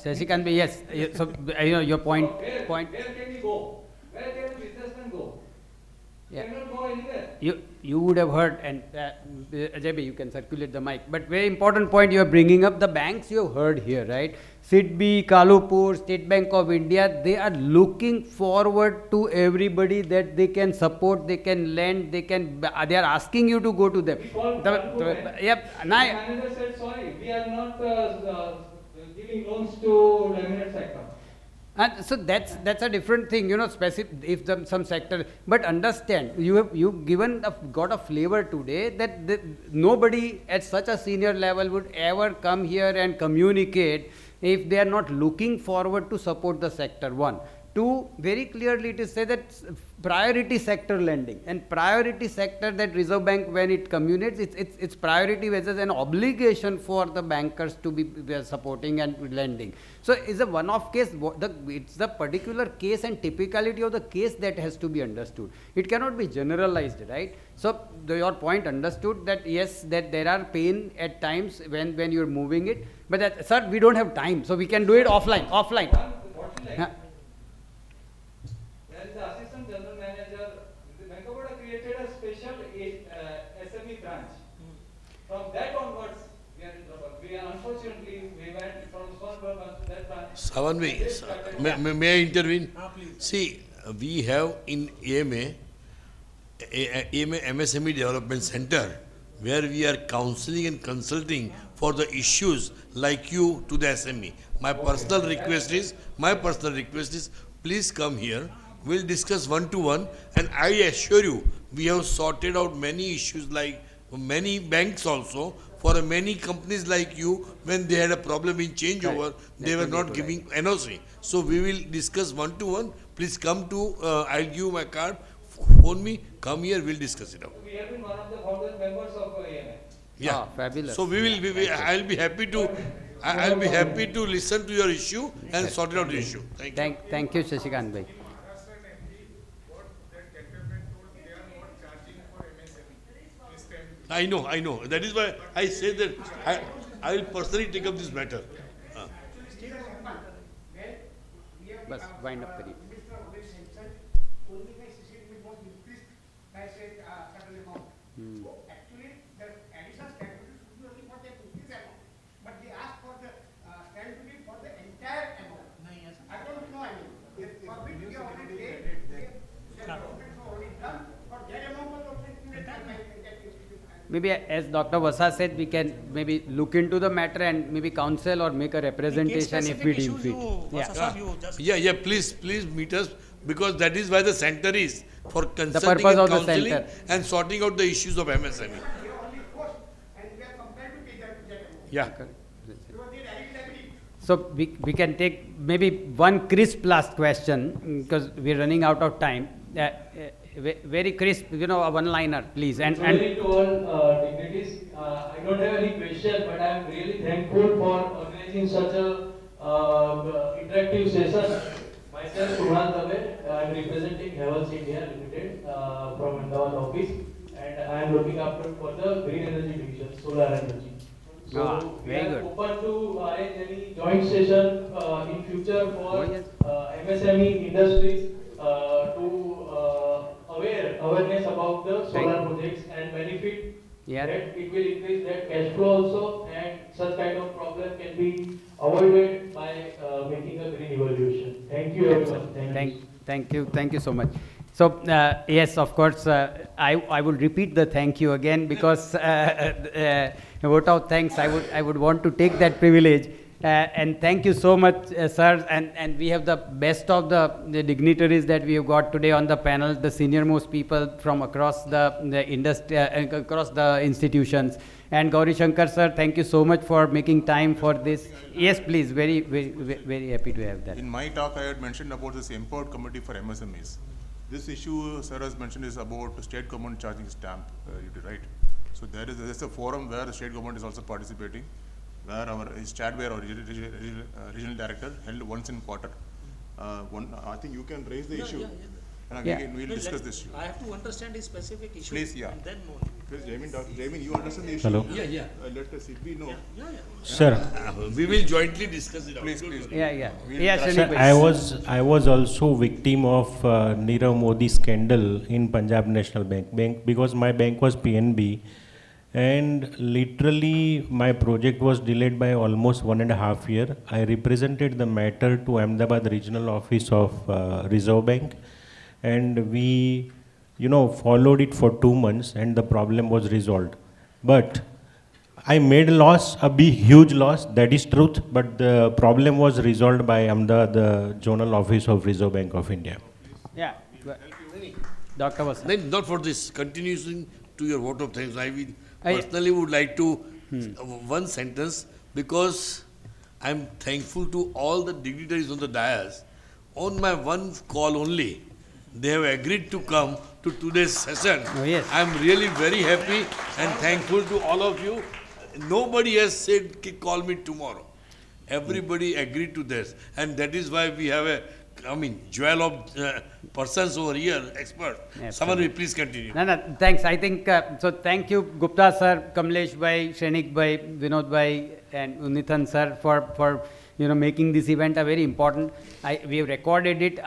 Shashikant, yes. So, your point. So where can we go? Where can a businessman go? Yeah. Cannot go anywhere. You would have heard, and Ajay bhai, you can circulate the mic. But very important point you are bringing up, the banks you have heard here, right? SIDBI, Kalupur, State Bank of India, they are looking forward to everybody that they can support, they can lend, they are asking you to go to them. The manager said, sorry, we are not giving loans to laminate sector. And so that's a different thing, specific if some sector. But understand, you've got a flavor today that nobody at such a senior level would ever come here and communicate if they are not looking forward to support the sector. One. Two, very clearly it is said that priority sector lending and priority sector that Reserve Bank, when it communicates, it's priority versus an obligation for the bankers to be supporting and lending. So it's a one-off case. It's the particular case and typicality of the case that has to be understood. It cannot be generalized, right? So your point understood that yes, that there are pain at times when you're moving it. But sir, we don't have time, so we can do it offline. The assistant general manager, the Bank of Baroda created a special SME branch. From that onwards, we are in trouble. Unfortunately, we went from small branch to that branch. Savan, may I intervene? See, we have in AMA MSME Development Center, where we are counseling and consulting for the issues like you to the SME. My personal request is, please come here. We'll discuss one-to-one, and I assure you, we have sorted out many issues like many banks also. For many companies like you, when they had a problem in changeover, they were not giving NOC. So we will discuss one-to-one. Please come to, I'll give you my card, phone me, come here, we'll discuss it out. We have been one of the founder members of AMA. Yeah, fabulous. So I'll be happy to listen to your issue and sort it out the issue. Thank you, Shashikant bhai. I know. That is why I say that I will personally take up this matter. Bas, wind up kariye. Actually, the additional stamp duty should be only for the increase amount, but they ask for the stamp duty for the entire amount. I don't know. For which we have already paid, the documents are already done, but that amount was also included. Maybe as Dr. Vasa said, we can maybe look into the matter and maybe counsel or make a representation if we deem fit. Yeah, please meet us, because that is why the center is, for consulting purpose and of the counseling center. and sorting out the issues of MSME. Yeah. So we can take maybe one crisp last question, because we are running out of time. Very crisp, a one-liner, please. And Sorry to all dignitaries. I don't have any question, but I am really thankful for organizing such a interactive session. Myself, Kunal Dave, I am representing Havels India Limited from Ahmedabad office, and I am looking after for the green energy division, solar energy. So we are open to arrange any joint session in future for MSME industries to awareness about the solar projects and benefit that it will increase that cash flow also, and such kind of problem can be avoided by making a green evaluation. Thank you everyone. Thank you so much. So yes, of course, I would repeat the thank you again, because vote of thanks, I would want to take that privilege. And thank you so much, sir. And we have the best of the dignitaries that we have got today on the panel, the senior most people from across the industry, across the institutions. And Gauri Shankar sir, thank you so much for making time for this. Yes, please. Very happy to have that. In my talk, I had mentioned about this import committee for MSMEs. This issue, sir has mentioned, is about state government charging stamp duty, right? So there's a forum where the state government is also participating, where is chaired by our regional director, held once in quarter. I think you can raise the issue. And again, we'll discuss this issue. I have to understand the specific issue. Please, yeah. And then more. Please, Jaimin, you understand the issue? Hello. Yeah. Let the CP know. Sir, We will jointly discuss it. Please, please. Yeah. We'll Yeah, discuss Shrenik sir, I was also victim of Nirav Modi scandal in Punjab National Bank because my bank was PNB, and literally my project was delayed by almost 1.5 years. I represented the matter to Ahmedabad regional office of Reserve Bank, and we followed it for 2 months, and the problem was resolved. But I made a loss, a big huge loss, that is truth, but the problem was resolved by the zonal office of Reserve Bank of India. Yeah. Dr. Vasa. Then not for this, continuing to your vote of thanks, I will personally would like to, one sentence, because I'm thankful to all the dignitaries on the dais. On my one call only, they have agreed to come to today's session. Oh, yes. I'm really very happy and thankful to all of you. Nobody has said, call me tomorrow. Everybody agreed to this. And that is why we have a, jewel of persons over here, expert. Absolutely. Someone will please continue. No, thanks. I think, so thank you, Gupta sir, Kamlesh bhai, Shrenik bhai, Vinod bhai, and Unithan sir for making this event a very important. We have recorded it.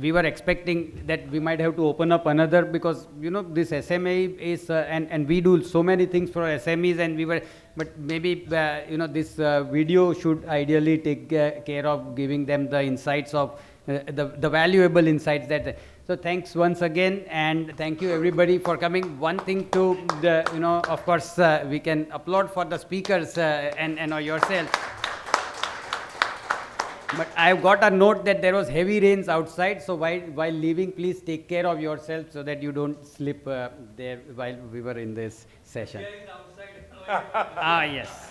We were expecting that we might have to open up another because this SMA is and we do so many things for SMEs, and but maybe this video should ideally take care of giving them the insights of the valuable insights that. So thanks once again, and thank you everybody for coming. One thing to of course we can applaud for the speakers and yourself. But I've got a note that there was heavy rains outside, so while leaving, please take care of yourself so that you don't slip there while we were in this session. Yes.